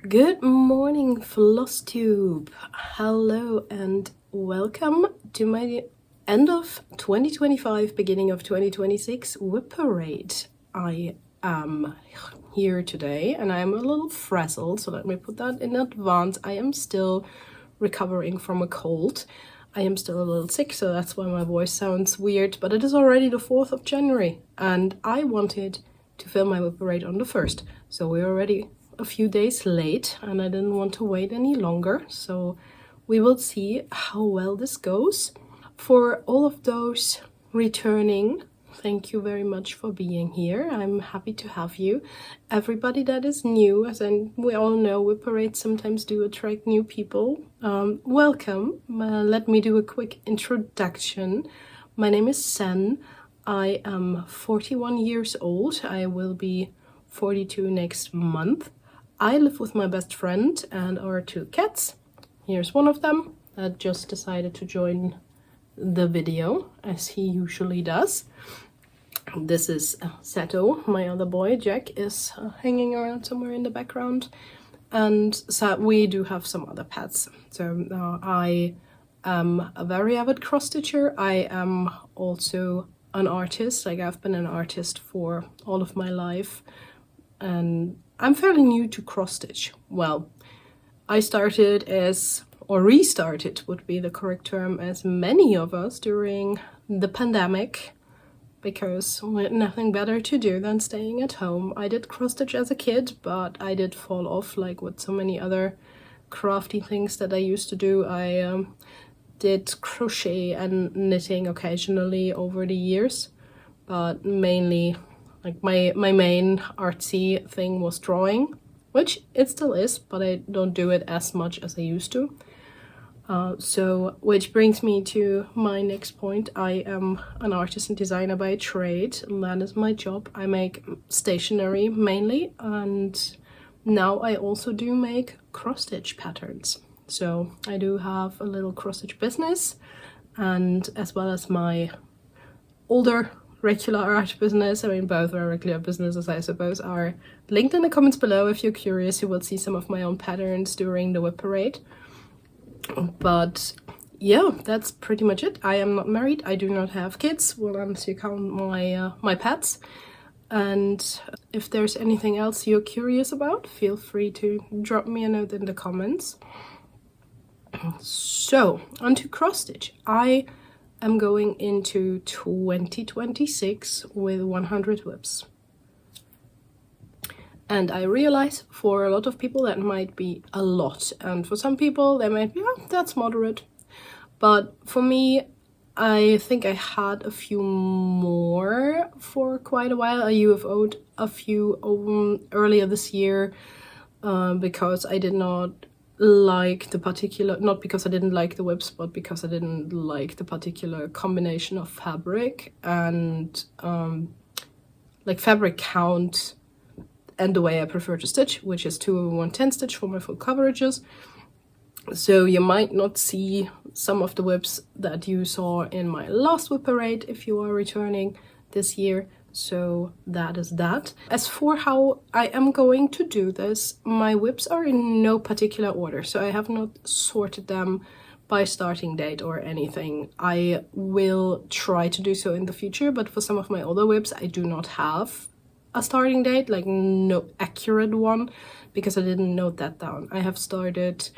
Good morning, Flosstube. Hello and welcome to my end of 2025, beginning of 2026 WIP Parade. I am here today and I'm a little frazzled, so let me put that in advance. I am still recovering from a cold. I am still a little sick, so that's why my voice sounds weird, but it is already the 4th of January and I wanted to film my WIP Parade on the 1st, so we're already a few days late and I didn't want to wait any longer, so we will see how well this goes. For all of those returning, thank you very much for being here. I'm happy to have you. Everybody that is new, as we all know, WIP Parades sometimes do attract new people. Welcome. Let me do a quick introduction. My name is Sen. I am 41 years old. I will be 42 next month. I live with my best friend and our 2 cats. Here's one of them that just decided to join the video, as he usually does. This is Sato. My other boy, Jack, is hanging around somewhere in the background. And so we do have some other pets. So I am a very avid cross-stitcher. I am also an artist. Like, I've been an artist for all of my life. And I'm fairly new to cross-stitch. Well, I started as, or restarted would be the correct term, as many of us during the pandemic, because we had nothing better to do than staying at home. I did cross-stitch as a kid, but I did fall off like with so many other crafty things that I used to do. I did crochet and knitting occasionally over the years, but mainly like my main artsy thing was drawing, which it still is, but I don't do it as much as I used to. So, which brings me to my next point. I am an artist and designer by trade, and that is my job. I make stationery mainly, and now I also do make cross-stitch patterns. So I do have a little cross-stitch business, and as well as my older regular art business. I mean, both are regular businesses, I suppose, are linked in the comments below. If you're curious, you will see some of my own patterns during the WIP Parade. But yeah, that's pretty much it. I am not married. I do not have kids, well, unless you count my pets. And if there's anything else you're curious about, feel free to drop me a note in the comments. So, onto cross-stitch. I'm going into 2026 with 100 WIPs. And I realize for a lot of people that might be a lot, and for some people they might be, oh, that's moderate. But for me, I think I had a few more for quite a while. I UFO'd a few earlier this year because I did not like the particular, not because I didn't like the WIPs, but because I didn't like the particular combination of fabric and like fabric count and the way I prefer to stitch, which is 2/110 stitch for my full coverages. So you might not see some of the WIPs that you saw in my last WIP Parade if you are returning this year. So that is that. As for how I am going to do this, my WIPs are in no particular order, so I have not sorted them by starting date or anything. I will try to do so in the future, but for some of my older WIPs I do not have a starting date, like no accurate one, because I didn't note that down. I have started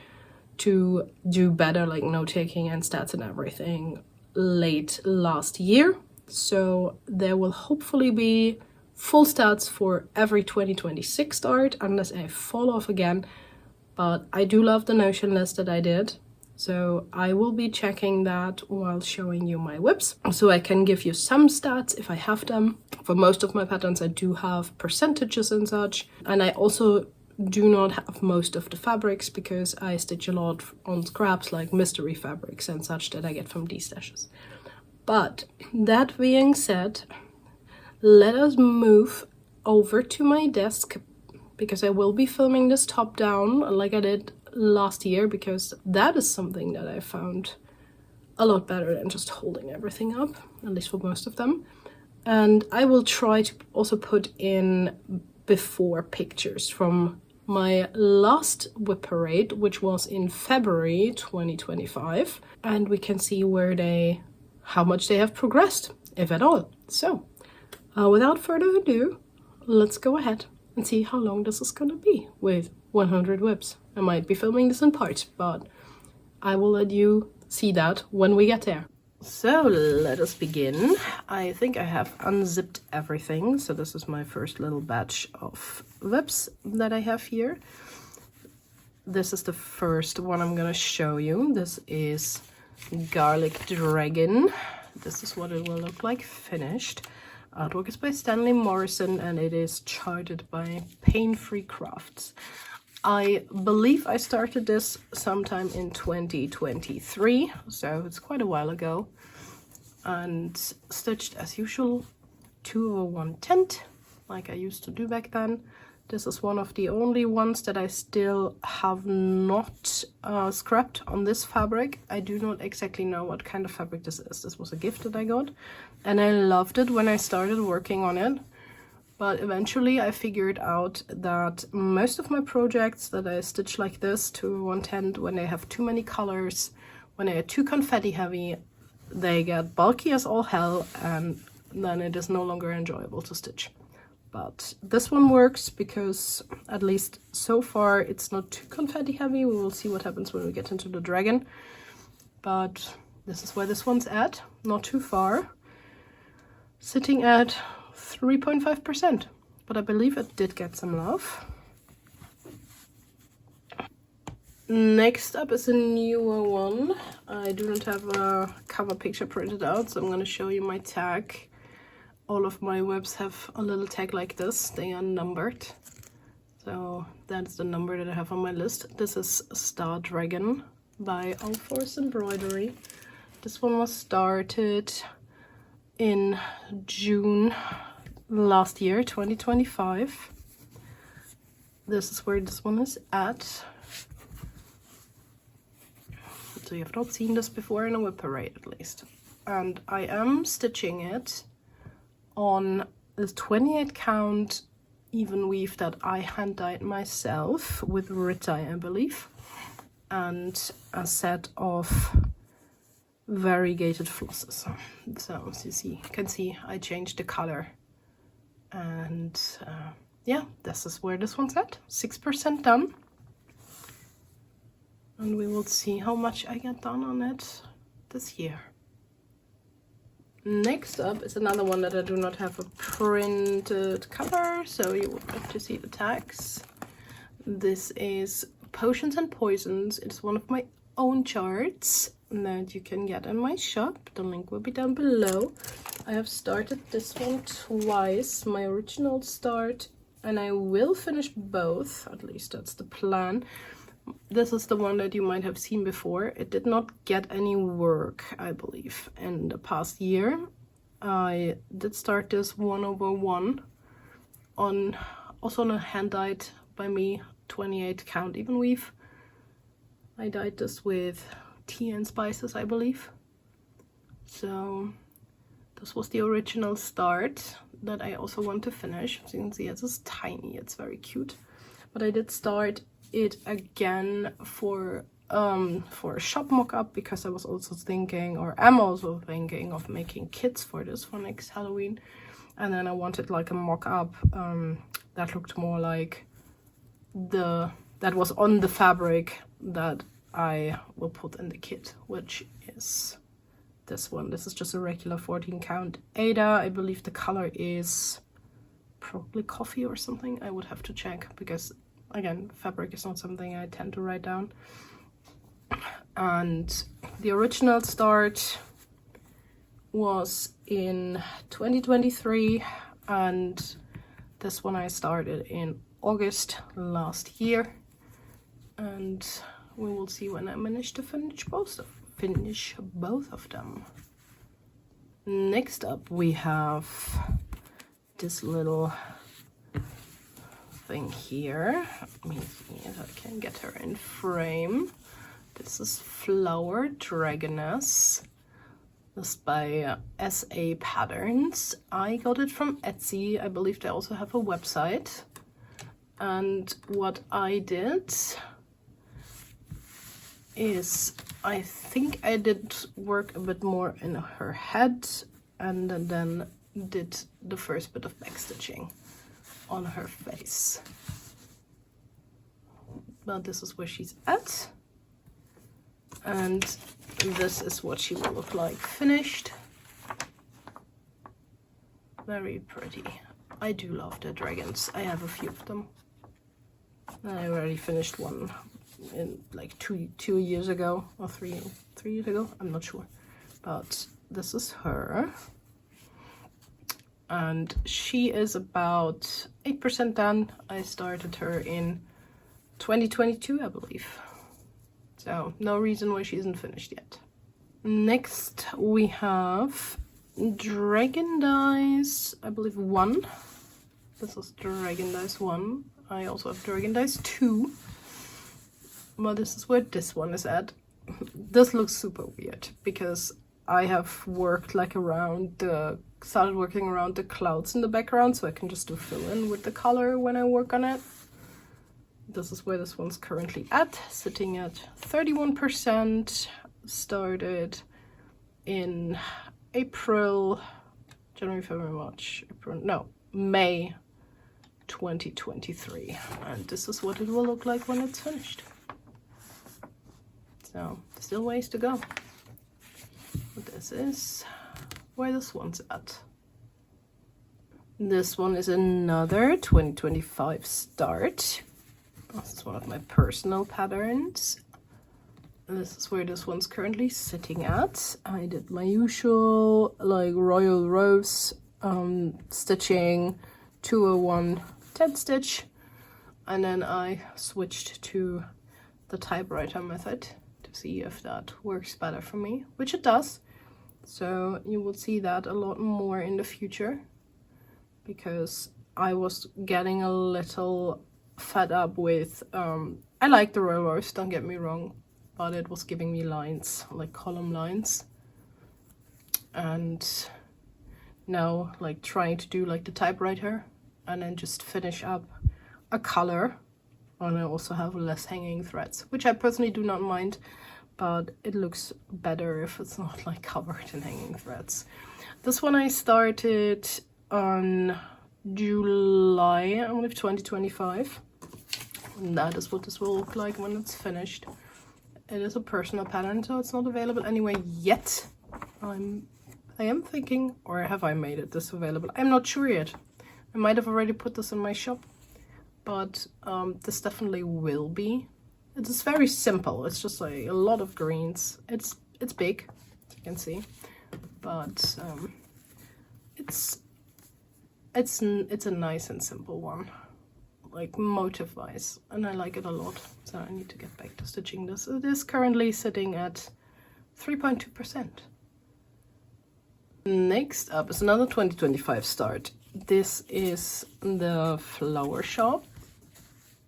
to do better, like note-taking and stats and everything, late last year. So there will hopefully be full stats for every 2026 start, unless I fall off again. But I do love the Notion list that I did, so I will be checking that while showing you my WIPs, so I can give you some stats if I have them. For most of my patterns I do have percentages and such, and I also do not have most of the fabrics because I stitch a lot on scraps, like mystery fabrics and such that I get from D-stashes. But that being said, let us move over to my desk, because I will be filming this top down like I did last year, because that is something that I found a lot better than just holding everything up, at least for most of them. And I will try to also put in before pictures from my last WIP Parade, which was in February 2025, and we can see how much they have progressed, if at all. So, without further ado, let's go ahead and see how long this is gonna be with 100 WIPs. I might be filming this in parts, but I will let you see that when we get there. So let us begin. I think I have unzipped everything. So this is my first little batch of WIPs that I have here. This is the first one I'm gonna show you. This is Garlic Dragon. This is what it will look like finished. Artwork is by Stanley Morrison and it is charted by Pain-Free Crafts. I believe I started this sometime in 2023, so it's quite a while ago, and stitched as usual 2/1 tent like I used to do back then. This is one of the only ones that I still have not scrapped on this fabric. I do not exactly know what kind of fabric this is. This was a gift that I got and I loved it when I started working on it. But eventually I figured out that most of my projects that I stitch like this to 110, when they have too many colors, when they are too confetti heavy, they get bulky as all hell, and then it is no longer enjoyable to stitch. But this one works because, at least so far, it's not too confetti heavy. We will see what happens when we get into the dragon. But this is where this one's at, not too far. Sitting at 3.5%, but I believe it did get some love. Next up is a newer one. I do not have a cover picture printed out, so I'm going to show you my tag. All of my WIPs have a little tag like this. They are numbered, so that's the number that I have on my list. This is Star Dragon by All Force Embroidery. This one was started in June last year, 2025. This is where this one is at. So you have not seen this before in a WIP Parade, at least. And I am stitching it on this 28 count even weave that I hand dyed myself with Rita, I believe, and a set of variegated flosses. So as you can see, I changed the color, and yeah, this is where this one's at. 6% done, and we will see how much I get done on it this year. Next up is another one that I do not have a printed cover, so you would have to see the tags. This is Potions and Poisons. It's one of my own charts that you can get in my shop. The link will be down below. I have started this one twice, my original start, and I will finish both, at least that's the plan. This is the one that you might have seen before. It did not get any work, I believe, in the past year. I did start this 1/1 on, also on a hand dyed by me 28 count even weave. I dyed this with tea and spices, I believe. So this was the original start that I also want to finish. As you can see, it's just tiny, it's very cute. But I did start it again for a shop mock-up, because I was also thinking, or am also thinking, of making kits for this for next Halloween. And then I wanted like a mock-up that looked more like that was on the fabric that I will put in the kit, which is this one. This is just a regular 14 count Ada. I believe the color is probably coffee or something. I would have to check, because again, fabric is not something I tend to write down. And the original start was in 2023, and this one I started in August last year, and we will see when I manage to finish both of them. Next up we have this little thing here. Let me see if I can get her in frame. This is Flower Dragoness. This is by SA Patterns. I got it from Etsy. I believe they also have a website. And what I did is, I think I did work a bit more in her head and then did the first bit of backstitching on her face. But this is where she's at. And this is what she will look like finished. Very pretty. I do love the dragons. I have a few of them. I already finished one in like two years ago, or three years ago, I'm not sure. But this is her. And she is about 8% done. I started her in 2022, I believe. So no reason why she isn't finished yet. Next we have Dragon Dice, I believe 1. This is Dragon Dice 1. I also have Dragon Dice 2. But this is where this one is at. This looks super weird because I have worked like started working around the clouds in the background, so I can just do fill in with the color when I work on it. This is where this one's currently at, sitting at 31%. Started in April, January, February, March, April, no, May 2023. And this is what it will look like when it's finished. So, still ways to go. But this is where this one's at. This one is another 2025 start. This is one of my personal patterns. This is where this one's currently sitting at. I did my usual like Royal Rose stitching 201 10 stitch, and then I switched to the typewriter method to see if that works better for me, which it does. So you will see that a lot more in the future, because I was getting a little fed up with I like the Royal Rose, don't get me wrong, but it was giving me lines, like column lines. And now like trying to do like the typewriter and then just finish up a color, and I also have less hanging threads, which I personally do not mind, but it looks better if it's not like covered in hanging threads. This one I started on July, I believe, 2025. And that is what this will look like when it's finished. It is a personal pattern, so it's not available anywhere yet. I am thinking, or have I made it this available? I'm not sure yet. I might have already put this in my shop, but this definitely will be. It is very simple. It's just like a lot of greens. It's big, as you can see, but it's a nice and simple one, like motif wise, and I like it a lot. So I need to get back to stitching this. It is currently sitting at 3.2%. Next up is another 2025 start. This is the Flower Shop,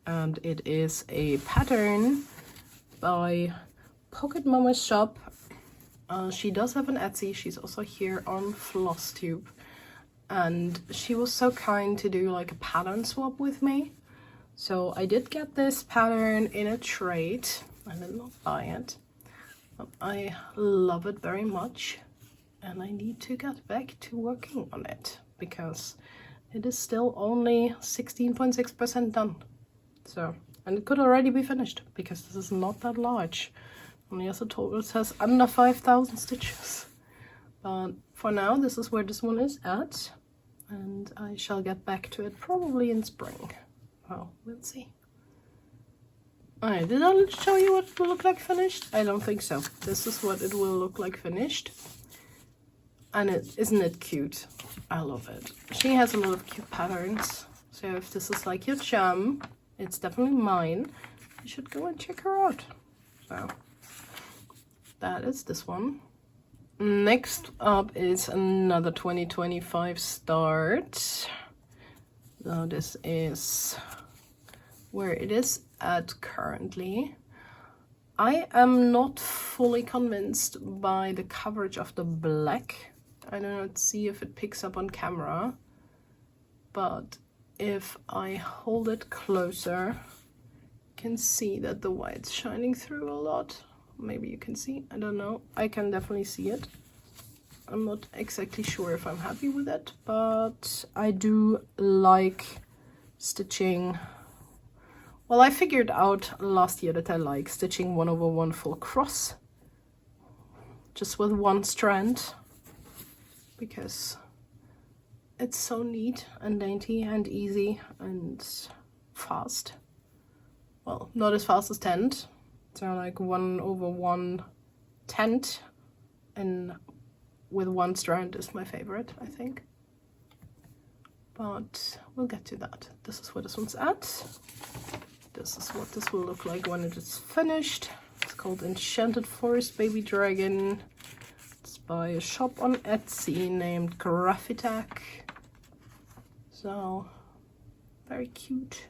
and it is a pattern by Pocket Mama's Shop. She does have an Etsy. She's also here on Flosstube, and she was so kind to do like a pattern swap with me. So I did get this pattern in a trade. I did not buy it, but I love it very much, and I need to get back to working on it because it is still only 16.6% done. So, and it could already be finished because this is not that large. Only as a total, it says under 5,000 stitches. But for now, this is where this one is at, and I shall get back to it probably in spring. Well, we'll see. Alright, did I show you what it will look like finished? I don't think so. This is what it will look like finished. And isn't it cute? I love it. She has a lot of cute patterns. So if this is like your jam, it's definitely mine. You should go and check her out. So that is this one. Next up is another 2025 start. So this is where it is at currently. I am not fully convinced by the coverage of the black. I don't know, let's see if it picks up on camera, but if I hold it closer, you can see that the white's shining through a lot. Maybe you can see, I don't know. I can definitely see it. I'm not exactly sure if I'm happy with it, but I do like stitching. Well, I figured out last year that I like stitching 1/1 full cross, just with one strand, because it's so neat and dainty and easy and fast. Well, not as fast as tent. So like 1/1 tent, and with one strand is my favorite, I think. But we'll get to that. This is where this one's at. This is what this will look like when it is finished. It's called Enchanted Forest Baby Dragon. It's by a shop on Etsy named Graphitac. So, very cute.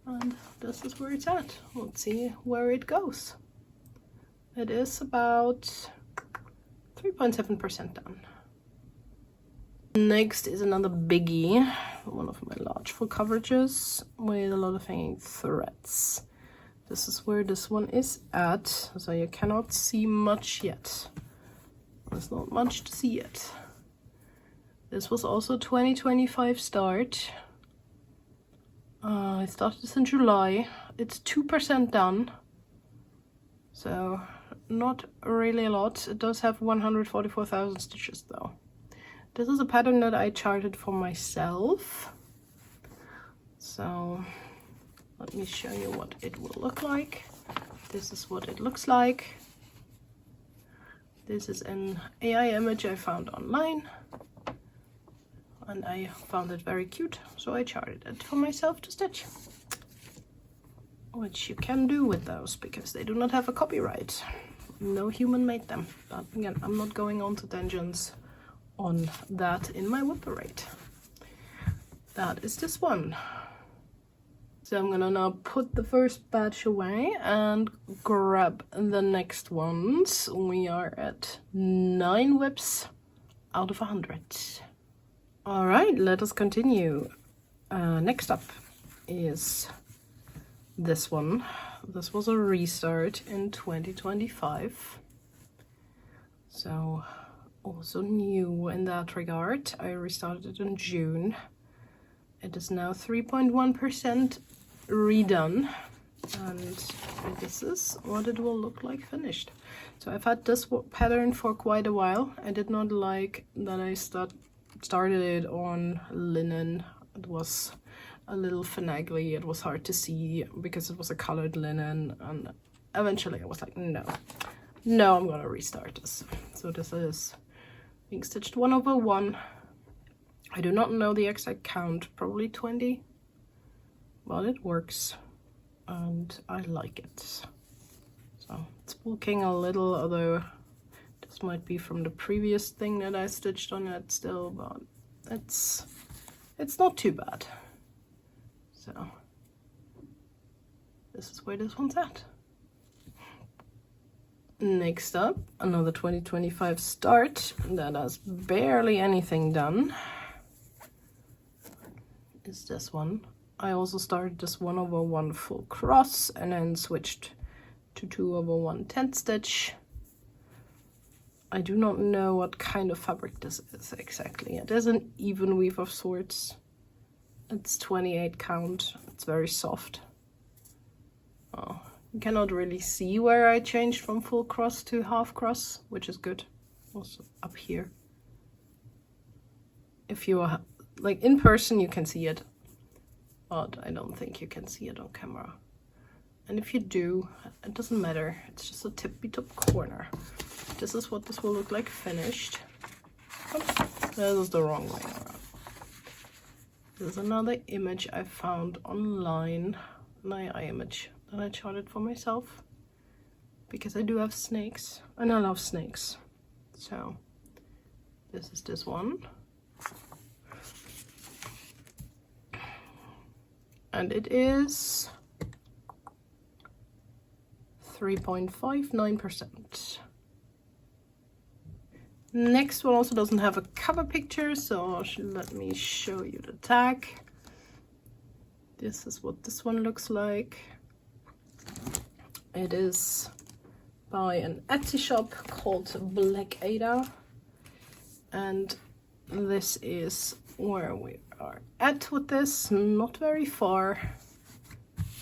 And this is where it's at. Let's see where it goes. It is about 3.7% done. Next is another biggie, one of my large full coverages with a lot of hanging threads. This is where this one is at, so you cannot see much yet. There's not much to see yet. This was also 2025 start. I started this in July. It's 2% done, so not really a lot. It does have 144,000 stitches though. This is a pattern that I charted for myself. So let me show you what it will look like. This is what it looks like. This is an AI image I found online, and I found it very cute, so I charted it for myself to stitch. Which you can do with those, because they do not have a copyright. No human made them. But again, I'm not going on to tangents on that in my WIP Parade. That is this one. So I'm gonna now put the first batch away and grab the next ones. We are at 9 WIPs out of 100. All right, let us continue. Next up is this one. This was a restart in 2025. So also new in that regard. I restarted it in June. It is now 3.1% redone, and this is what it will look like finished. So I've had this pattern for quite a while. I did not like that I started it on linen. It was a little finagly. It was hard to see because it was a colored linen, and eventually I was like, no, I'm gonna restart this. So this is being stitched 1/1. I do not know the exact count, probably 20, but it works and I like it. So it's bulking a little, although this might be from the previous thing that I stitched on it still, but it's not too bad. So this is where this one's at. Next up, another 2025 start that has barely anything done is this one. I also started this 1/1 full cross and then switched to 2/1 tent stitch. I do not know what kind of fabric this is exactly. It is an even weave of sorts. It's 28 count. It's very soft. Oh. You cannot really see where I changed from full cross to half cross, which is good. Also up here. If you are like in person, you can see it, but I don't think you can see it on camera. And if you do, it doesn't matter. It's just a tippy top corner. This is what this will look like finished. Oops, this is the wrong way around. This is another image I found online, an AI image that I charted for myself, because I do have snakes and I love snakes. So this is this one, and it is 3.59%. Next one also doesn't have a cover picture, so let me show you the tag. This is what this one looks like. It is by an Etsy shop called Black Ada, and this is where we are at with this. Not very far,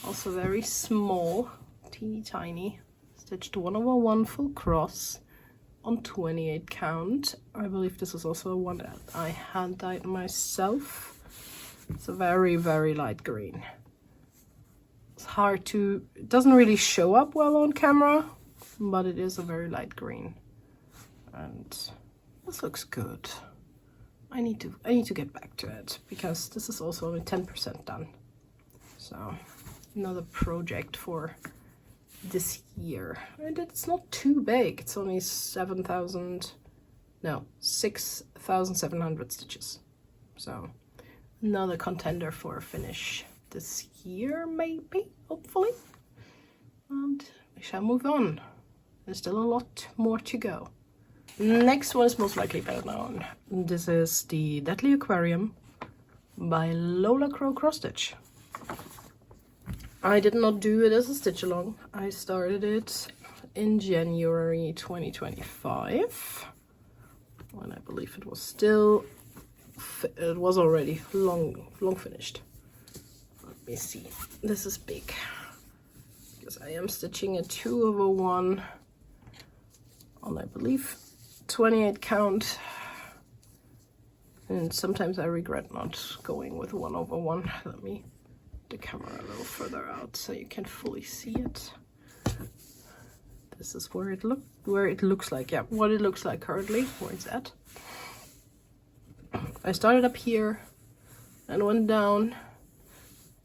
also very small, teeny tiny, stitched 1/1 full cross on 28 count. I believe this is also one that I hand dyed myself. It's a very, very light green. It's hard to, it doesn't really show up well on camera, but it is a very light green. And this looks good. I need to get back to it because this is also only 10% done. So another project for this year. And it's not too big. It's only 6,700 stitches. So another contender for a finish this year, maybe, hopefully. And we shall move on. There's still a lot more to go. Next one is most likely better known. This is the Deadly Aquarium by Lola Crow Cross Stitch. I did not do it as a stitch along. I started it in January 2025, when I believe it was still, it was already long finished. Let me see. This is big because I am stitching a 2/1 on, I believe, 28 count, and sometimes I regret not going with 1/1. Let me the camera a little further out so you can fully see it. This is where it looks like, yeah, what it looks like currently, where it's at. I started up here and went down,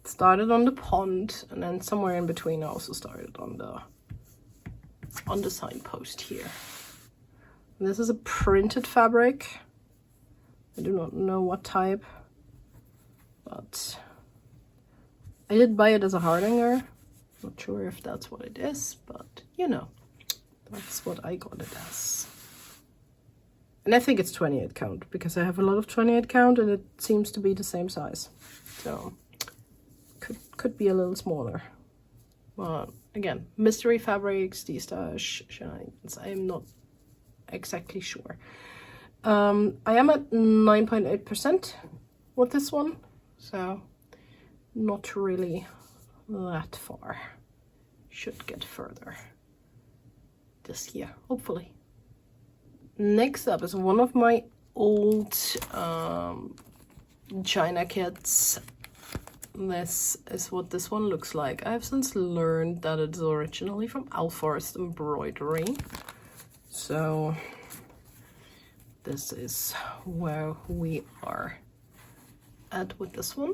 started on the pond, and then somewhere in between I also started on the signpost here. And this is a printed fabric. I do not know what type, but I did buy it as a hardanger. Not sure if that's what it is, but you know, that's what I got it as. And I think it's 28 count because I have a lot of 28 count and it seems to be the same size. So could be a little smaller. But again, mystery fabrics, these shenanigans, I am not exactly sure. I am at 9.8% with this one, so not really that far. Should get further this year, hopefully. Next up is one of my old China kits. This is what this one looks like. I have since learned that it's originally from Alforest Embroidery. So this is where we are at with this one.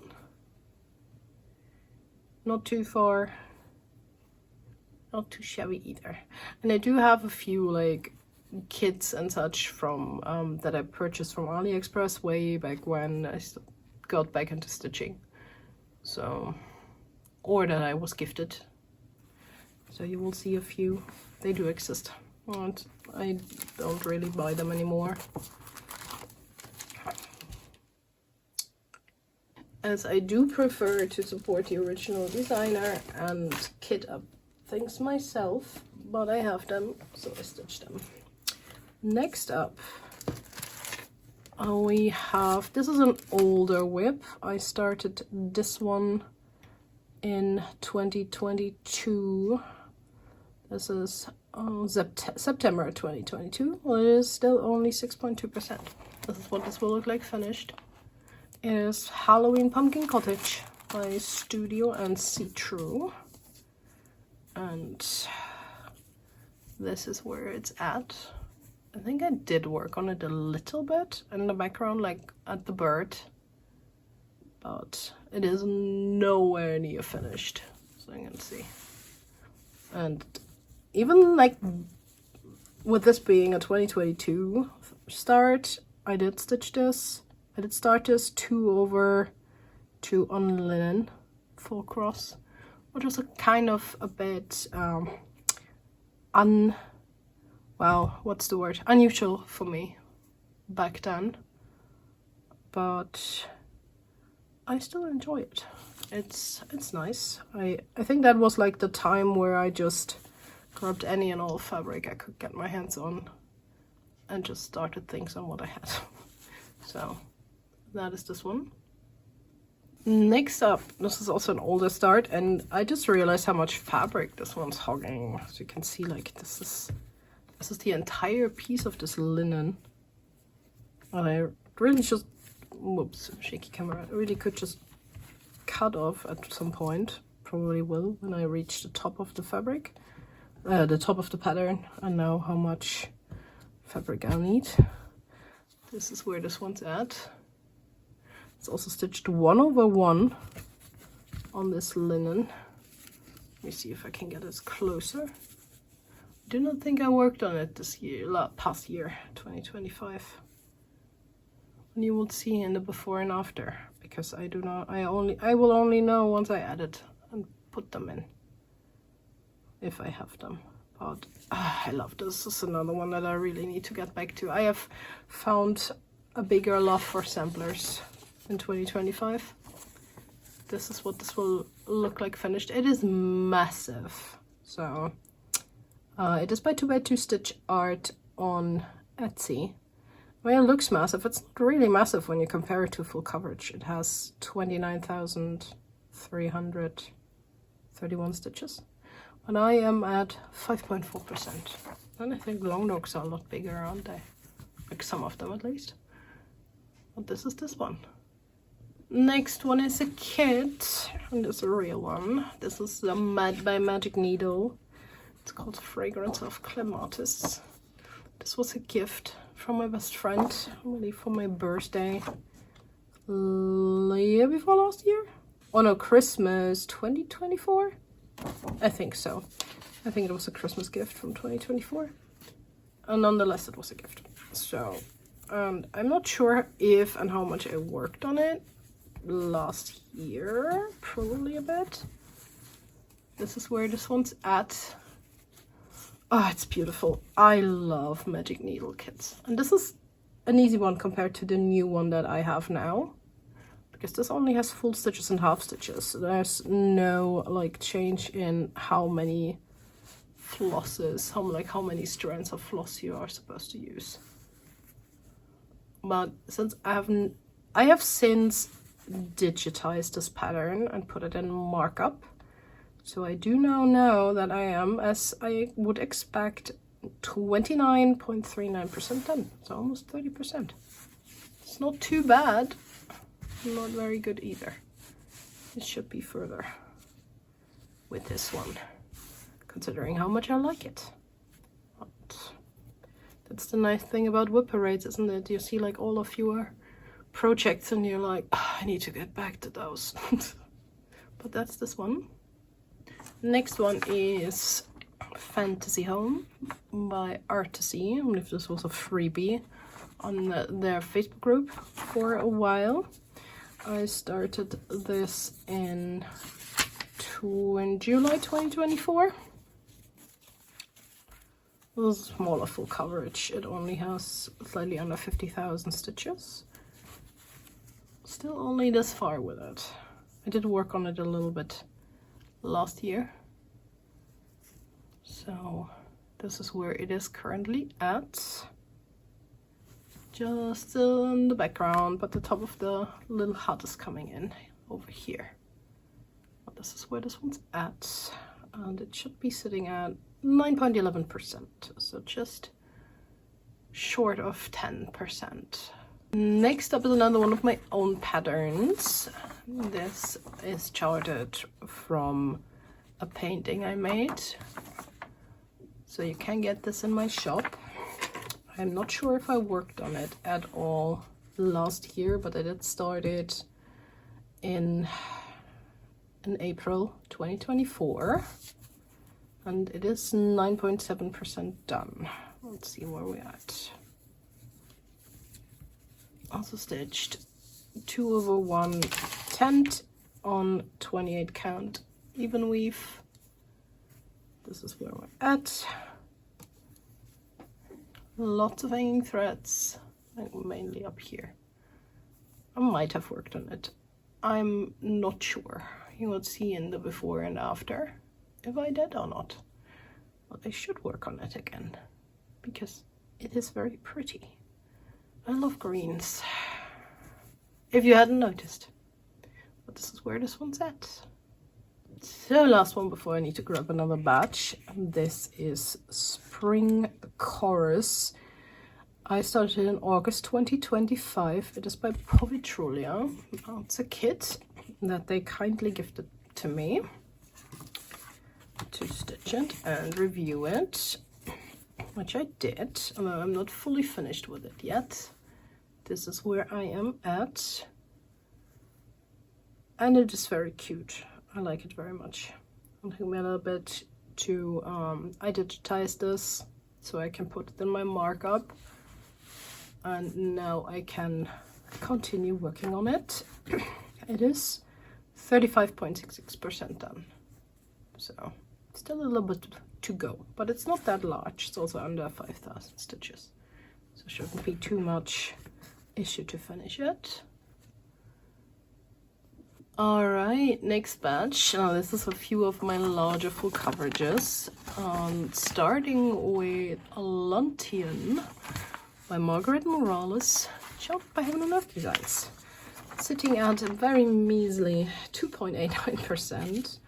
Not too far, not too shabby either. And I do have a few like kits and such from that I purchased from AliExpress way back when I got back into stitching. So, or that I was gifted. So you will see a few. They do exist. And I don't really buy them anymore, as I do prefer to support the original designer and kit up things myself, but I have them, so I stitch them. Next up, we have, this is an older WIP. I started this one in 2022. This is September 2022. Well, it is still only 6.2%. This is what this will look like finished. It is Halloween Pumpkin Cottage by Studio and See-Through. And this is where it's at. I think I did work on it a little bit in the background, like at the bird, but it is nowhere near finished, so you can see. And even like with this being a 2022 start, I did stitch this. I did start this 2/2 on linen full cross, which was a kind of a bit unusual for me back then, but I still enjoy it. It's nice. I think that was like the time where I just grabbed any and all fabric I could get my hands on and just started things on what I had. So that is this one. Next up, this is also an older start, and I just realized how much fabric this one's hogging. As you can see, like this is the entire piece of this linen. And I really just, whoops, shaky camera, I really could just cut off at some point. Probably will when I reach the top of the fabric, the top of the pattern, and know how much fabric I'll need. This is where this one's at. It's also stitched 1/1 on this linen. Let me see if I can get it closer. I do not think I worked on it this year, past year, 2025. And you will see in the before and after, because I will only know once I edit and put them in, if I have them. But I love this. This is another one that I really need to get back to. I have found a bigger love for samplers in 2025. This is what this will look like finished. It is massive. So it is by 2x2 Stitch Art on Etsy. Well, it looks massive. It's not really massive when you compare it to full coverage. It has 29,331 stitches. And I am at 5.4%. And I think long dogs are a lot bigger, aren't they? Like some of them at least. But this is this one. Next one is a kit, and it's a real one. This is the by Magic Needle. It's called Fragrance of Clematis. This was a gift from my best friend, really, for my birthday. Year before last year? Oh no, Christmas 2024? I think so. I think it was a Christmas gift from 2024. And nonetheless, it was a gift. So, and I'm not sure if and how much I worked on it last year. Probably a bit. This is where this one's at. Oh, it's beautiful. I love Magic Needle kits. And this is an easy one compared to the new one that I have now, because this only has full stitches and half stitches. So there's no like change in how many flosses, how many strands of floss you are supposed to use. But since I have since digitized this pattern and put it in markup, so I do now know that I am, as I would expect, 29.39% done. So almost 30%. It's not too bad. Not very good either. It should be further with this one, considering how much I like it. But that's the nice thing about WIP Parades, isn't it? You see like all of your projects and you're like, oh, I need to get back to those. But that's this one. Next one is Fantasy Home by Artisy. I believe this was a freebie on their Facebook group for a while. I started this in July 2024. This is smaller full coverage. It only has slightly under 50,000 stitches. Still only this far with it. I did work on it a little bit last year. So this is where it is currently at. Just in the background, but the top of the little hut is coming in over here. But this is where this one's at. And it should be sitting at 9.11%. So just short of 10%. Next up is another one of my own patterns. This is charted from a painting I made. So you can get this in my shop. I'm not sure if I worked on it at all last year, but I did start it in April 2024. And it is 9.7% done. Let's see where we're at. Also stitched 2/1 tent on 28 count even weave. This is where we're at. Lots of hanging threads like mainly up here. I might have worked on it. I'm not sure. You will see in the before and after if I did or not. But I should work on it again because it is very pretty. I love greens. If you hadn't noticed. But this is where this one's at. So last one before I need to grab another batch. This is Spring Chorus. I started in August 2025. It is by Povitrulia. It's a kit that they kindly gifted to me to stitch it and review it, which I did, although I'm not fully finished with it yet. This is where I am at, and it is very cute. I like it very much. I'm taking a little bit to I digitize this so I can put it in my markup, and now I can continue working on it. It is 35.66% done, so still a little bit to go, but it's not that large. It's also under 5,000 stitches, so shouldn't be too much issue to finish it. Alright, next batch. Now this is a few of my larger full coverages. Starting with Luntian by Margaret Morales, chopped by Heaven and Earth Designs. Sitting at a very measly 2.89%.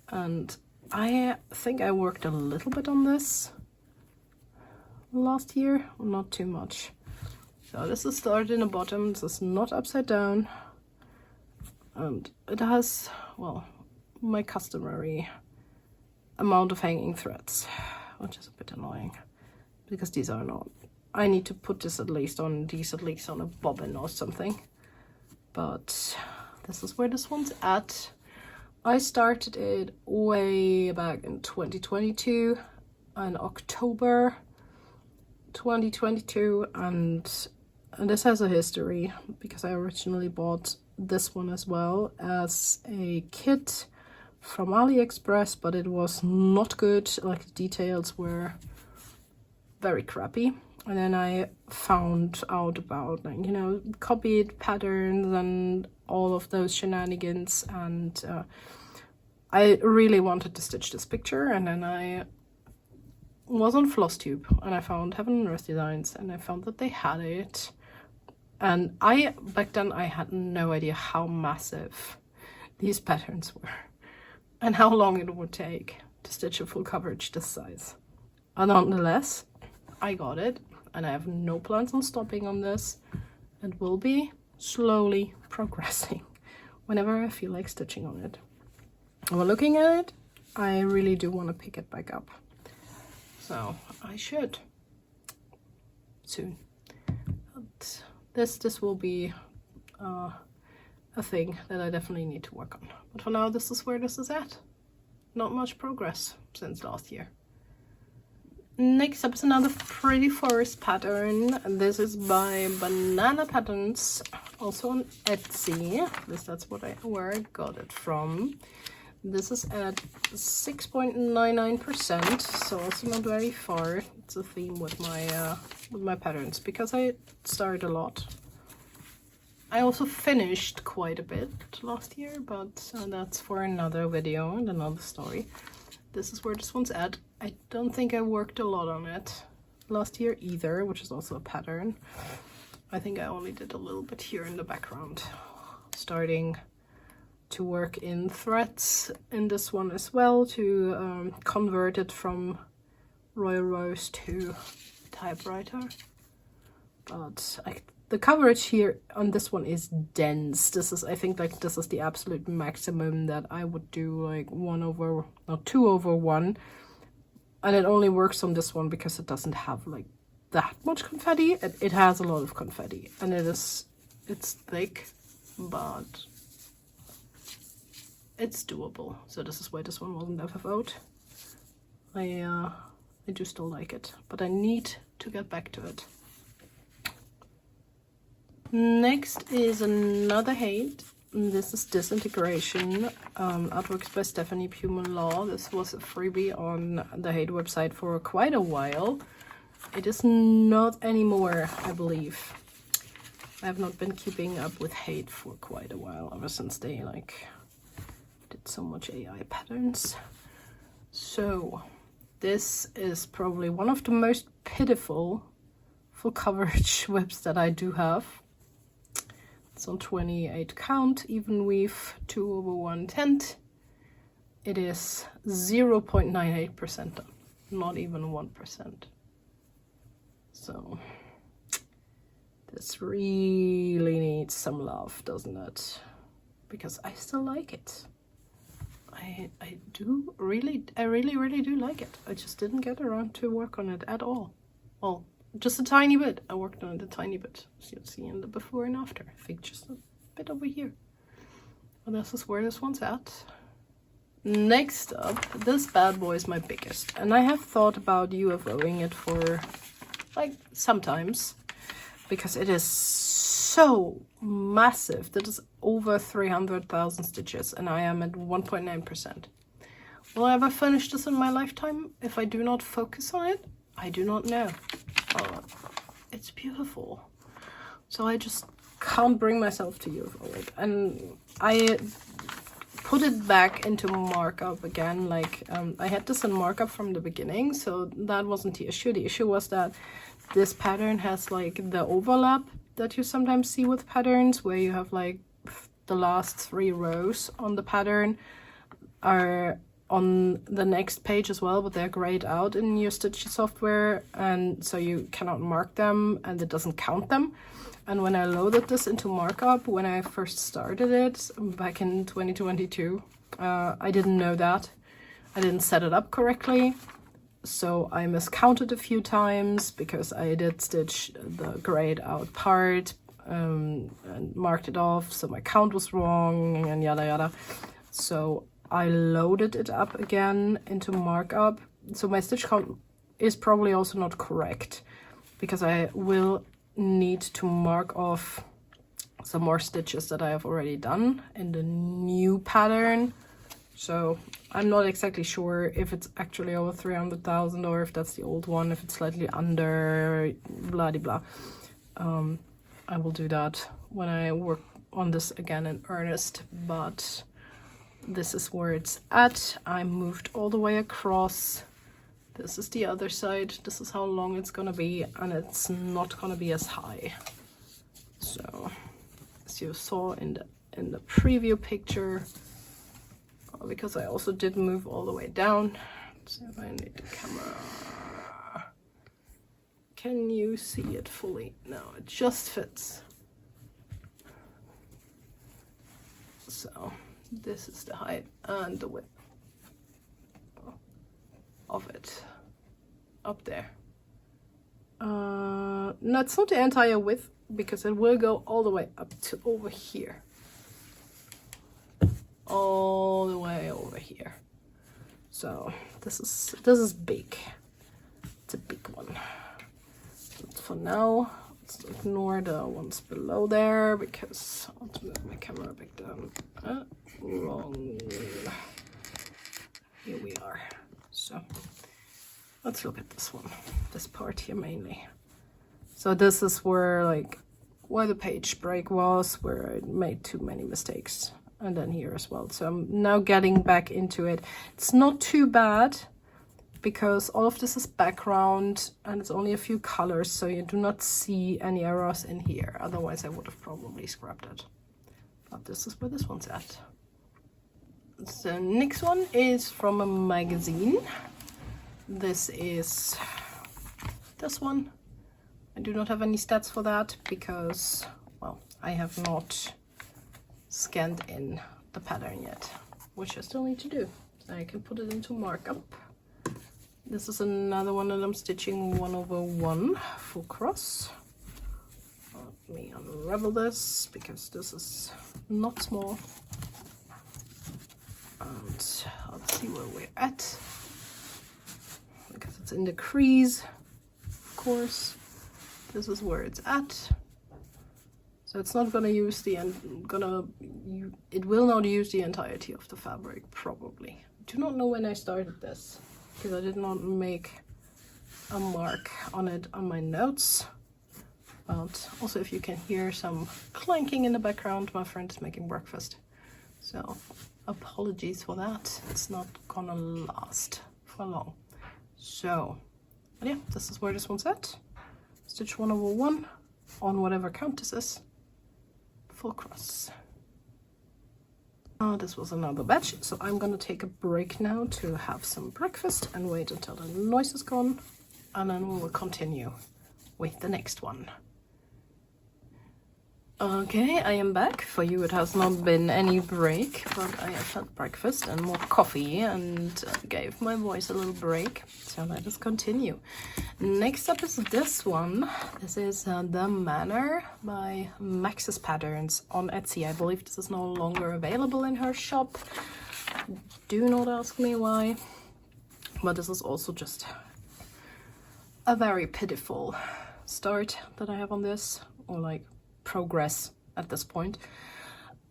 And I think I worked a little bit on this last year, not too much. So this is started in the bottom. This is not upside down. And it has, well, my customary amount of hanging threads, which is a bit annoying because these are not. I need to put this at least on a bobbin or something. But this is where this one's at. I started it way back in 2022, in October 2022, and this has a history because I originally bought this one as well as a kit from AliExpress, but it was not good. Like, the details were very crappy. And then I found out about, like, you know, copied patterns and all of those shenanigans, and I really wanted to stitch this picture, and then I was on Flosstube and I found Heaven and Earth Designs, and I found that they had it. And back then I had no idea how massive these patterns were and how long it would take to stitch a full coverage this size. And nonetheless, I got it, and I have no plans on stopping on this. It will be slowly progressing whenever I feel like stitching on it. And when looking at it, I really do want to pick it back up. So I should soon. But this will be a thing that I definitely need to work on. But for now, this is where this is at. Not much progress since last year. Next up is another pretty forest pattern. This is by Banana Patterns, also on Etsy. That's where I got it from. This is at 6.99%, so also not very far. It's a theme with my patterns because I started a lot. I also finished quite a bit last year, but that's for another video and another story. This is where this one's at. I don't think I worked a lot on it last year either, which is also a pattern. I think I only did a little bit here in the background, starting to work in threads in this one as well, to convert it from Royal Rose to typewriter. But the coverage here on this one is dense. I think this is the absolute maximum that I would do, like 2/1. And it only works on this one because it doesn't have like that much confetti. It has a lot of confetti, and it's thick, but it's doable. So this is why this one wasn't FFO'd. I do still like it, but I need to get back to it. Next is another Hate. This is Disintegration, artworks by Stephanie Puman-Law. This was a freebie on the Hate website for quite a while. It is not anymore, I believe. I have not been keeping up with Hate for quite a while, ever since they like did so much AI patterns. So this is probably one of the most pitiful full coverage WIPs that I do have. It's on 28 count, even weave, 2/110. It is 0.98%, not even 1%. So this really needs some love, doesn't it? Because I still like it. I really do like it. I just didn't get around to work on it at all. Well, just a tiny bit. I worked on it a tiny bit. As you'll see in the before and after. I think just a bit over here. And this is where this one's at. Next up, this bad boy is my biggest. And I have thought about UFOing it for, like, sometimes. Because it is so massive. That is over 300,000 stitches. And I am at 1.9%. Will I ever finish this in my lifetime? If I do not focus on it? I do not know. Oh, it's beautiful. So I just can't bring myself to UFO it. And I put it back into markup again. Like, I had this in markup from the beginning, so that wasn't the issue. The issue was that this pattern has like the overlap that you sometimes see with patterns, where you have like the last 3 rows on the pattern are on the next page as well, but they're grayed out in your Stitchy software, and so you cannot mark them and it doesn't count them. And when I loaded this into markup, when I first started it back in 2022, I didn't know that. I didn't set it up correctly, so I miscounted a few times because I did stitch the grayed out part and marked it off, so my count was wrong and yada yada. So I loaded it up again into markup. So my stitch count is probably also not correct, because I will need to mark off some more stitches that I have already done in the new pattern. So I'm not exactly sure if it's actually over 300,000 or if that's the old one, if it's slightly under, blah blah. I will do that when I work on this again in earnest, but this is where it's at. I moved all the way across. This is the other side. This is how long it's gonna be, and it's not gonna be as high. So, as you saw in the preview picture, because I also did move all the way down. Let's see if I need the camera. Can you see it fully? No, it just fits. So this is the height and the width of it up there. No, it's not the entire width, because it will go all the way up to over here. All the way over here. So this is big. It's a big one. But for now, let's ignore the ones below there, because I'll move my camera back down. Wrong. Here we are. So let's look at this one, this part here mainly. So this is where the page break was, where I made too many mistakes, and then here as well. So I'm now getting back into it. It's not too bad, because all of this is background and it's only a few colors, so you do not see any errors in here. Otherwise I would have probably scrapped it. But this is where this one's at. The next one is from a magazine. This is this one. I do not have any stats for that because, well, I have not scanned in the pattern yet, which I still need to do. So I can put it into markup. This is another one that I'm stitching 1/1 full cross. Let me unravel this because this is not small. And let's see where we're at, because it's in the crease, of course. This is where it's at. So it's not gonna use the it will not use the entirety of the fabric, probably. I do not know when I started this, because I did not make a mark on it on my notes. But also, if you can hear some clanking in the background, my friend is making breakfast. So apologies for that. It's not gonna last for long. So, but yeah, this is where this one's at. Stitch 1/1 on whatever count this is. Full cross. This was another batch, so I'm gonna take a break now to have some breakfast and wait until the noise is gone, and then we will continue with the next one. Okay, I am back. For you it has not been any break, but I have had breakfast and more coffee and gave my voice a little break. So let us continue. Next up is this one. This is The Manor by Max's Patterns on Etsy. I believe this is no longer available in her shop. Do not ask me why, but this is also just a very pitiful start that I have on this, or like progress at this point.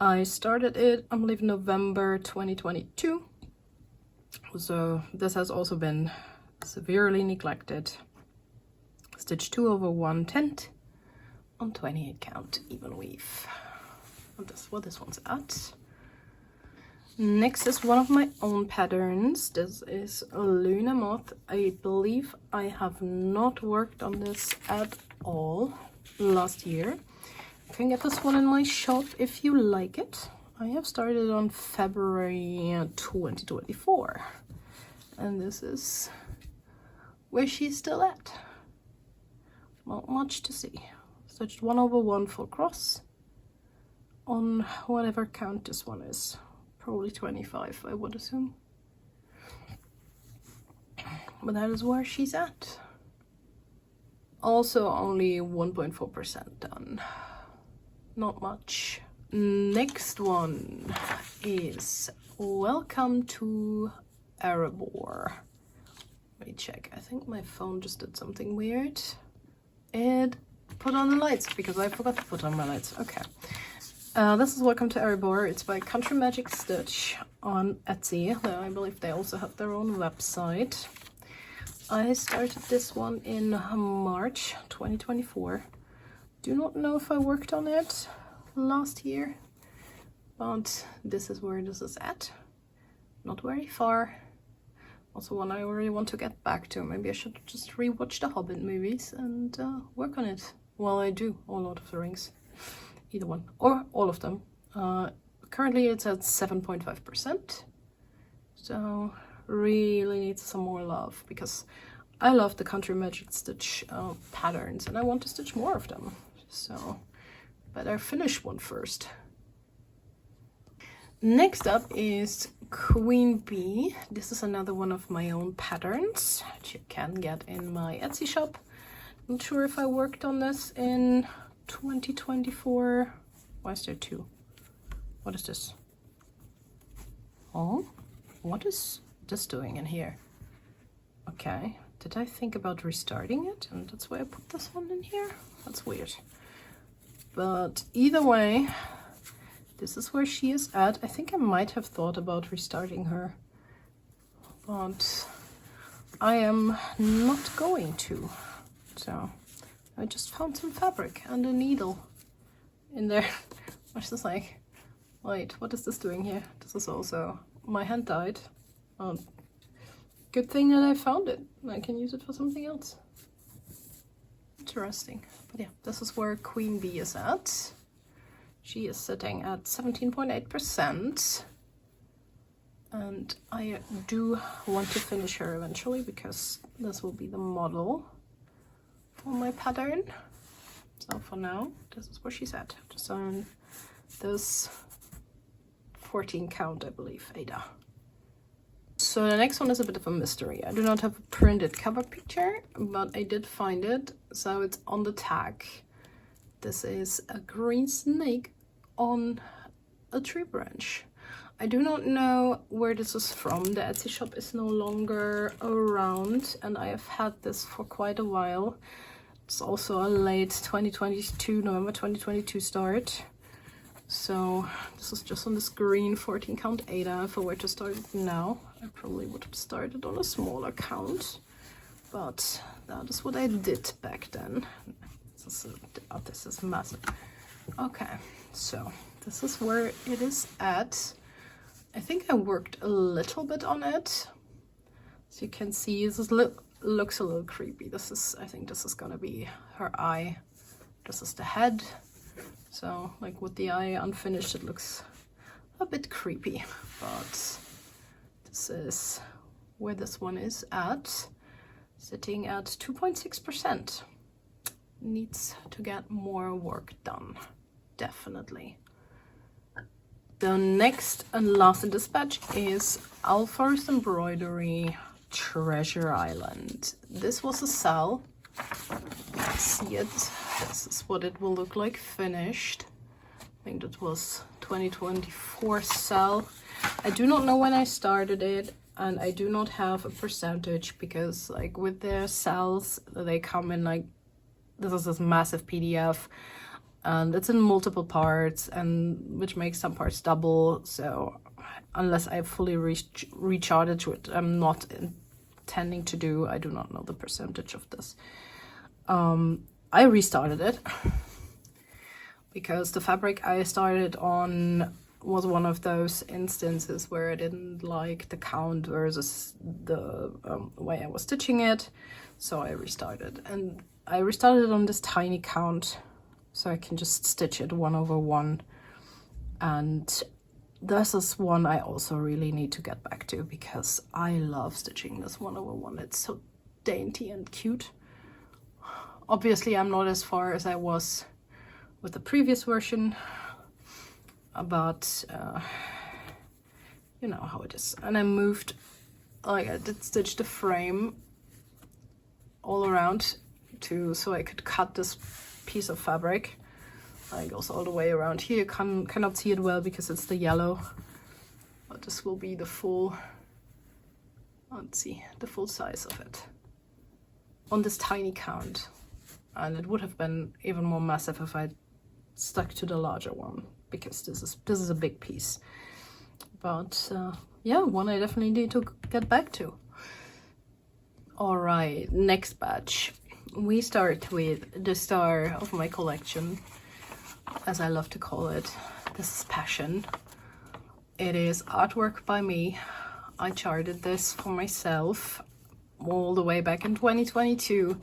I started it, I believe, November 2022, so this has also been severely neglected. Stitch 2/1 tent on 28 count even weave. And that's what this one's at. Next is one of my own patterns. This is Luna Moth. I believe I have not worked on this at all last year. You can get this one in my shop if you like it. I have started on February 2024. And this is where she's still at. Not much to see. Stitched 1/1 full cross on whatever count this one is. Probably 25, I would assume. But that is where she's at. Also only 1.4% done. Not much. Next one is Welcome to Erebor. Let me check. I think my phone just did something weird. It put on the lights because I forgot to put on my lights. Okay. This is Welcome to Erebor. It's by Country Magic Stitch on Etsy. I believe they also have their own website. I started this one in March 2024. Do not know if I worked on it last year, but this is where this is at. Not very far. Also one I really want to get back to. Maybe I should just rewatch the Hobbit movies and work on it while I do all Lord of the Rings. Either one, or all of them. Currently it's at 7.5%. So really needs some more love, because I love the Country Magic Stitch patterns and I want to stitch more of them. So better finish one first. Next up is Queen Bee. This is another one of my own patterns that you can get in my Etsy shop. Not sure if I worked on this in 2024. Why is there two? What is this? Oh, what is this doing in here? Okay, did I think about restarting it? And that's why I put this one in here? That's weird. But either way, this is where she is at. I think I might have thought about restarting her, but I am not going to. So I just found some fabric and a needle in there. I was just like, wait, what is this doing here? This is also, my hand died. Good thing that I found it. I can use it for something else. Interesting. But yeah, this is where Queen Bee is at. She is sitting at 17.8%. And I do want to finish her eventually, because this will be the model for my pattern. So for now, this is where she's at. Just on this 14 count, I believe, Ada. So the next one is a bit of a mystery. I do not have a printed cover picture, but I did find it. So it's on the tag. This is a green snake on a tree branch. I do not know where this is from. The Etsy shop is no longer around, and I have had this for quite a while. It's also a late 2022, November 2022 start. So this is just on this green 14 count Ada. If I were to start it now, I probably would have started on a smaller count. But that is what I did back then. this is massive. Okay, so this is where it is at. I think I worked a little bit on it. As you can see, this looks a little creepy. I think this is gonna be her eye. This is the head. So like with the eye unfinished, it looks a bit creepy, but this is where this one is at, sitting at 2.6%. Needs to get more work done, definitely. The next and last in this batch is Alfar's Embroidery Treasure Island. This was a cell. See it? This is what it will look like finished. I think that was 2024 cell. I do not know when I started it, and I do not have a percentage because like with their cells, they come in like, this is this massive PDF. And it's in multiple parts, and which makes some parts double. So unless I fully recharted, which I'm not intending to do, I do not know the percentage of this. I restarted it because the fabric I started on was one of those instances where I didn't like the count versus the way I was stitching it. So I restarted, and I restarted on this tiny count. So I can just stitch it 1/1. And this is one I also really need to get back to because I love stitching this 1/1. It's so dainty and cute. Obviously, I'm not as far as I was with the previous version, but you know how it is. And I moved, like I did stitch the frame all around so I could cut this piece of fabric. It goes all the way around here. You cannot see it well because it's the yellow, but this will be the full, let's see, the full size of it on this tiny count. And it would have been even more massive if I stuck to the larger one, because this is a big piece. But yeah, one I definitely need to get back to. All right, next batch. We start with the star of my collection, as I love to call it. This is Passion. It is artwork by me. I charted this for myself all the way back in 2022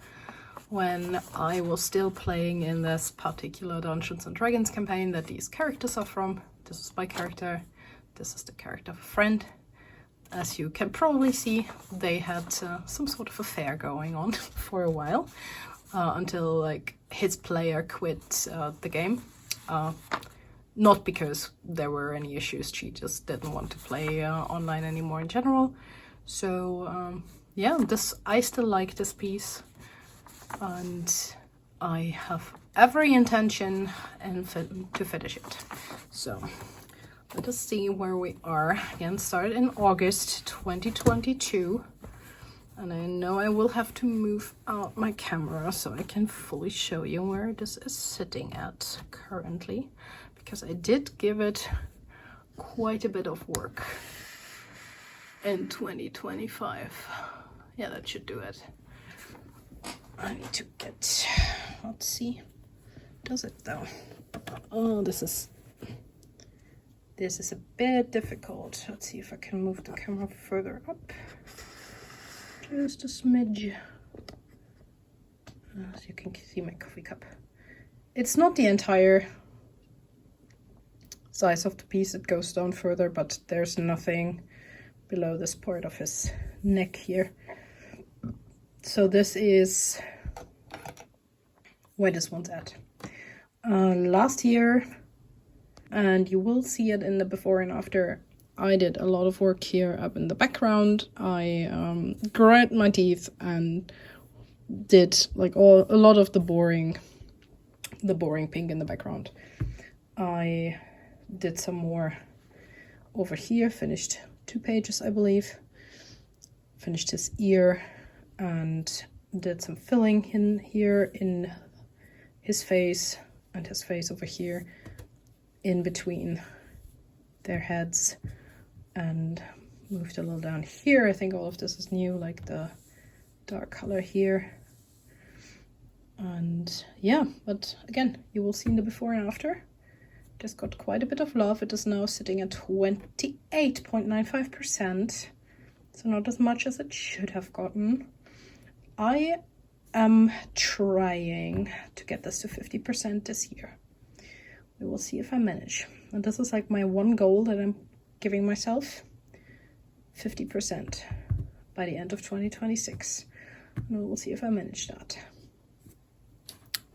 when I was still playing in this particular Dungeons and Dragons campaign that these characters are from. This is my character. This is the character of a friend. As you can probably see, they had some sort of affair going on for a while until like his player quit the game. Not because there were any issues, she just didn't want to play online anymore in general. So yeah, I still like this piece, and I have every intention to finish it. So let us see where we are. Again, started in August 2022. And I know I will have to move out my camera so I can fully show you where this is sitting at currently, because I did give it quite a bit of work in 2025. Yeah, that should do it. I need to get, let's see, does it though? Oh, this is a bit difficult. Let's see if I can move the camera further up. Just a smidge. So you can see my coffee cup. It's not the entire size of the piece, it goes down further, but there's nothing below this part of his neck here. So this is where this one's at. Last year, and you will see it in the before and after, I did a lot of work here up in the background. I grind my teeth and did like a lot of the boring pink in the background. I did some more over here, finished 2 pages, I believe. Finished his ear and did some filling in here in his face and his face over here in between their heads, and moved a little down here. I think all of this is new, like the dark color here. And yeah, but again, you will see the before and after. Just got quite a bit of love. It is now sitting at 28.95%, so not as much as it should have gotten. I am trying to get this to 50% this year. We will see if I manage. And this is like my one goal that I'm giving myself, 50% by the end of 2026. And we will see if I manage that.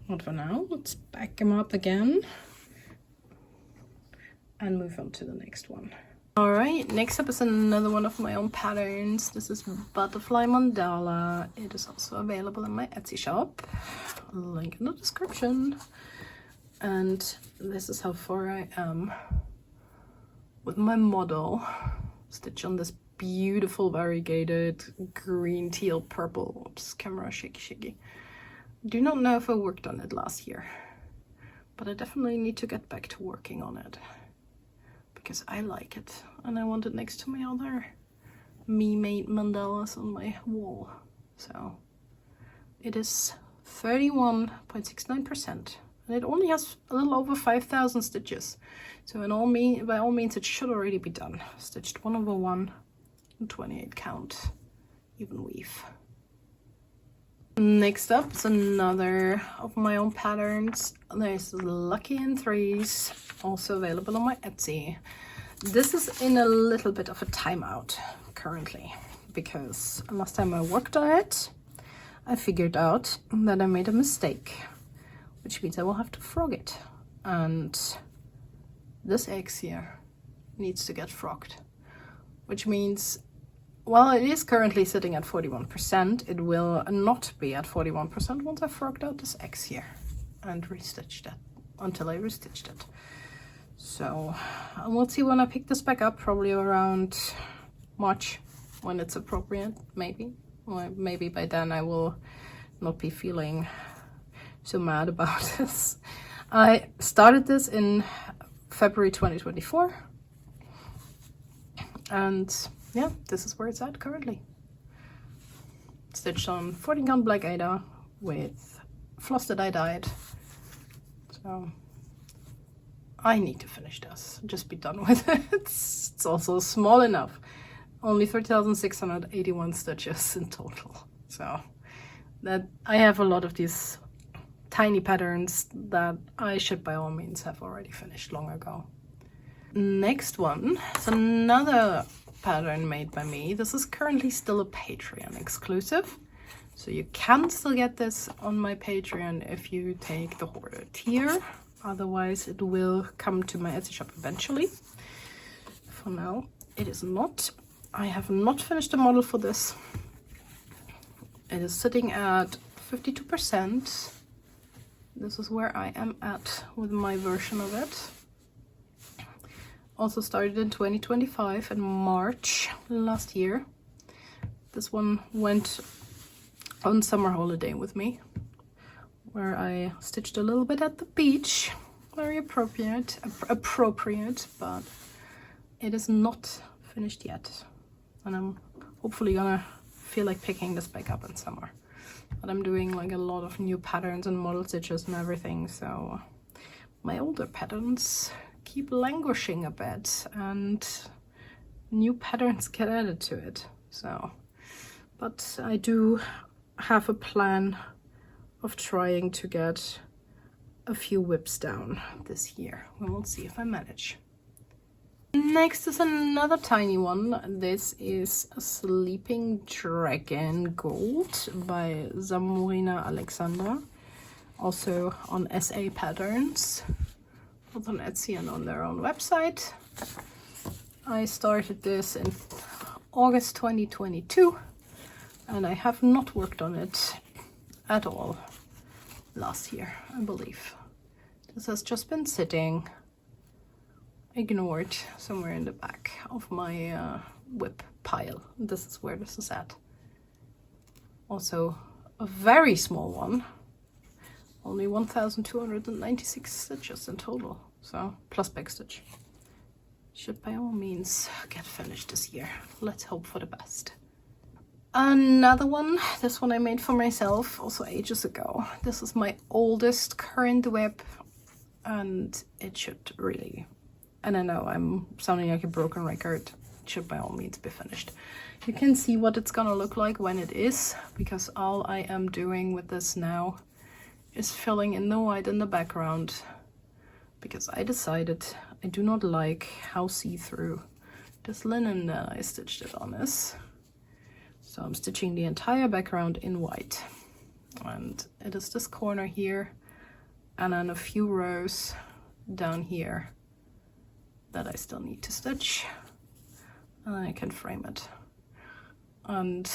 But for now, let's back him up again and move on to the next one. All right, next up is another one of my own patterns. This is Butterfly Mandala. It is also available in my Etsy shop. Link in the description. And this is how far I am with my model. Stitch on this beautiful variegated green, teal, purple. Just camera shaky. Do not know if I worked on it last year, but I definitely need to get back to working on it because I like it and I want it next to my other me-made mandalas on my wall. So it is 31.69% and it only has a little over 5,000 stitches. So by all means it should already be done. Stitched 1/1 and 28 count even weave. Next up is another of my own patterns. There's Lucky in Threes, also available on my Etsy. This is in a little bit of a timeout currently because last time I worked on it, I figured out that I made a mistake, which means I will have to frog it. And this X here needs to get frogged, which means while it is currently sitting at 41%, it will not be at 41% once I've frogged out this X here and restitched it until I restitched it. So we'll see when I pick this back up, probably around March when it's appropriate, maybe. Or maybe by then I will not be feeling so mad about this. I started this in February 2024 and yeah, this is where it's at currently. Stitched on 14 count black Aida with floss that I dyed. So I need to finish this, just be done with it. It's also small enough. Only 3,681 stitches in total. So that I have a lot of these tiny patterns that I should by all means have already finished long ago. Next one is another pattern made by me. This is currently still a Patreon exclusive, so you can still get this on my Patreon if you take the Hoarder tier. Otherwise it will come to my Etsy shop eventually. For now it is not. I have not finished the model for this. It is sitting at 52%. This is where I am at with my version of it. Also started in 2025 in March last year. This one went on summer holiday with me, where I stitched a little bit at the beach. Very appropriate, but it is not finished yet. And I'm hopefully gonna feel like picking this back up in summer. But I'm doing like a lot of new patterns and model stitches and everything, so my older patterns keep languishing a bit and new patterns get added to it. So, but I do have a plan of trying to get a few whips down this year. We will see if I manage. Next is another tiny one. This is a Sleeping Dragon Gold by Zamorina Alexandra, also on SA Patterns, both on Etsy and on their own website. I started this in August 2022 and I have not worked on it at all last year, I believe. This has just been sitting ignored somewhere in the back of my WIP pile. This is where this is at. Also a very small one, only 1,296 stitches in total, so plus backstitch. Should by all means get finished this year. Let's hope for the best. Another one, this one I made for myself also ages ago. This is my oldest current WIP, and it should really, and I know I'm sounding like a broken record, it should by all means be finished. You can see what it's gonna look like when it is, because all I am doing with this now is filling in the white in the background, because I decided I do not like how see-through this linen that I stitched it on is. So I'm stitching the entire background in white, and it is this corner here and then a few rows down here that I still need to stitch, and then I can frame it. And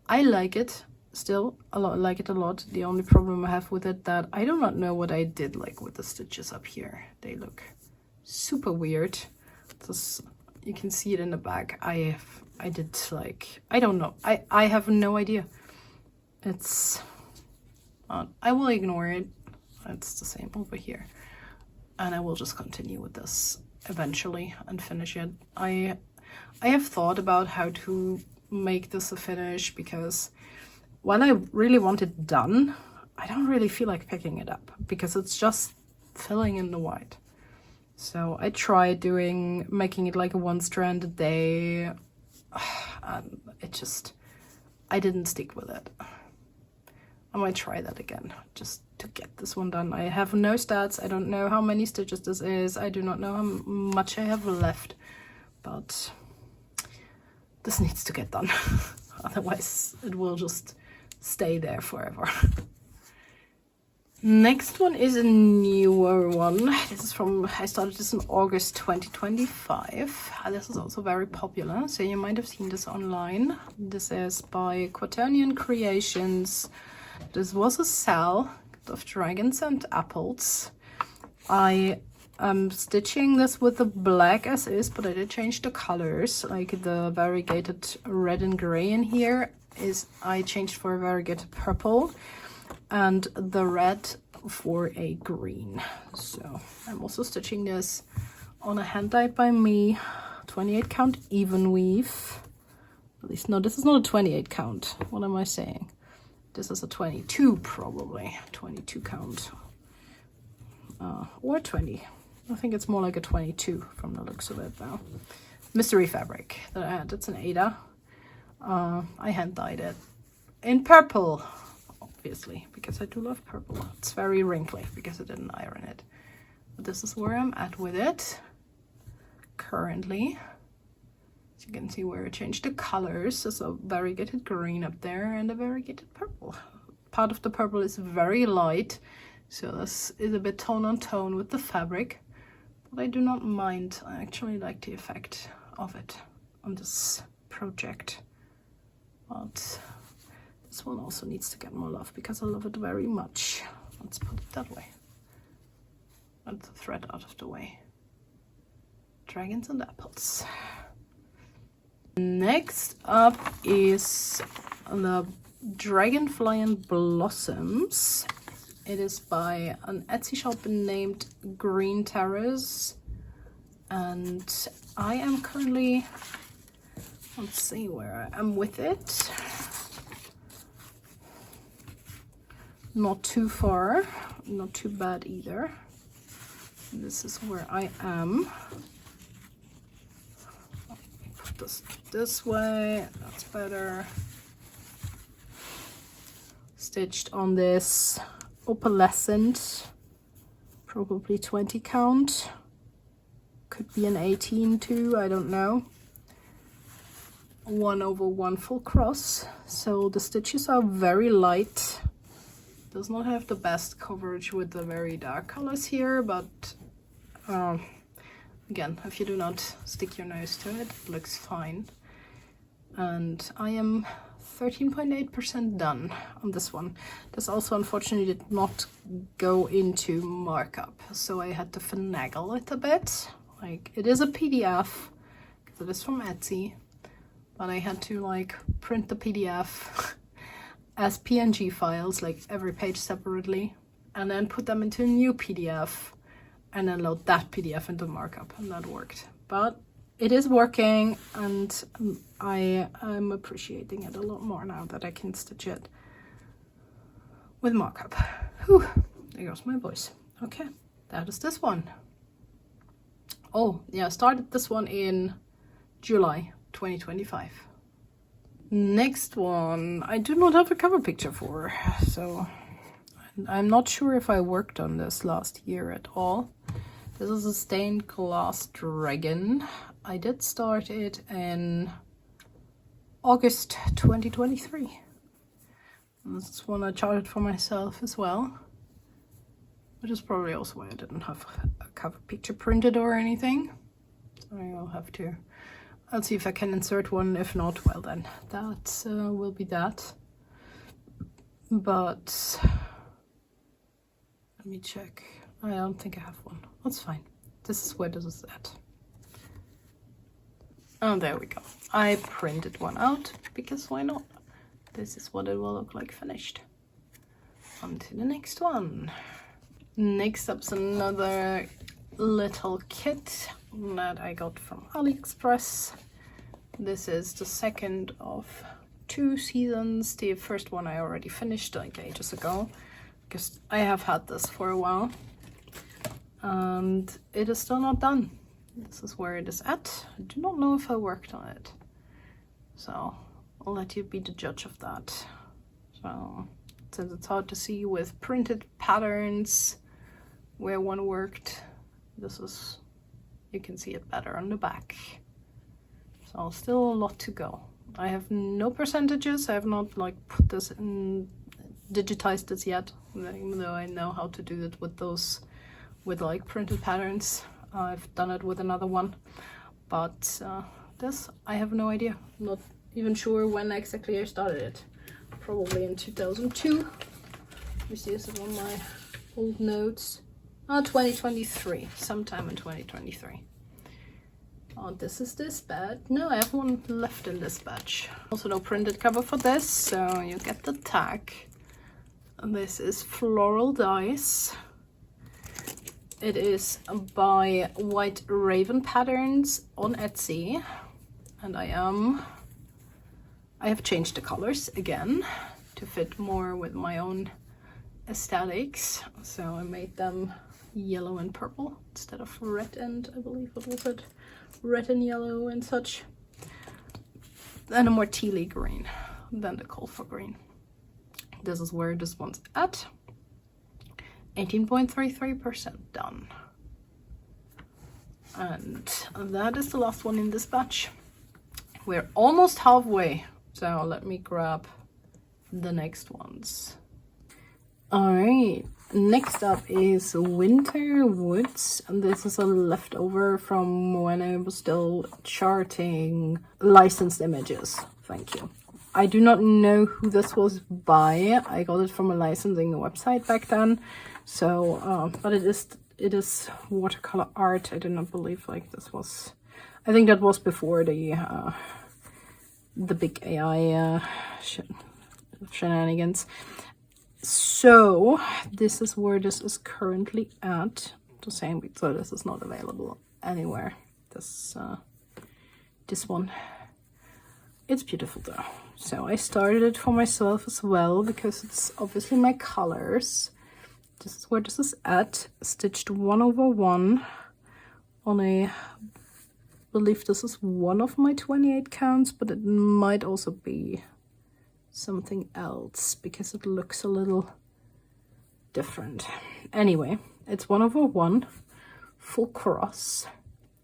I like it still a lot, like it a lot. The only problem I have with it that I do not know what I did like with the stitches up here. They look super weird. This, you can see it in the back. I did like, I don't know. I have no idea. It's, I will ignore it. It's the same over here. And I will just continue with this eventually and finish it. I have thought about how to make this a finish, because when I really want it done, I don't really feel like picking it up because it's just filling in the white. So I tried making it like a one strand a day. It just, I didn't stick with it. I might try that again just to get this one done. I have no stats. I don't know how many stitches this is. I do not know how much I have left, but this needs to get done. Otherwise it will just stay there forever. Next one is a newer one. This is from, I started this in August 2025. This is also very popular, so you might have seen this online. This is by Quaternion Creations. This was a sale of dragons and apples. I am stitching this with the black as is, but I did change the colors, like the variegated red and gray in here is I changed for a variegated purple, and the red for a green. So I'm also stitching this on a hand dyed by me 28 count even weave. At least no, this is not a 28 count. What am I saying? This is a 22 probably, 22 count or 20. I think it's more like a 22 from the looks of it now. Mystery fabric that I had. It's an Ada. I hand dyed it in purple, obviously, because I do love purple. It's very wrinkly because I didn't iron it. But this is where I'm at with it currently. As you can see where I changed the colors. There's a variegated green up there and a variegated purple. Part of the purple is very light, so this is a bit tone on tone with the fabric. But I do not mind. I actually like the effect of it on this project. But this one also needs to get more love because I love it very much. Let's put it that way. Get the thread out of the way. Dragons and apples. Next up is the Dragonfly and Blossoms. It is by an Etsy shop named Green Terrace, and I am currently, let's see where I am with it. Not too far, not too bad either. This is where I am. Put this way, that's better. Stitched on this opalescent, probably 20 count. Could be an 18 too, I don't know. 1/1 full cross. So the stitches are very light. Does not have the best coverage with the very dark colors here, but again, if you do not stick your nose to it, it looks fine. And I am 13.8% done on this one. This also unfortunately did not go into markup, so I had to finagle it a bit. Like, it is a PDF because it is from Etsy, but I had to like print the PDF as PNG files, like every page separately, and then put them into a new PDF and then load that PDF into markup, and that worked. But it is working, and I am appreciating it a lot more now that I can stitch it with markup. Whew, there goes my voice. Okay, that is this one. Oh yeah, I started this one in July 2025. Next one, I do not have a cover picture for, so I'm not sure if I worked on this last year at all. This is a stained glass dragon. I did start it in August 2023. This is one I charted for myself as well, which is probably also why I didn't have a cover picture printed or anything. So I'll have to, I'll see if I can insert one. If not, well then, that will be that. But let me check. I don't think I have one. That's fine. This is where this is at. Oh, there we go. I printed one out because why not? This is what it will look like finished. On to the next one. Next up's another little kit that I got from AliExpress. This is the second of 2 seasons. The first one I already finished like ages ago, because I have had this for a while. And it is still not done. This is where it is at. I do not know if I worked on it, so I'll let you be the judge of that. So, since it's hard to see with printed patterns where one worked, this is, you can see it better on the back. So still a lot to go. I have no percentages. I have not like put this in, digitized this yet, even though I know how to do it with those, with like printed patterns. I've done it with another one, but this I have no idea. I'm not even sure when exactly I started it. Probably in 2002. Let me see, this is on my old notes. 2023, sometime in 2023. Oh, this is this batch. No, I have one left in this batch. Also no printed cover for this, so you get the tag. And this is Floral Dice. It is by White Raven Patterns on Etsy, and I have changed the colors again to fit more with my own aesthetics. So I made them yellow and purple instead of red and, I believe, what was it? Red and yellow and such. And a more tealy green than the Colfa green. This is where this one's at. 18.33% done. And that is the last one in this batch. We're almost halfway, so let me grab the next ones. Alright, next up is Winter Woods, and this is a leftover from when I was still charting licensed images. Thank you. I do not know who this was by. I got it from a licensing website back then. So, but it is watercolor art. I do not believe like this was, I think that was before the big AI shenanigans. So this is where this is currently at. The same, so this is not available anywhere. This one. It's beautiful though. So I started it for myself as well because it's obviously my colors. This is where this is at, stitched 1/1 on a, I believe this is one of my 28 counts, but it might also be something else because it looks a little different. Anyway, it's 1/1, full cross,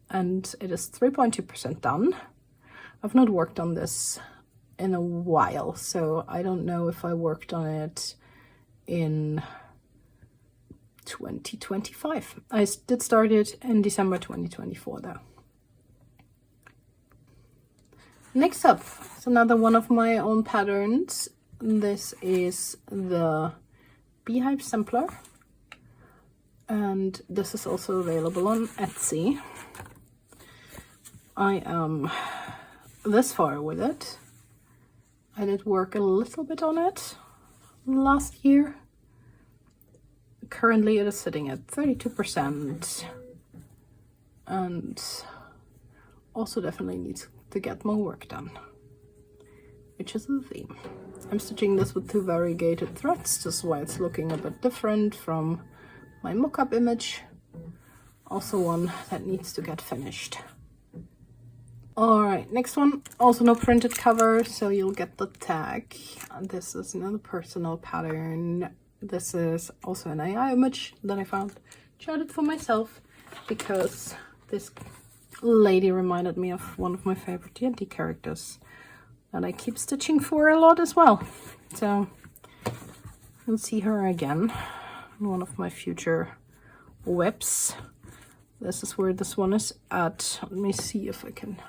and it is 3.2% done. I've not worked on this in a while, so I don't know if I worked on it in 2025. I did start it in December 2024 though. Next up is another one of my own patterns. This is the Beehive Sampler, and this is also available on Etsy. I am this far with it. I did work a little bit on it last year. Currently it is sitting at 32%, and also definitely needs to get more work done, which is the theme. I'm stitching this with 2 variegated threads. This is why it's looking a bit different from my mock-up image. Also one that needs to get finished. Alright, next one, also no printed cover, so you'll get the tag. This is another personal pattern. This is also an AI image that I found, charted for myself, because this lady reminded me of one of my favorite D&D characters that I keep stitching for a lot as well. So you'll see her again in one of my future WIPs. This is where this one is at. Let me see if I can...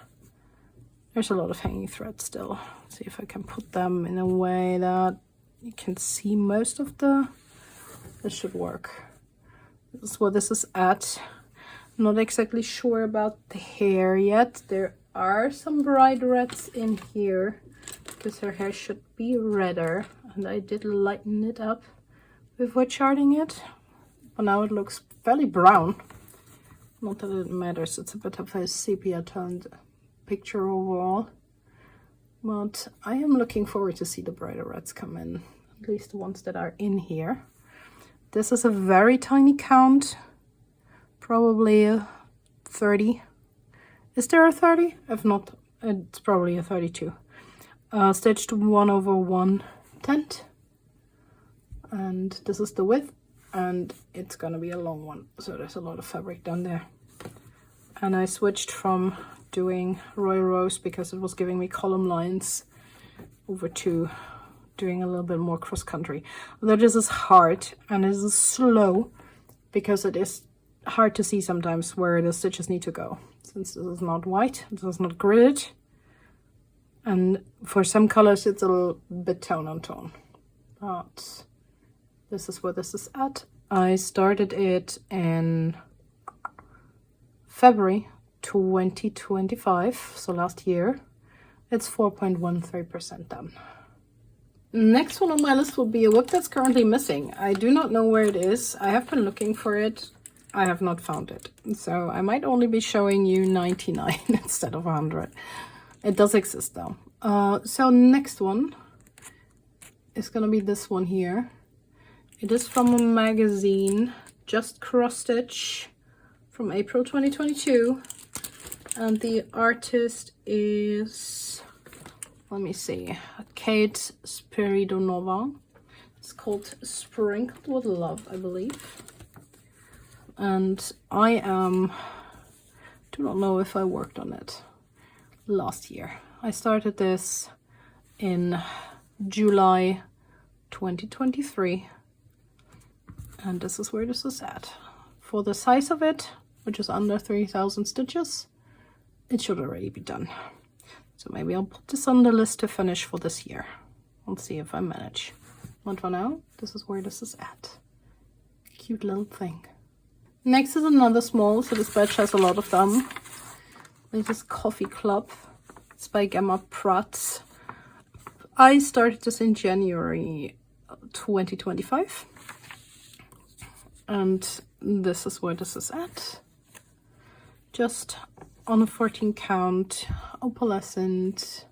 There's a lot of hanging threads still. Let's see if I can put them in a way that you can see most of the... This should work. This is what this is at. I'm not exactly sure about the hair yet. There are some bright reds in here because her hair should be redder. And I did lighten it up before charting it. But now it looks fairly brown. Not that it matters. It's a bit of a sepia toned picture overall, but I am looking forward to see the brighter reds come in, at least the ones that are in here. This is a very tiny count, probably a 30. Is there a 30? If not, it's probably a 32. Stitched 1/110, and this is the width, and it's gonna be a long one, so there's a lot of fabric down there. And I switched from doing Royal Rose because it was giving me column lines over to doing a little bit more cross country. Although this is hard and this is slow because it is hard to see sometimes where the stitches need to go. Since this is not white, this is not gridded. And for some colors it's a little bit tone on tone. But this is where this is at. I started it in February 2025, so last year. It's 4.13% done. Next one on my list will be a WIP that's currently missing. I do not know where it is. I have been looking for it. I have not found it. So I might only be showing you 99 instead of 100. It does exist though. So next one is gonna be this one here. It is from a magazine, Just Cross Stitch, from April 2022. And the artist is, let me see, Kate Spiridonova. It's called Sprinkled with Love, I believe. And I do not know if I worked on it last year. I started this in July 2023. And this is where this is at. For the size of it, which is under 3,000 stitches, it should already be done. So maybe I'll put this on the list to finish for this year. We'll see if I manage. But for now, this is where this is at. Cute little thing. Next is another small, so this batch has a lot of them. This is Coffee Club. It's by Gemma Pratt. I started this in January 2025. And this is where this is at. Just on a 14 count, opalescent,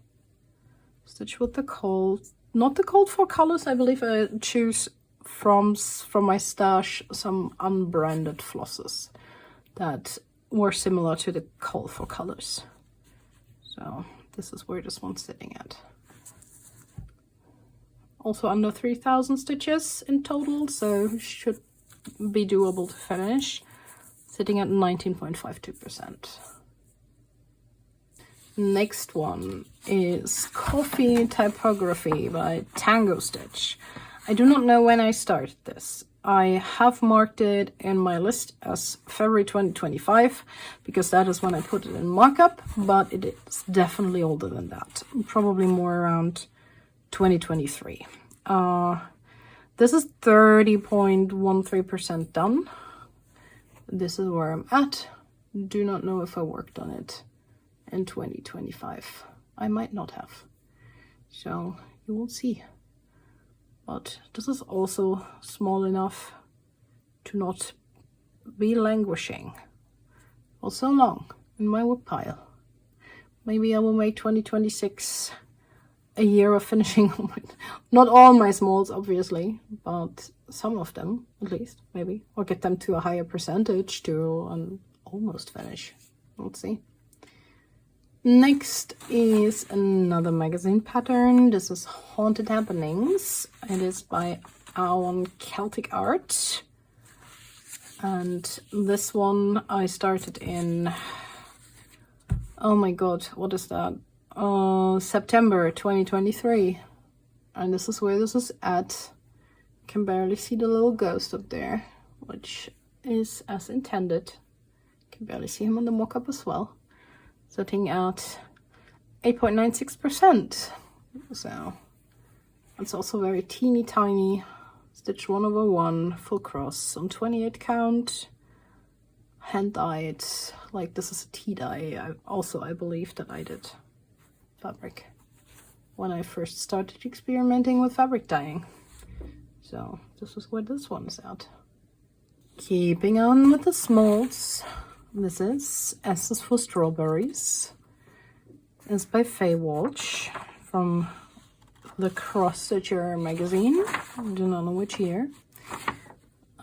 stitch with the cold, not the cold for colors. I believe I choose from my stash some unbranded flosses that were similar to the cold for colors. So this is where this one's sitting at. Also under 3,000 stitches in total, so should be doable to finish. Sitting at 19.52%. Next one is Coffee Typography by Tango Stitch. I do not know when I started this. I have marked it in my list as February 2025 because that is when I put it in markup, but it is definitely older than that. Probably more around 2023. This is 30.13% done. This is where I'm at. Do not know if I worked on it in 2025. I might not have. So you will see. But this is also small enough to not be languishing for so long in my WIP pile. Maybe I will make 2026 a year of finishing not all my smalls, obviously, but some of them at least, maybe, or get them to a higher percentage to almost finish. Let's see. Next is another magazine pattern. This is Haunted Happenings. It is by our Celtic Art, and this one I started in, oh my god, what is that? September 2023, and this is where this is at. You can barely see the little ghost up there, which is as intended. You can barely see him on the mock-up as well. Sitting at 8.96%. So it's also very teeny tiny. Stitch 1/1, full cross on 28 count. Hand dyed, like this is a tea dye. I believe that I did fabric when I first started experimenting with fabric dyeing. So this is where this one is at. Keeping on with the smalls. This is S is for Strawberries. It's by Faye Walsh from the Cross Stitcher magazine. I do not know which year.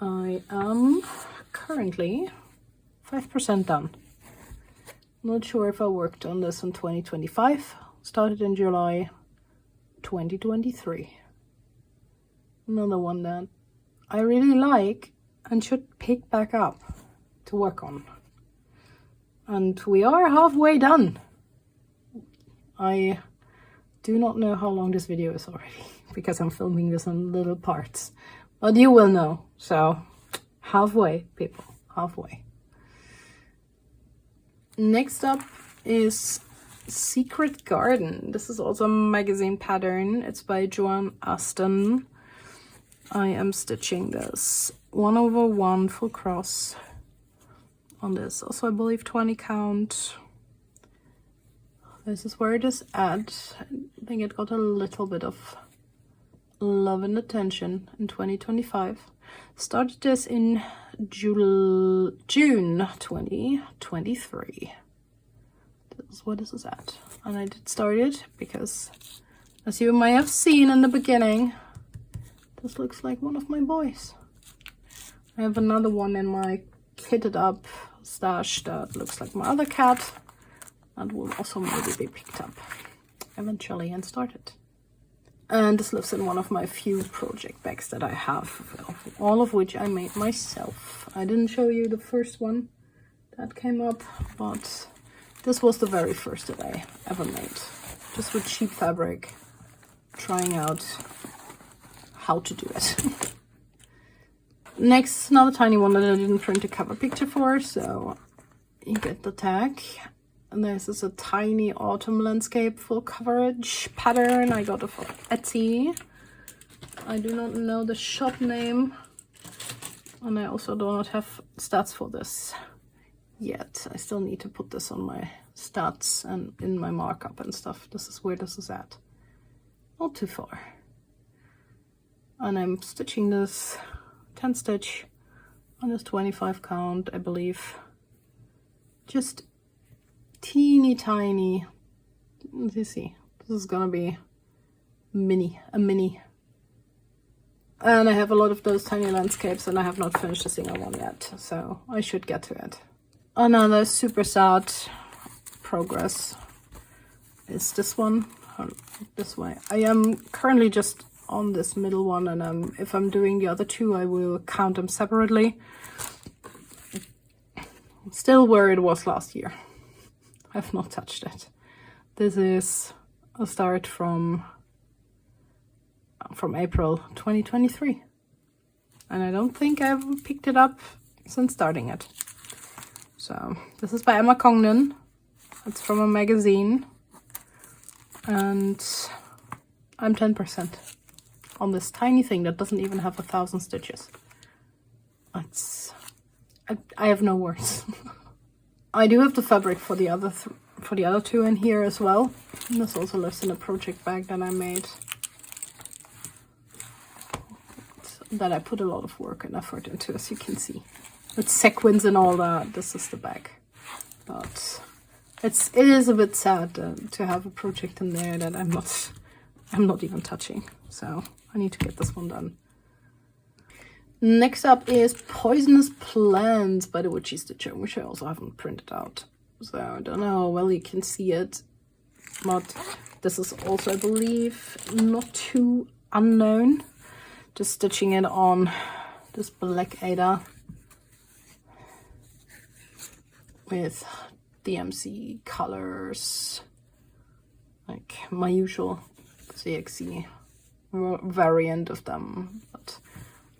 I am currently 5% done. Not sure if I worked on this in 2025. Started in July 2023. Another one that I really like and should pick back up to work on. And we are halfway done. I do not know how long this video is already because I'm filming this in little parts. But you will know. So halfway, people, halfway. Next up is Secret Garden. This is also a magazine pattern. It's by Joanne Aston. I am stitching this 1/1 full cross on this. Also, I believe 20 count. This is where it is at. I think it got a little bit of love and attention in 2025. Started this in June 2023. This is where this is at. And I did start it because, as you may have seen in the beginning, this looks like one of my boys. I have another one in my kitted up stash that looks like my other cat. And will also maybe be picked up eventually and started. And this lives in one of my few project bags that I have, all of which I made myself. I didn't show you the first one that came up, but this was the very first that I ever made. Just with cheap fabric, trying out how to do it. Next, another tiny one that I didn't print a cover picture for, so you get the tag. And this is a tiny autumn landscape full coverage pattern. I got it from Etsy. I do not know the shop name. And I also do not have stats for this yet. I still need to put this on my stats and in my markup and stuff. This is where this is at. Not too far. And I'm stitching this 10 stitch on this 25 count, I believe. Just teeny tiny. Let's see. This is gonna be a mini. And I have a lot of those tiny landscapes and I have not finished a single one yet, so I should get to it. Another super sad progress is this one. This way. I am currently just on this middle one, and if I'm doing the other two, I will count them separately. Still where it was last year. I've not touched it. This is a start from April 2023. And I don't think I've picked it up since starting it. So this is by Emma Congdon. It's from a magazine. And I'm 10% on this tiny thing that doesn't even have 1,000 stitches. I have no words. I do have the fabric for the other two in here as well. And this also lives in a project bag that I made. That I put a lot of work and effort into, as you can see. With sequins and all that, this is the bag. But it is a bit sad to have a project in there that I'm not even touching. So I need to get this one done. Next up is Poisonous Plants by the Witchy Stitcher, which I also haven't printed out. So I don't know how well you can see it. But this is also, I believe, not too unknown. Just stitching it on this black Ada with DMC colors, like my usual CXC variant of them. But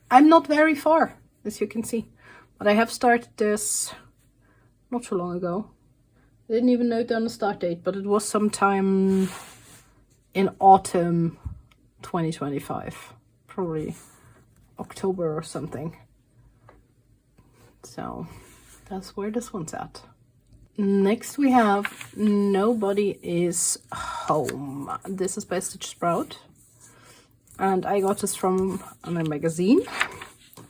I'm not very far, as you can see. But I have started this not so long ago. I didn't even note down the start date, but it was sometime in autumn 2025. Probably October or something. So that's where this one's at. Next we have Nobody Is Home. This is by Stitch Sprout. And I got this from a magazine.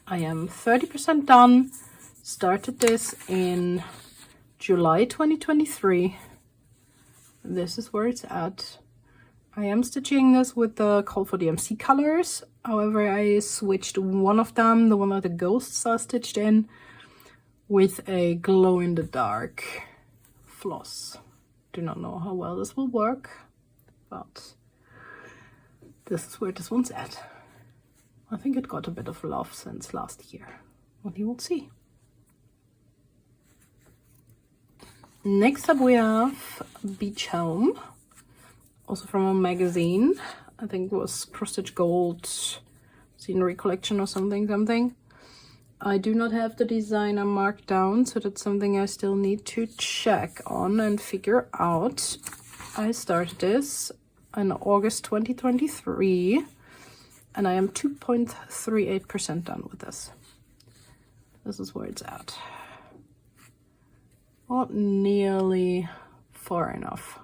I am 30% done. Started this in July 2023. This is where it's at. I am stitching this with the Call for DMC colors. However, I switched one of them, the one that the ghosts are stitched in, with a glow-in-the-dark floss. Do not know how well this will work, but this is where this one's at. I think it got a bit of love since last year. Well, you will see. Next up we have Beach Home, also from a magazine. I think it was Cross Stitch Gold Scenery Collection or something. I do not have the designer marked down, so that's something I still need to check on and figure out. I started this in August 2023, and I am 2.38% done with this. This is where it's at. Not nearly far enough.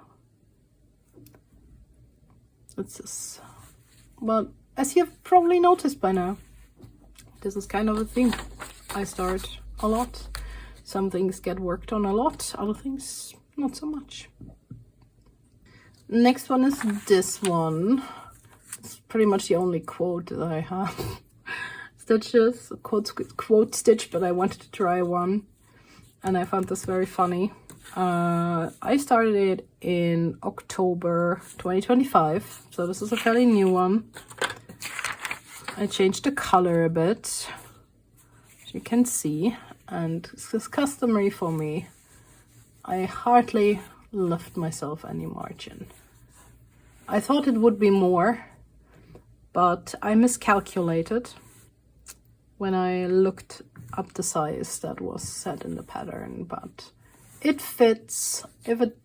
It's just, well, as you've probably noticed by now, this is kind of a theme. I start a lot. Some things get worked on a lot, other things not so much. Next one is this one. It's pretty much the only quote that I have. Stitches, quote stitch, but I wanted to try one. And I found this very funny. I started it in October 2025, so this is a fairly new one. I changed the color a bit, as you can see, and this is customary for me. I hardly left myself any margin. I thought it would be more, but I miscalculated when I looked up the size that was set in the pattern, but it fits. If it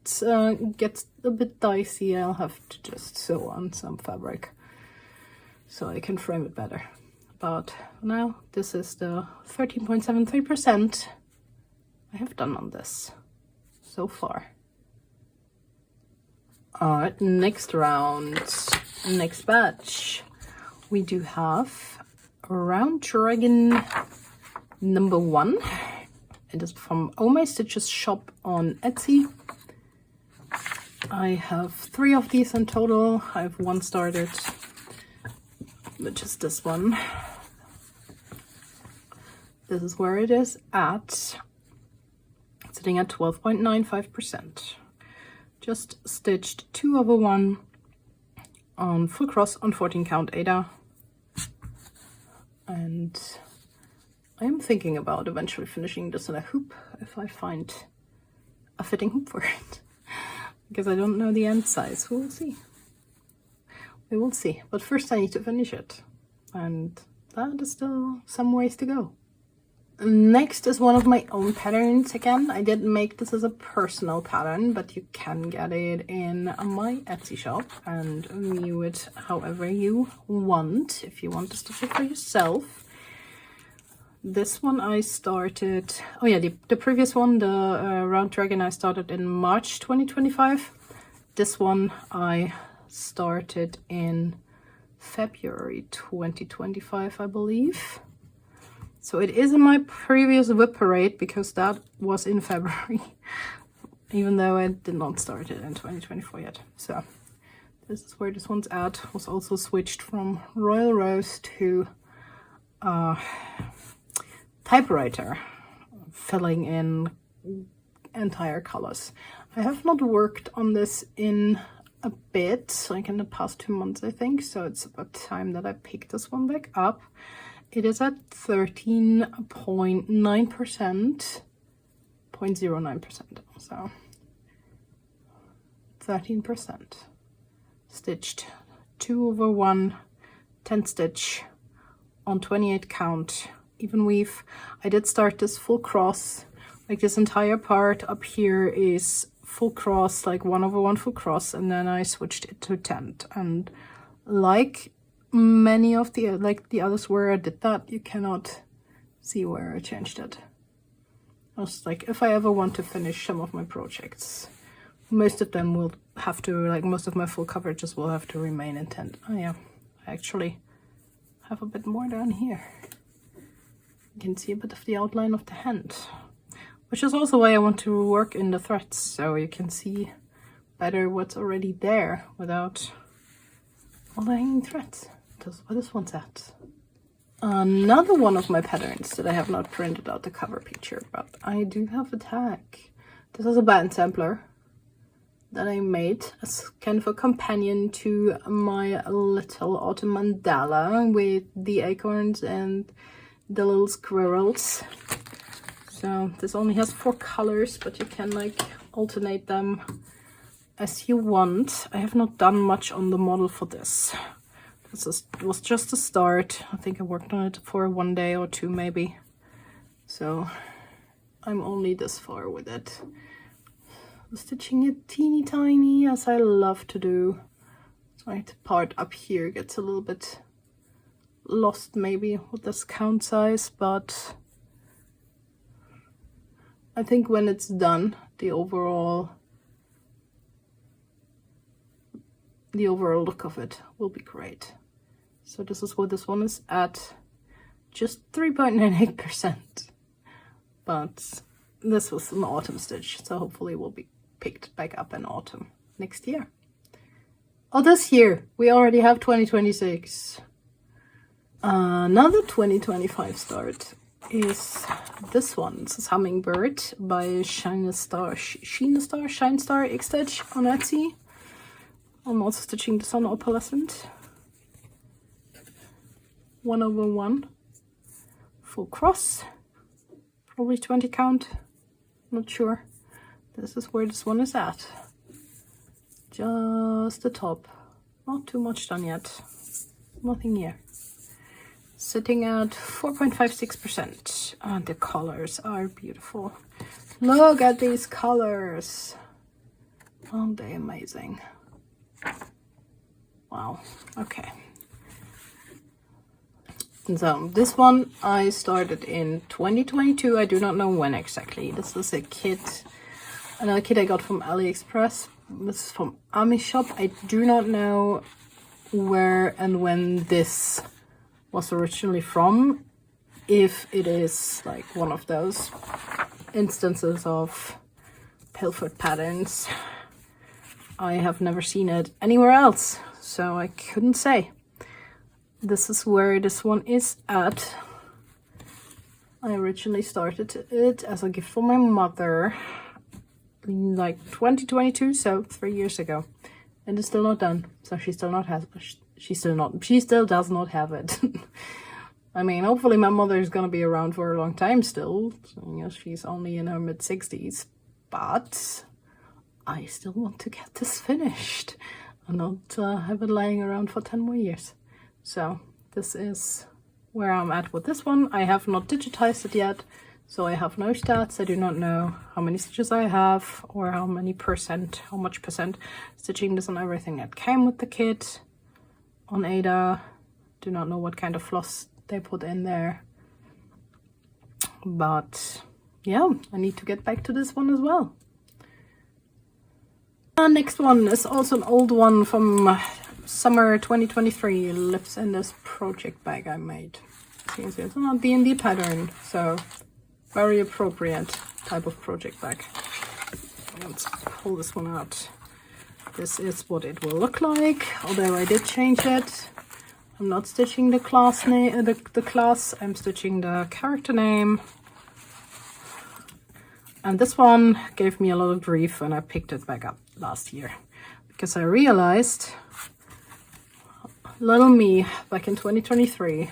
gets a bit dicey, I'll have to just sew on some fabric so I can frame it better. But now this is the 13.73% I have done on this so far. Alright, next round, next batch, we do have Round Dragon number 1. It is from Oh My Stitches shop on Etsy. I have 3 of these in total. I have one started, which is this one. This is where it is at, sitting at 12.95%. Just stitched 2 over 1 on full cross on 14 count Ada. And I am thinking about eventually finishing this in a hoop if I find a fitting hoop for it. Because I don't know the end size. We will see. We will see. But first I need to finish it. And that is still some ways to go. Next is one of my own patterns again. I didn't make this as a personal pattern, but you can get it in my Etsy shop and view it however you want, if you want to stitch it for yourself. This one I started, oh yeah, the previous one, the Round Dragon, I started in March 2025. This one I started in February 2025, I believe. So it is in my previous WIP Parade because that was in February. even though I did not start it in 2024 yet. So this is where this one's at. Was also switched from Royal Rose to typewriter, filling in entire colors. I have not worked on this in a bit, like in the past 2 months, I think, so it's about time that I pick this one back up. It is at 13.9%, 0.09%, so 13%. Stitched 2/1 10 stitch on 28 count, even weave. I did start this full cross, like this entire part up here is full cross, like 1/1 full cross, and then I switched it to 10. And like many of the others where I did that, you cannot see where I changed it. I was like, if I ever want to finish some of my projects, most of them will have to, like most of my full coverages will have to remain in 10. Oh yeah, I actually have a bit more down here. You can see a bit of the outline of the hand, which is also why I want to work in the threads, so you can see better what's already there without all the hanging threads. That's what this one's at. Another one of my patterns that I have not printed out the cover picture, but I do have a tag. This is a band sampler that I made as kind of a companion to my little autumn mandala with the acorns and the little squirrels. So this only has 4 colors, but you can like alternate them as you want. I have not done much on the model for this. This was just a start. I think I worked on it for 1 day or 2 maybe. So I'm only this far with it. I'm stitching it teeny tiny, as I love to do. Right, the part up here gets a little bit lost maybe with this count size, but I think when it's done, the overall look of it will be great. So this is what this one is at, just 3.98%. But this was an autumn stitch, so hopefully it will be picked back up in autumn next year. Oh, this year! We already have 2026. Another 2025 start is this one. This is Hummingbird by Shine Star X-Stitch on Etsy. I'm also stitching this on opalescent. 1/1 full cross, probably 20 count, not sure. This is where this one is at. Just the top, not too much done yet, nothing here. Sitting at 4.56%. And the colors are beautiful. Look at these colors. Aren't they amazing? Wow, okay. So this one I started in 2022. I do not know when exactly. This is a kit, another kit I got from AliExpress. This is from Ami Shop. I do not know where and when this was originally from. If it is like one of those instances of pilfered patterns. I have never seen it anywhere else, so I couldn't say. This is where this one is at. I originally started it as a gift for my mother in like 2022, so 3 years ago, and it's still not done. So she still does not have it. I mean, hopefully my mother is gonna be around for a long time still. So, you know, she's only in her mid-60s, but I still want to get this finished and not have it lying around for 10 more years. So this is where I'm at with this one. I have not digitized it yet, so I have no stats. I do not know how many stitches I have or how much percent stitching this on everything that came with the kit. On Ada, do not know what kind of floss they put in there. But yeah, I need to get back to this one as well. Next one is also an old one from summer 2023. It lives in this project bag I made. Seems it's not a D&D pattern, so very appropriate type of project bag. let's pull this one out. This is what it will look like, although I did change it. I'm not stitching the class name, the class, I'm stitching the character name. And this one gave me a lot of grief when I picked it back up last year, because I realized, little me back in 2023,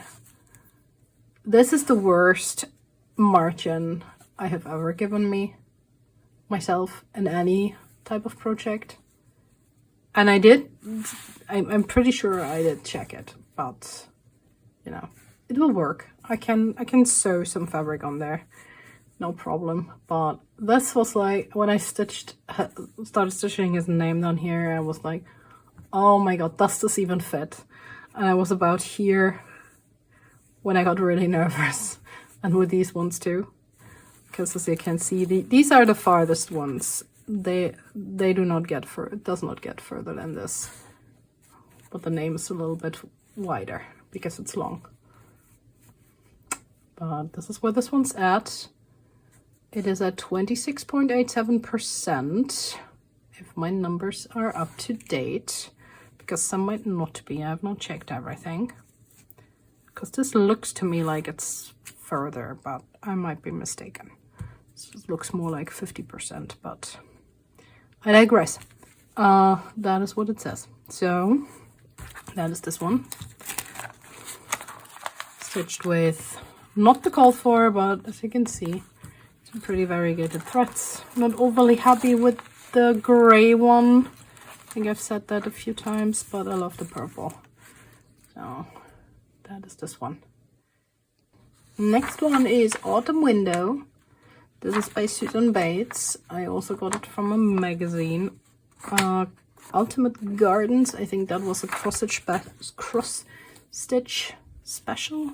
this is the worst margin I have ever given myself in any type of project. And I'm pretty sure I did check it, but you know, it will work. I can sew some fabric on there, no problem. But this was like, when I started stitching his name down here, I was like, oh my god, does this even fit? And I was about here when I got really nervous, and with these ones too, because as you can see, these are the farthest ones. They do not get it does not get further than this, but the name is a little bit wider because it's long. But this is where this one's at. It is at 26.87%, if my numbers are up to date, because some might not be. I have not checked everything, because this looks to me like it's further, but I might be mistaken. This looks more like 50%, but I digress. That is what it says. So that is this one, stitched with not the called for, but as you can see, some pretty variegated threads. Not overly happy with the gray one. I think I've said that a few times, but I love the purple. So that is this one. Next one is Autumn Window. This is by Susan Bates. I also got it from a magazine. Ultimate Gardens. I think that was a cross stitch special.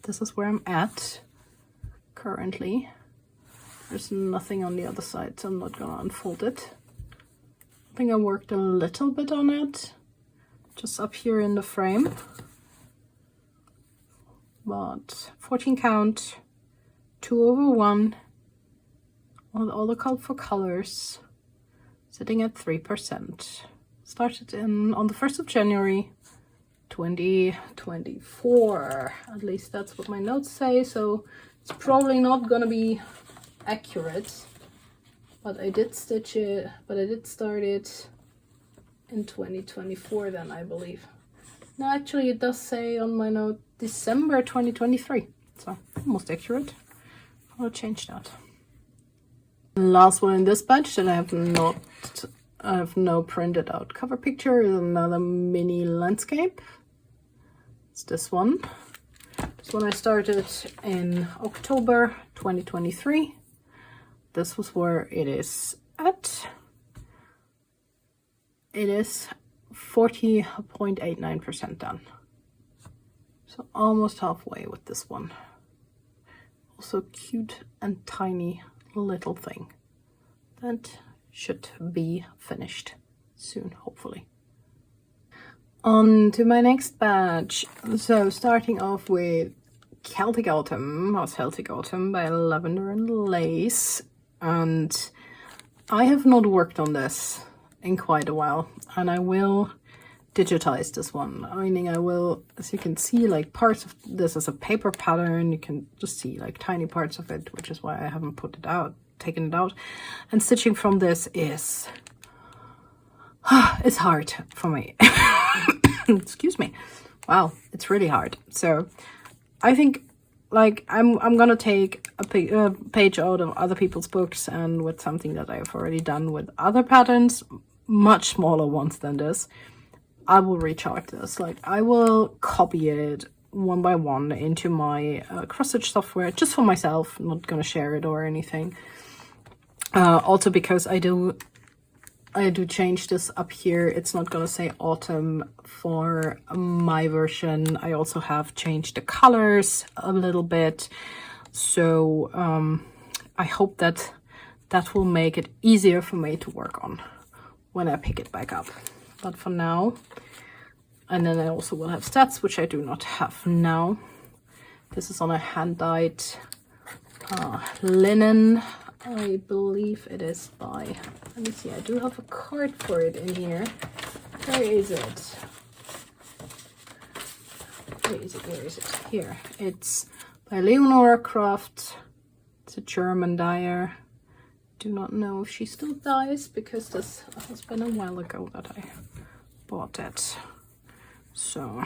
This is where I'm at currently. There's nothing on the other side, so I'm not gonna unfold it. I think I worked a little bit on it, just up here in the frame. But 14 count, 2/1, all the called for colors, sitting at 3%. Started on the 1st of January 2024. At least that's what my notes say, so it's probably not gonna be accurate. But I did stitch it, but I did start it in 2024 then, I believe. No, actually it does say on my note December 2023, so almost accurate. I'll change that. Last one in this batch that I have no printed out cover picture is another mini landscape. It's this one. This one I started in October 2023. This was where it is at. It is 40.89% done. So almost halfway with this one. Also cute and tiny little thing that should be finished soon, hopefully. On to my next batch. So starting off with Celtic Autumn by Lavender and Lace. And I have not worked on this in quite a while, and I will digitize this one. Meaning I will, as you can see, like parts of this as a paper pattern. You can just see like tiny parts of it, which is why I haven't taken it out. And stitching from this is it's hard for me. Excuse me. Wow, it's really hard. So I think like I'm gonna take a page out of other people's books, and with something that I've already done with other patterns, much smaller ones than this, I will recharge this. Like I will copy it one by one into my cross-stitch software just for myself. I'm not gonna share it or anything. Also because I do change this up here. It's not gonna say autumn for my version. I also have changed the colors a little bit. So I hope that will make it easier for me to work on when I pick it back up. But for now, and then I also will have stats, which I do not have now. This is on a hand-dyed linen I believe it is by, let me see, I do have a card for it in here. Where is it? Where is it? Where is it? Here. It's by Leonora Kraft. It's a German dyer. Do not know if she still dyes because this has been a while ago that I bought it. So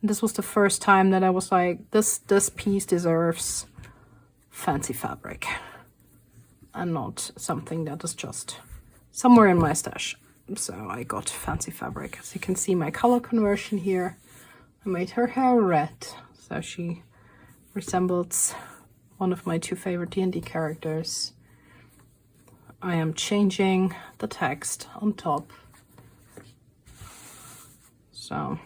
this was the first time that I was like, this piece deserves fancy fabric and not something that is just somewhere in my stash. So I got fancy fabric. As you can see, my color conversion here. I made her hair red, so she resembles one of my two favorite D&D characters. I am changing the text on top. So,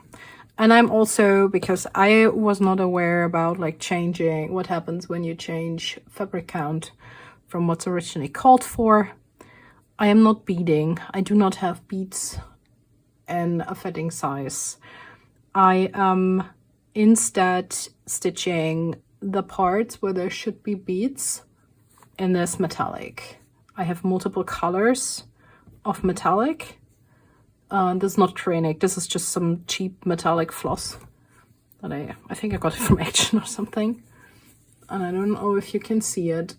and I'm also, because I was not aware about like changing what happens when you change fabric count from what's originally called for. I am not beading. I do not have beads in a fitting size. I am instead stitching the parts where there should be beads in this metallic. I have multiple colors of metallic. This is not Kranic. This is just some cheap metallic floss that I think I got it from Action or something. And I don't know if you can see it,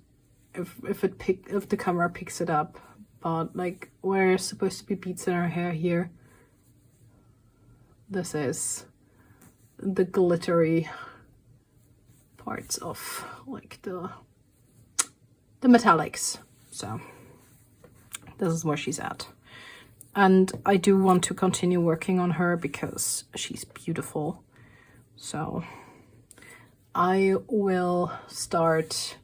if the camera picks it up. But like where there's supposed to be beads in her hair here, this is the glittery parts of like the metallics. So this is where she's at. And I do want to continue working on her because she's beautiful. So I will start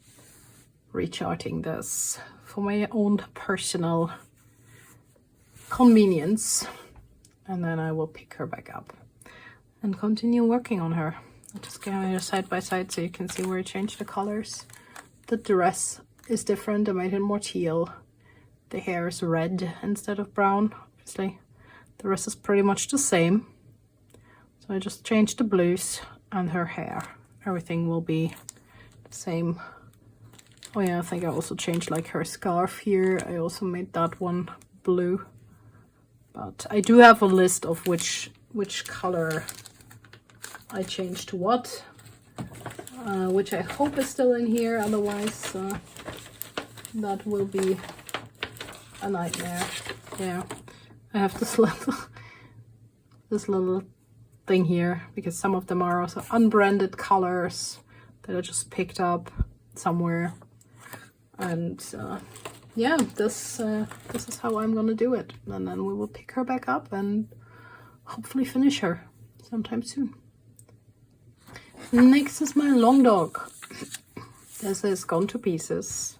recharting this for my own personal convenience, and then I will pick her back up and continue working on her. I'll just get her side by side so you can see where I changed the colors. The dress is different. I made it more teal. The hair is red instead of brown, obviously. The rest is pretty much the same. So I just changed the blues and her hair. Everything will be the same. Oh yeah, I think I also changed like her scarf here. I also made that one blue. But I do have a list of which color I changed to what. Which I hope is still in here, otherwise that will be a nightmare. Yeah, I have this little thing here because some of them are also unbranded colors that I just picked up somewhere. And yeah, this is how I'm gonna do it, and then we will pick her back up and hopefully finish her sometime soon. Next is my long dog. This is Gone to Pieces,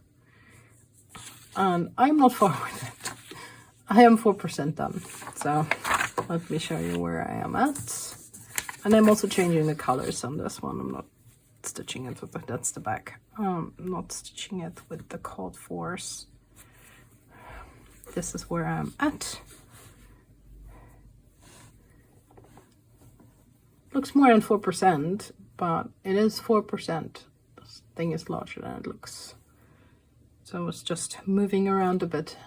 and I'm not far with it. I am 4% done, so let me show you where I am at. And I'm also changing the colors on this one. I'm not stitching it with that's the back. Not stitching it with the called force. This is where I'm at. Looks more than 4%, but it is 4%. This thing is larger than it looks. So I was just moving around a bit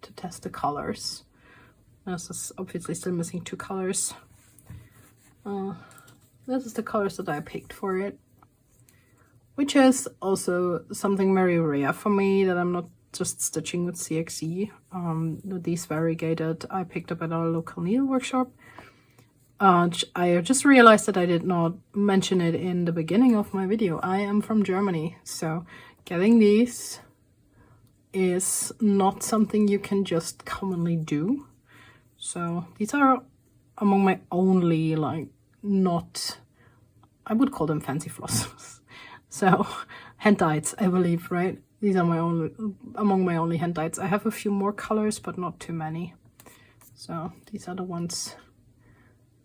to test the colors. This is obviously still missing 2 colors. This is the colors that I picked for it, which is also something very rare for me, that I'm not just stitching with CXC. These variegated I picked up at our local needlework shop. I just realized that I did not mention it in the beginning of my video. I am from Germany, so getting these is not something you can just commonly do. So these are among my only, like, not, I would call them fancy flosses. So hand dyes, I believe, right? These are my only, among my only hand dyes. I have a few more colors, but not too many. So these are the ones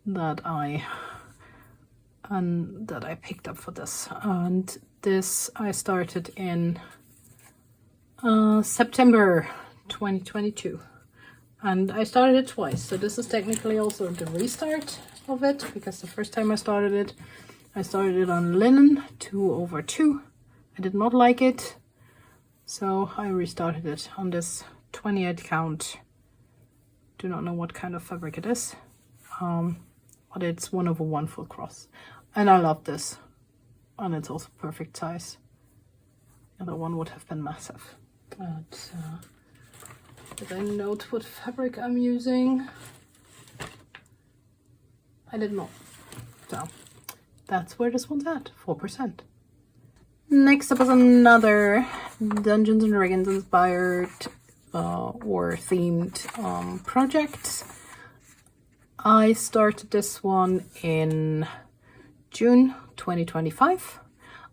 that I picked up for this. And this I started in September 2022. And I started it twice, so this is technically also the restart of it, because the first time I started it on linen 2/2. I did not like it, so I restarted it on this 28 count. Do not know what kind of fabric it is, but it's 1/1 full cross, and I love this, and it's also perfect size. The other one would have been massive. But did I note what fabric I'm using? I did not. So that's where this one's at, 4%. Next up is another Dungeons and Dragons inspired or themed project. I started this one in June 2025.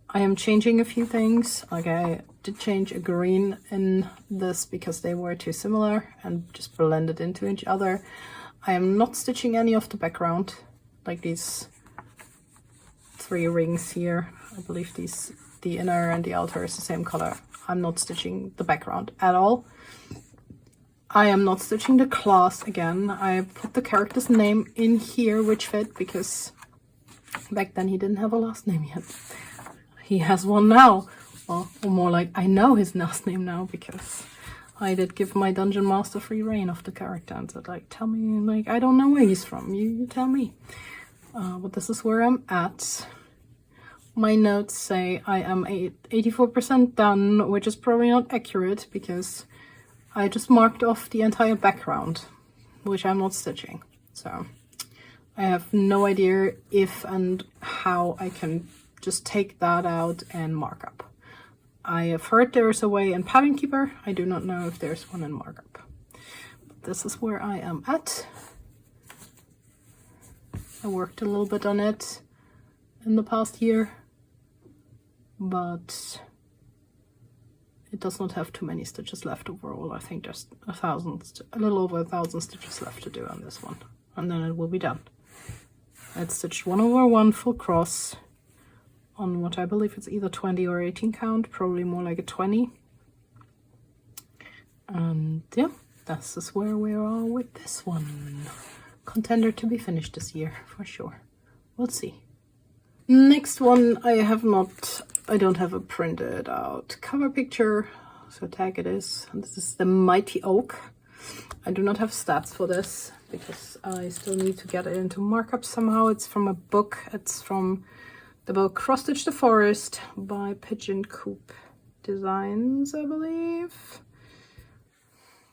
I am changing a few things. Like, I did change a green in this because they were too similar and just blended into each other. I am not stitching any of the background, like these 3 rings here. I believe the inner and the outer is the same color. I'm not stitching the background at all. I am not stitching the class again. I put the character's name in here, which fit, because back then he didn't have a last name yet. He has one now. Or more like, I know his last name now, because I did give my dungeon master free reign of the character and said, like, tell me, like, I don't know where he's from. You tell me. But this is where I'm at. My notes say I am 84% done, which is probably not accurate because I just marked off the entire background, which I'm not stitching. So I have no idea if and how I can just take that out and mark up. I have heard there's a way in Pattern Keeper. I do not know if there's one in markup. But this is where I am at. I worked a little bit on it in the past year, but it does not have too many stitches left overall. I think there's a little over 1,000 stitches left to do on this one, and then it will be done. It's stitched 1/1 full cross on what I believe it's either 20 or 18 count, probably more like a 20. And yeah, this is where we are with this one. Contender to be finished this year for sure. We'll see. Next one, I don't have a printed out cover picture, so tag it is. And this is the Mighty Oak. I do not have stats for this because I still need to get it into markup somehow. It's from a book. It's from the book Cross Stitch the Forest by Pigeon Coop Designs, I believe.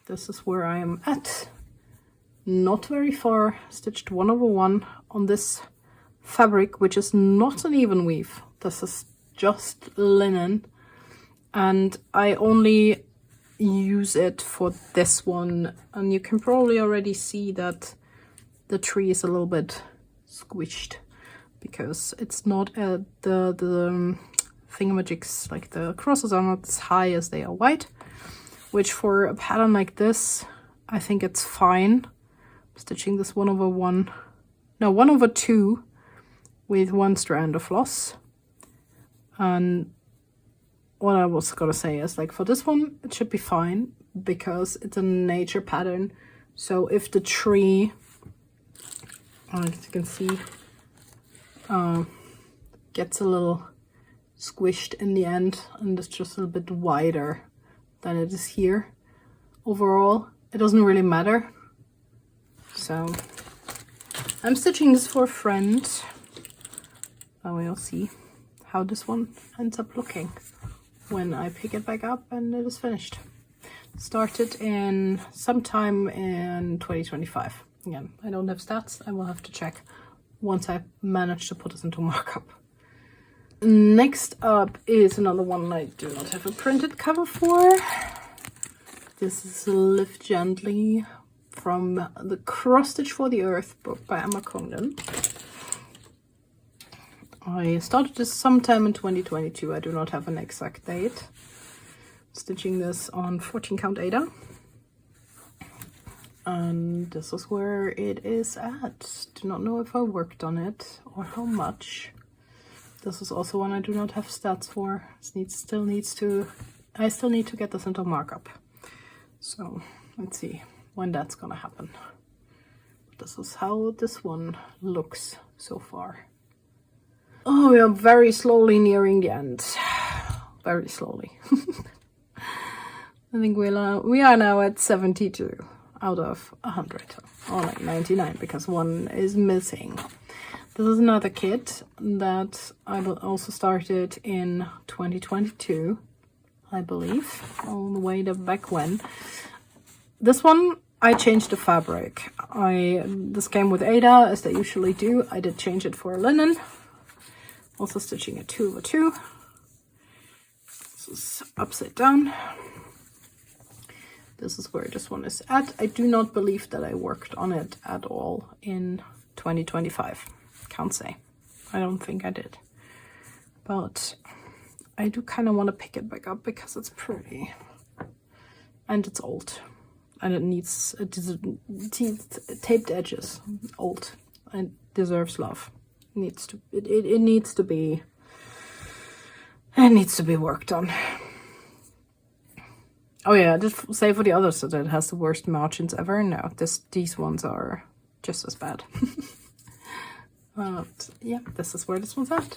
This is where I am at. Not very far. Stitched 1/1 on this fabric, which is not an even weave. This is just linen, and I only use it for this one, and you can probably already see that the tree is a little bit squished because it's not the thingamajigs, like the crosses are not as high as they are wide, which for a pattern like this I think it's fine. I'm stitching this 1/2 with 1 strand of floss. And what I was gonna say is, like, for this one it should be fine because it's a nature pattern. So if the tree, as you can see, gets a little squished in the end and it's just a little bit wider than it is here, overall it doesn't really matter. So I'm stitching this for a friend, and we'll see how this one ends up looking when I pick it back up and it is finished. Started in sometime in 2025. Again, I don't have stats. I will have to check once I manage to put this into markup. Next up is another one I do not have a printed cover for. This is Live Gently from the Cross Stitch for the Earth book by Emma Congdon. I started this sometime in 2022. I do not have an exact date. Stitching this on 14 count Ada. And this is where it is at. Do not know if I worked on it or how much. This is also one I do not have stats for. I still need to get this into markup. So let's see when that's gonna happen. This is how this one looks so far. Oh, we are very slowly nearing the end. very slowly. I think we are now at 72 out of 100, or like 99, because one is missing. This is another kit that I also started in 2022, I believe, all the way back when. This one, I changed the fabric. This came with Ada, as they usually do. I did change it for linen. Also stitching a 2/2. This is upside down. This is where this one is at. I do not believe that I worked on it at all in 2025. Can't say. I don't think I did. But I do kind of want to pick it back up because it's pretty. And it's old. And it needs taped edges. Old. And deserves love. It needs to be worked on. Oh yeah, just say for the others that it has the worst margins ever. No, these ones are just as bad. But yeah, this is where this one's at.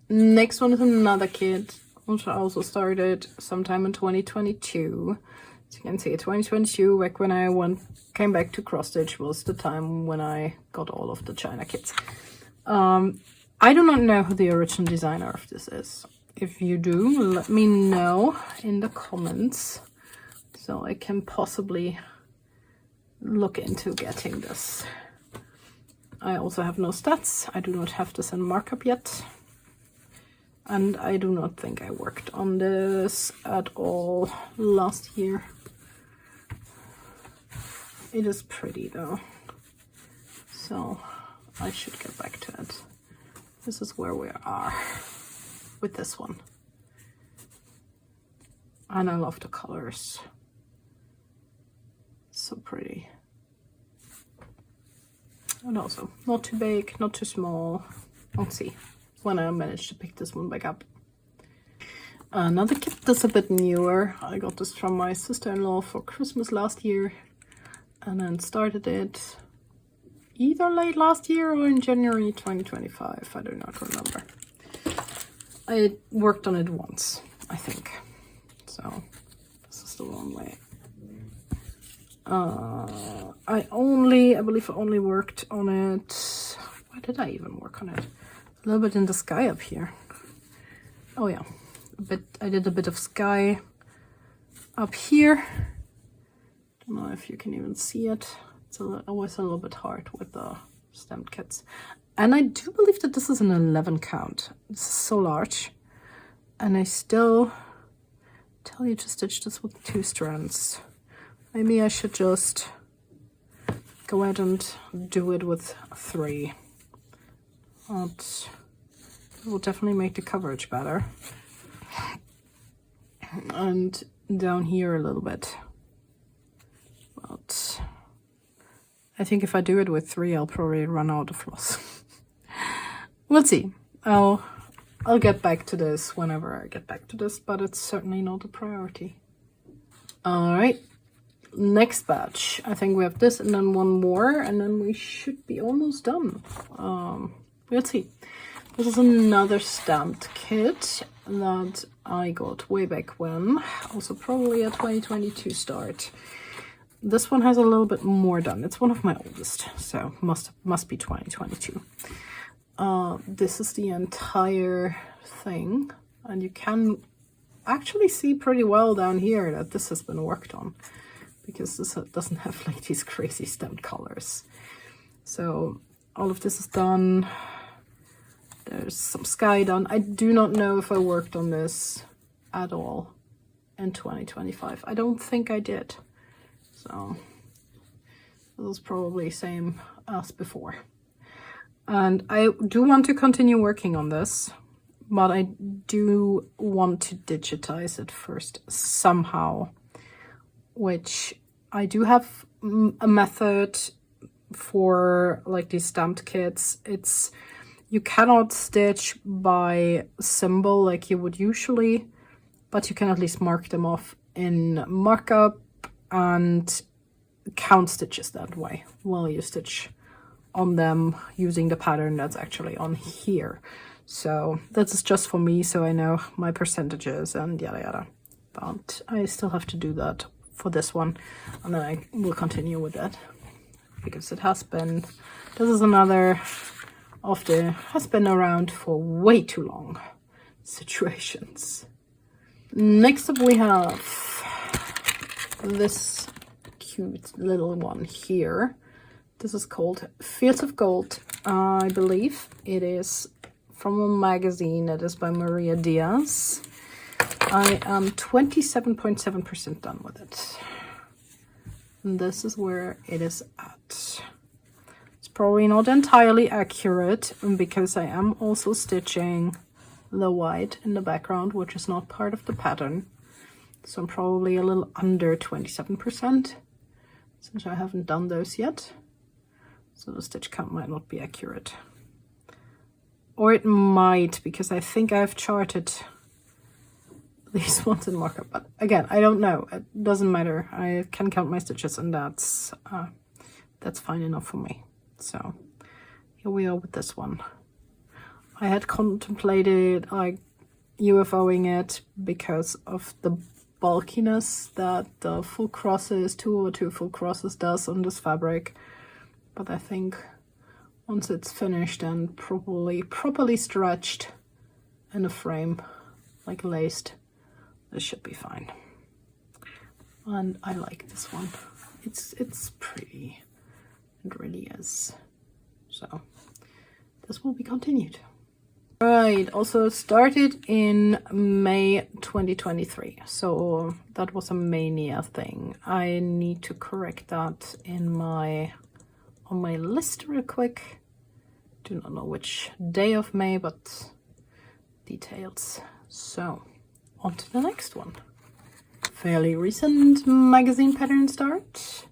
Next one is another kit, which I also started sometime in 2022. As you can see, 2022, back when I came back to cross stitch, was the time when I got all of the China kits. I do not know who the original designer of this is. If you do, let me know in the comments so I can possibly look into getting this. I also have no stats. I do not have this in markup yet. And I do not think I worked on this at all last year. It is pretty though, so I should get back to it. This is where we are with this one. And I love the colors. So pretty. And also, not too big, not too small. Let's see when I manage to pick this one back up. Another kit that's a bit newer. I got this from my sister-in-law for Christmas last year. And then started it either late last year or in January 2025. I do not remember. I worked on it once, I think. So this is the wrong way. I believe I only worked on it. Why did I even work on it? A little bit in the sky up here. Oh yeah, I did a bit of sky up here. Don't know if you can even see it. It's always a little bit hard with the stamped kits. And I do believe that this is an 11 count. This is so large. And I still tell you to stitch this with 2 strands. Maybe I should just go ahead and do it with 3. But it will definitely make the coverage better. And down here a little bit. But I think if I do it with 3, I'll probably run out of floss. We'll see. I'll get back to this whenever I get back to this, but it's certainly not a priority. All right, next batch. I think we have this and then one more, and then we should be almost done. We'll see. This is another stamped kit that I got way back when, also probably a 2022 start. This one has a little bit more done. It's one of my oldest, so must be 2022. This is the entire thing, and you can actually see pretty well down here that this has been worked on, because this doesn't have like these crazy stamped colors. So all of this is done. There's some sky done. I do not know if I worked on this at all in 2025. I don't think I did. So this is probably same as before. And I do want to continue working on this, but I do want to digitize it first somehow, which I do have a method for like these stamped kits. You cannot stitch by symbol like you would usually, but you can at least mark them off in markup and count stitches that way while you stitch on them using the pattern that's actually on here. So this is just for me, so I know my percentages and yada yada. But I still have to do that for this one, and then I will continue with that, because it has been, this is another of the has been around for way too long situations. Next up we have this cute little one here. This is called Fields of Gold. I believe it is from a magazine that is by Maria Diaz. I am 27.7% done with it. And this is where it is at. It's probably not entirely accurate because I am also stitching the white in the background, which is not part of the pattern. So I'm probably a little under 27% since I haven't done those yet. So the stitch count might not be accurate. Or it might, because I think I've charted these ones in markup. But again, I don't know. It doesn't matter. I can count my stitches, and that's fine enough for me. So here we are with this one. I had contemplated like UFOing it because of the bulkiness that the full crosses, 2 over 2 full crosses does on this fabric. But I think once it's finished and properly stretched in a frame, like laced, this should be fine. And I like this one. It's pretty. It really is. So this will be continued. Right, also started in May 2023. So that was a mania thing. I need to correct that in on my list real quick. Do not know which day of May, but details. So on to the next one. Fairly recent magazine pattern start.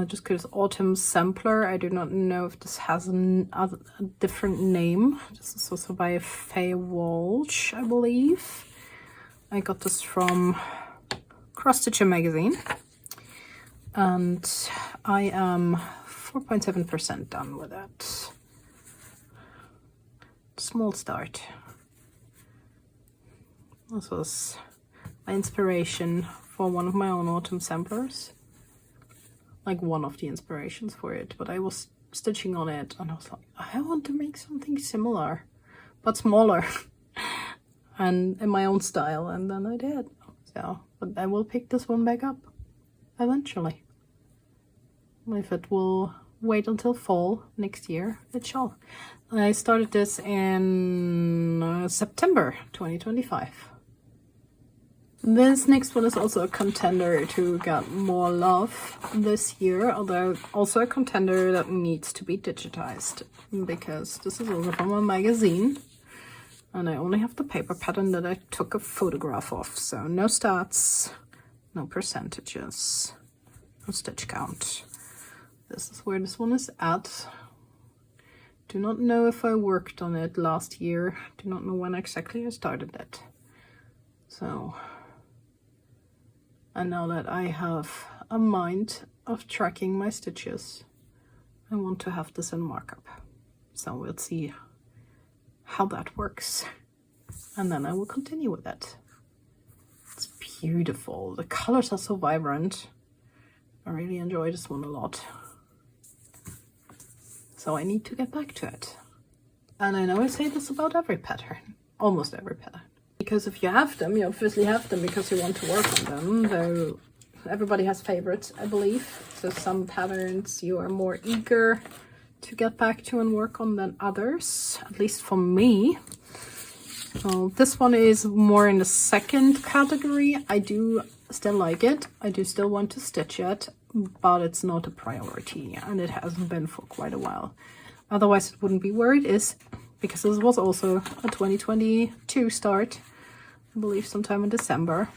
Just because Autumn Sampler, I do not know if this has a different name. This is also by Faye Walsh, I believe. I got this from Cross Stitcher magazine. And I am 4.7% done with it. Small start. This was my inspiration for one of my own autumn samplers. Like one of the inspirations for it, but I was stitching on it and I was like, I want to make something similar, but smaller and in my own style, and then I did. So, but I will pick this one back up eventually. If it will wait until fall next year, it shall. I started this in September 2025. This next one is also a contender to get more love this year, although also a contender that needs to be digitized, because this is also from a magazine and I only have the paper pattern that I took a photograph of. So no stats, no percentages, no stitch count. This is where this one is at. Do not know if I worked on it last year. Do not know when exactly I started it. So, and now that I have a mind of tracking my stitches, I want to have this in markup. So we'll see how that works. And then I will continue with it. It's beautiful. The colors are so vibrant. I really enjoy this one a lot. So I need to get back to it. And I know I say this about every pattern, almost every pattern. Because if you have them, you obviously have them because you want to work on them, though everybody has favorites, I believe. So some patterns you are more eager to get back to and work on than others, at least for me. So this one is more in the second category. I do still like it. I do still want to stitch it, but it's not a priority, and it hasn't been for quite a while. Otherwise it wouldn't be where it is, because this was also a 2022 start. I believe sometime in December,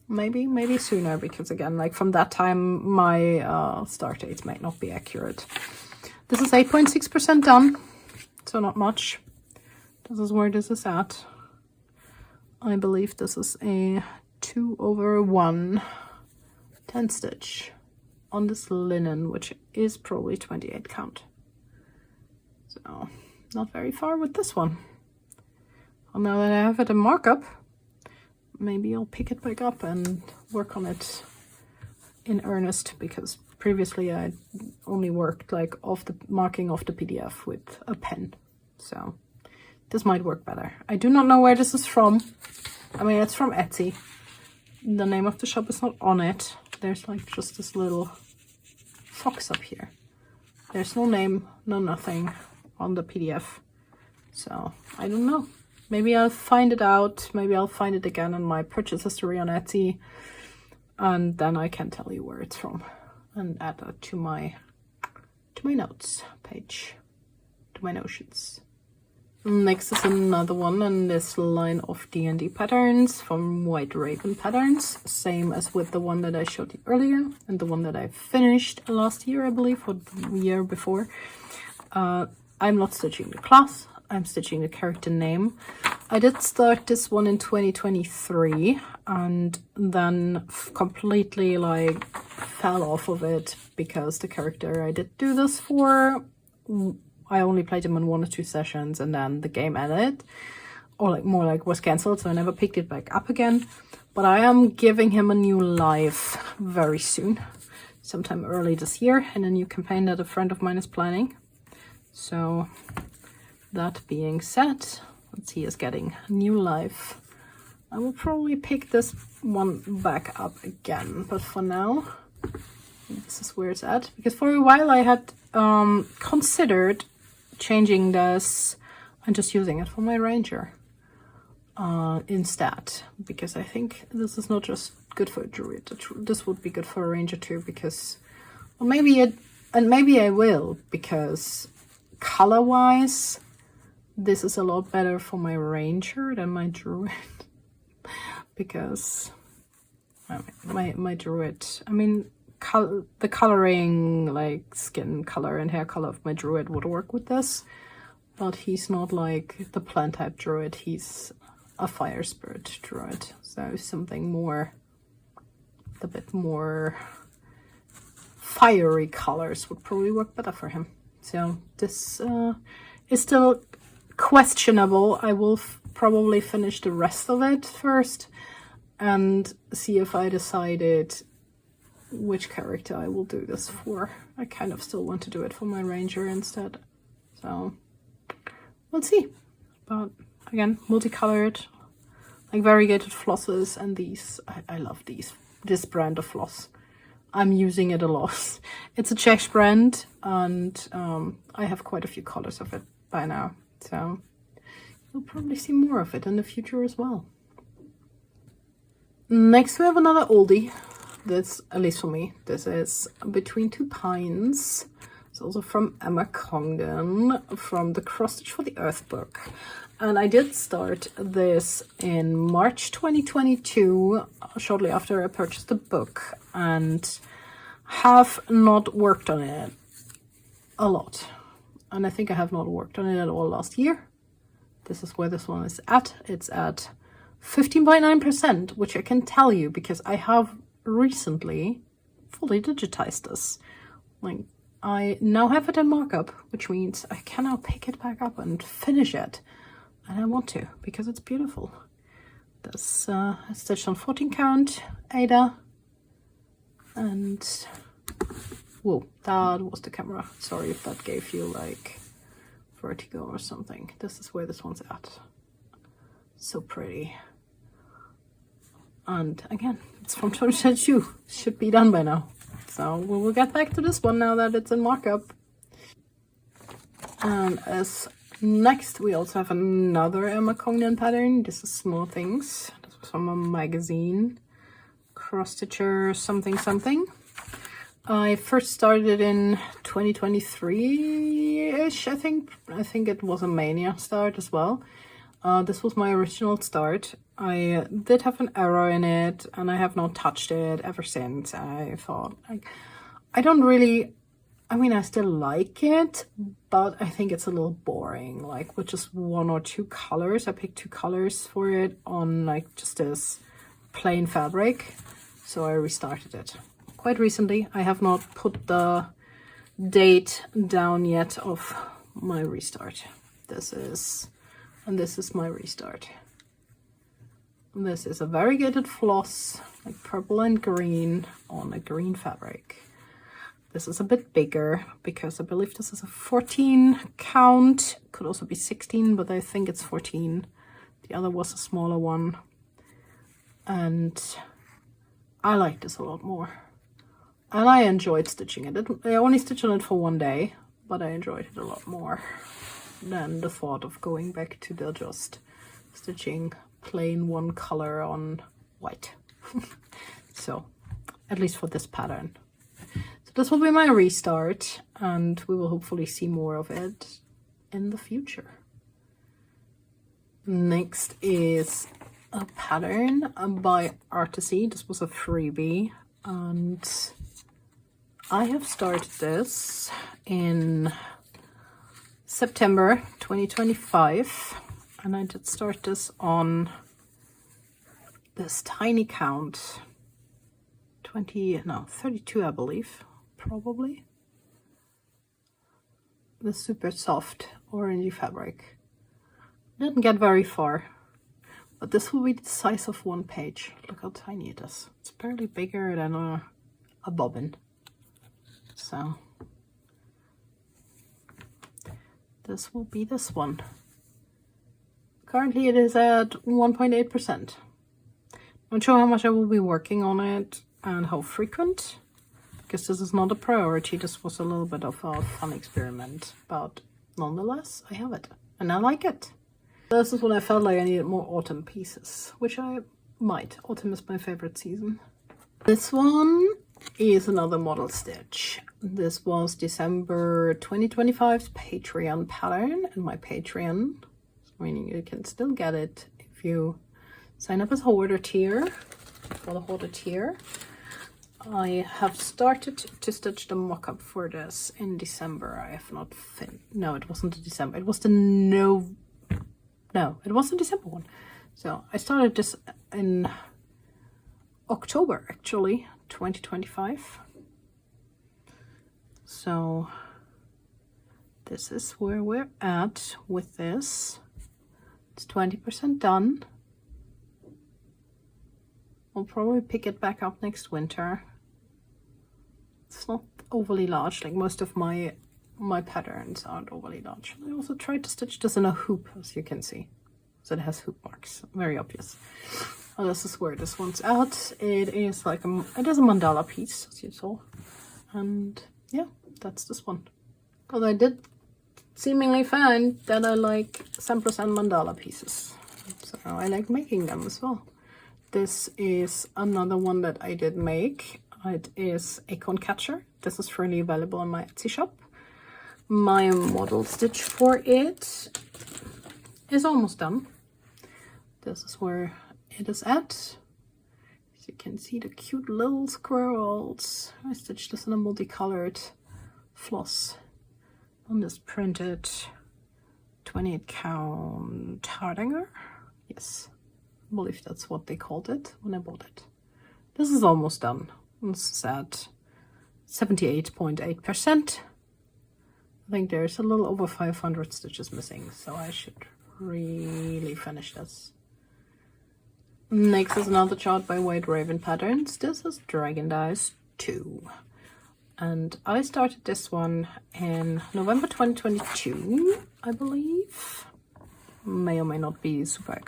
maybe sooner, because again, like from that time my start dates might not be accurate. This is 8.6% done, so not much. This is where this is at. I believe this is a 2/1 10 stitch on this linen, which is probably 28 count. So not very far with this one. And now that I have it in markup, maybe I'll pick it back up and work on it in earnest, because previously I only worked like marking off the PDF with a pen. So this might work better. I do not know where this is from. I mean, it's from Etsy. The name of the shop is not on it. There's like just this little fox up here. There's no name, no nothing on the PDF. So I don't know. Maybe I'll find it out. Maybe I'll find it again in my purchase history on Etsy. And then I can tell you where it's from and add that to my notes page, to my notions. Next is another one in this line of D&D patterns from White Raven Patterns. Same as with the one that I showed you earlier and the one that I finished last year, I believe, or the year before. I'm not stitching the class, I'm stitching the character name. I did start this one in 2023 and then completely like fell off of it because the character I did do this for, I only played him in 1 or 2 sessions and then the game ended, or like more like was cancelled, so I never picked it back up again. But I am giving him a new life very soon, sometime early this year, in a new campaign that a friend of mine is planning. So that being said, once he is getting new life, I will probably pick this one back up again. But for now, this is where it's at. Because for a while I had considered changing this and just using it for my ranger instead. Because I think this is not just good for a druid. This would be good for a ranger too. Because, well, maybe I will. Because color-wise, this is a lot better for my ranger than my druid. Because my druid, I mean, the coloring, like skin color and hair color of my druid would work with this. But he's not like the plant type druid, he's a fire spirit druid. So something more, a bit more fiery colors would probably work better for him. So this is still questionable. I will probably finish the rest of it first and see if I decided which character I will do this for. I kind of still want to do it for my ranger instead. So we'll see. But again, multicolored, like variegated flosses, and these, I love this brand of floss. I'm using it a lot. It's a Czech brand, and I have quite a few colors of it by now. So you'll probably see more of it in the future as well. Next we have another oldie. This, at least for me, this is Between Two Pines. It's also from Emma Congdon from the Cross Stitch for the Earth book. And I did start this in March 2022, shortly after I purchased the book, and have not worked on it a lot. And I think I have not worked on it at all last year. This is where this one is at. It's at 15.9%, which I can tell you because I have recently fully digitized this. Like, I now have it in markup, which means I can now pick it back up and finish it. And I want to, because it's beautiful. This I stitched on 14 count Ada. And whoa, that was the camera. Sorry if that gave you like vertigo or something. This is where this one's at. So pretty. And again, it's from 2022. Should be done by now. So we will get back to this one now that it's in markup. And as next, we also have another Emma Congdon pattern. This is Small Things. This was from a magazine. Cross Stitcher something something. I first started it in 2023-ish, I think. I think it was a Mania start as well. This was my original start. I did have an error in it, and I have not touched it ever since. I thought, I don't really, I mean, I still like it, but I think it's a little boring, like with just 1 or 2 colors. I picked 2 colors for it on like just this plain fabric, so I restarted it quite recently. I have not put the date down yet of my restart. This is and this is my restart. This is a variegated floss, like purple and green on a green fabric. This is a bit bigger because I believe this is a 14 count. Could also be 16, but I think it's 14. The other was a smaller one. And I like this a lot more. And I enjoyed stitching it. I only stitched on it for one day, but I enjoyed it a lot more than the thought of going back to the just stitching plain one color on white. So, at least for this pattern. So this will be my restart, and we will hopefully see more of it in the future. Next is a pattern by Artisy. This was a freebie, and I have started this in September 2025, and I did start this on this tiny count, 32 I believe, probably. The super soft orangey fabric. Didn't get very far, but this will be the size of one page. Look how tiny it is. It's barely bigger than a bobbin. So this will be this one. Currently it is at 1.8%. Not sure how much I will be working on it and how frequent, because this is not a priority. This was a little bit of a fun experiment, but nonetheless I have it and I like it. This is when I felt like I needed more autumn pieces, which I might. Autumn is my favorite season. This one is another model stitch. This was December 2025's Patreon pattern, and my Patreon, meaning you can still get it if you sign up as a hoarder tier, for the hoarder tier. I have started to stitch the mock-up for this in December. I have not no, it wasn't in December. It was the it wasn't December one. So I started this in October, actually, 2025. So this is where we're at with this. It's 20% done. I'll probably pick it back up next winter. It's not overly large, like most of my patterns aren't overly large. I also tried to stitch this in a hoop, as you can see. So it has hoop marks, very obvious. Oh, this is where this one's at. It is like it is a mandala piece, as you saw. And yeah, that's this one. Because I did seemingly find that I like 100% mandala pieces. So I like making them as well. This is another one that I did make. It is Acorn Catcher. This is freely available on my Etsy shop. My model stitch for it is almost done. This is where it is at. As you can see, the cute little squirrels. I stitched this in a multicolored floss on this printed 28 count Hardanger. Yes, I believe that's what they called it when I bought it. This is almost done. This is at 78.8%. I think there's a little over 500 stitches missing, so I should really finish this. Next is another chart by White Raven Patterns. This is Dragon Dice 2. And I started this one in November 2022, I believe. May or may not be super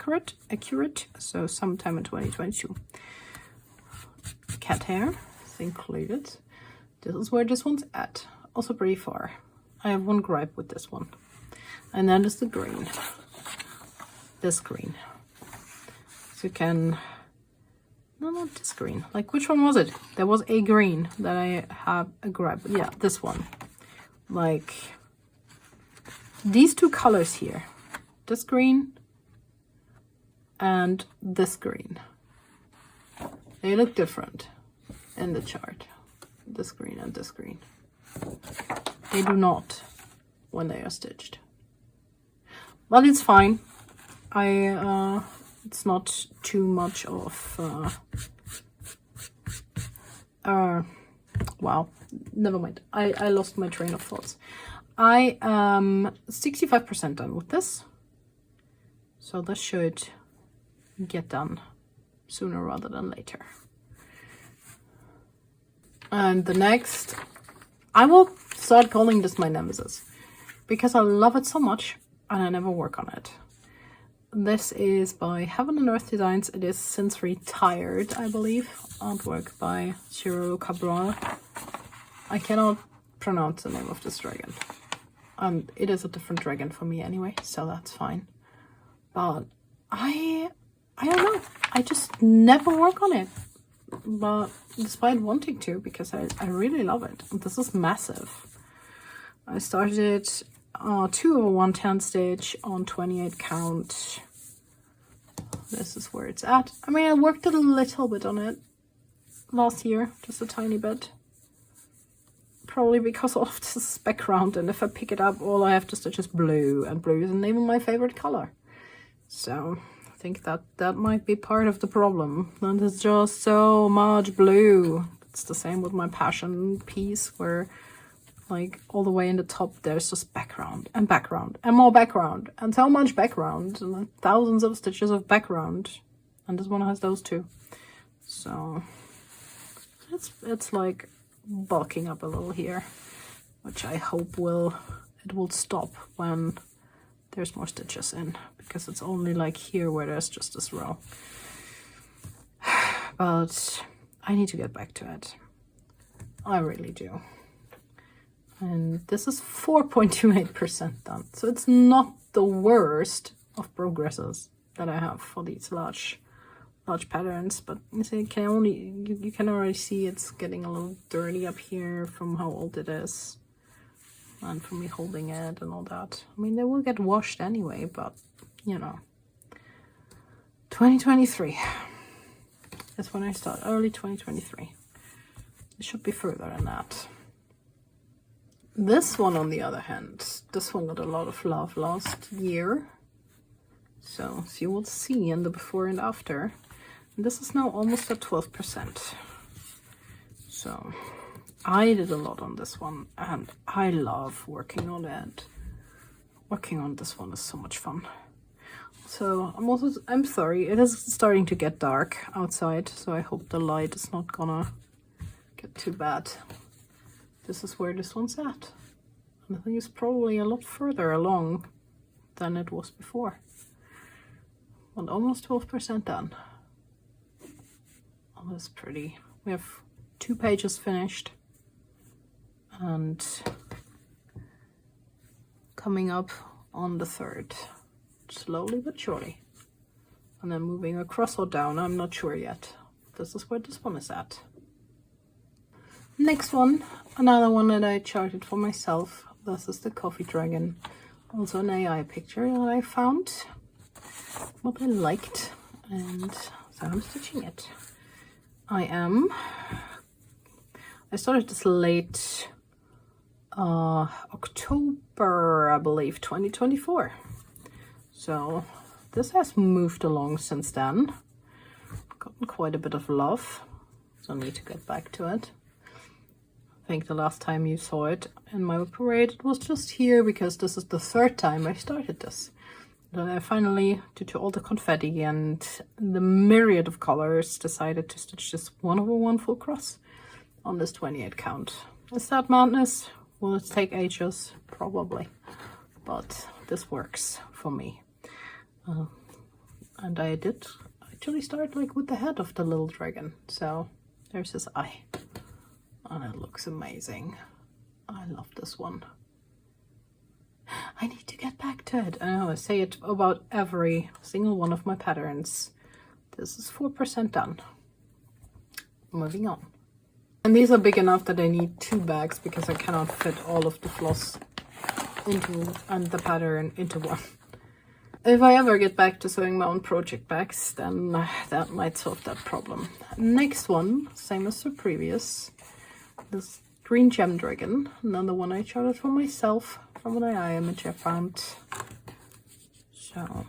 accurate, so sometime in 2022. Cat hair is included. This is where this one's at. Also pretty far. I have one gripe with this one. And that is the green. This green. So you can... No, not this green. Like, which one was it? There was a green that I have a gripe. Yeah, this one. Like, these two colors here. This green and this green. They look different in the chart. This green and this green. They do not when they are stitched. But it's fine. It's not too much of wow, never mind. I lost my train of thoughts. I am 65% done with this. So this should get done sooner rather than later. And the next, I will start calling this my nemesis because I love it so much and I never work on it. This is by Heaven and Earth Designs. It is Since Retired, I believe. Artwork by Ciro Cabral. I cannot pronounce the name of this dragon. It is a different dragon for me anyway, so that's fine. But I don't know. I just never work on it. But despite wanting to, because I really love it. This is massive. I started 2 over 110 stitch on 28 count. This is where it's at. I mean, I worked a little bit on it last year, just a tiny bit. Probably because all of this is background, and if I pick it up, all I have to stitch is blue, and blue isn't even my favorite color. So I think that might be part of the problem. And there's just so much blue. It's the same with my passion piece, where like all the way in the top there's just background and background and more background and so much background and like thousands of stitches of background, and this one has those too. So it's like bulking up a little here, which I hope it will stop when there's more stitches in, because it's only like here where there's just this row. But I need to get back to it. I really do. And this is 4.28% done. So it's not the worst of progresses that I have for these large patterns, but you see, you can already see it's getting a little dirty up here from how old it is. And from me holding it and all that. I mean, they will get washed anyway, but you know. 2023. That's when I start. Early 2023. It should be further than that. This one, on the other hand, this one got a lot of love last year. So you will see in the before and after. And this is now almost at 12%. So I did a lot on this one, and I love working on it. Working on this one is so much fun. So I'm sorry, it is starting to get dark outside, so I hope the light is not gonna get too bad. This is where this one's at. And I think it's probably a lot further along than it was before. But almost 12% done. Oh, that's pretty. We have 2 pages finished. And coming up on the 3rd, slowly but surely. And then moving across or down, I'm not sure yet. This is where this one is at. Next one, another one that I charted for myself. This is the Coffee Dragon. Also an AI picture that I found, what I liked, and so I'm stitching it. I started this late October, I believe, 2024. So this has moved along since then. Gotten quite a bit of love, so I need to get back to it. I think the last time you saw it in my WIP Parade, it was just here, because this is the 3rd time I started this. Then I finally, due to all the confetti and the myriad of colors, decided to stitch this 1 over 1 full cross on this 28 count. Is that madness? Will it take ages? Probably. But this works for me. And I did actually start like with the head of the little dragon. So there's his eye. And it looks amazing. I love this one. I need to get back to it. I know I say it about every single one of my patterns. This is 4% done. Moving on. And these are big enough that I need 2 bags, because I cannot fit all of the floss into and the pattern into one. If I ever get back to sewing my own project bags, then that might solve that problem. Next one, same as the previous. This Green Gem Dragon, another one I charted for myself from an AI image I found. So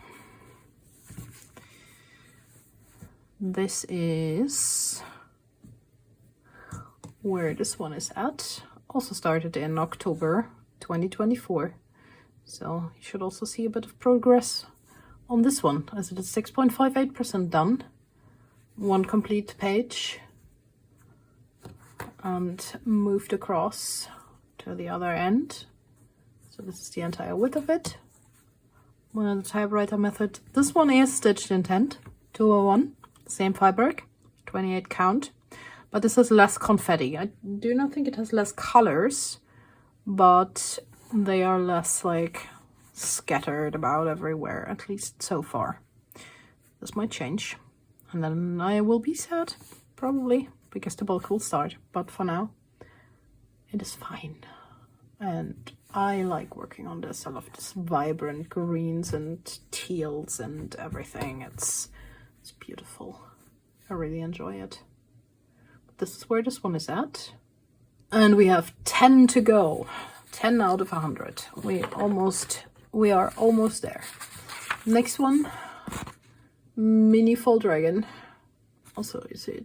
this is where this one is at. Also started in October 2024. So you should also see a bit of progress on this one, as it is 6.58% done. One complete page and moved across to the other end. So this is the entire width of it. One of the typewriter method. This one is stitched intent 201, same fabric, 28 count, but this has less confetti. I do not think it has less colors, but they are less like scattered about everywhere, at least so far. This might change, and then I will be sad, probably, because the bulk will start, but for now it is fine. And I like working on this. I love this vibrant greens and teals and everything. It's beautiful. I really enjoy it. But this is where this one is at. And we have 10 to go. 10 out of 100. We are almost there. Next one, mini fall dragon. Also, you see,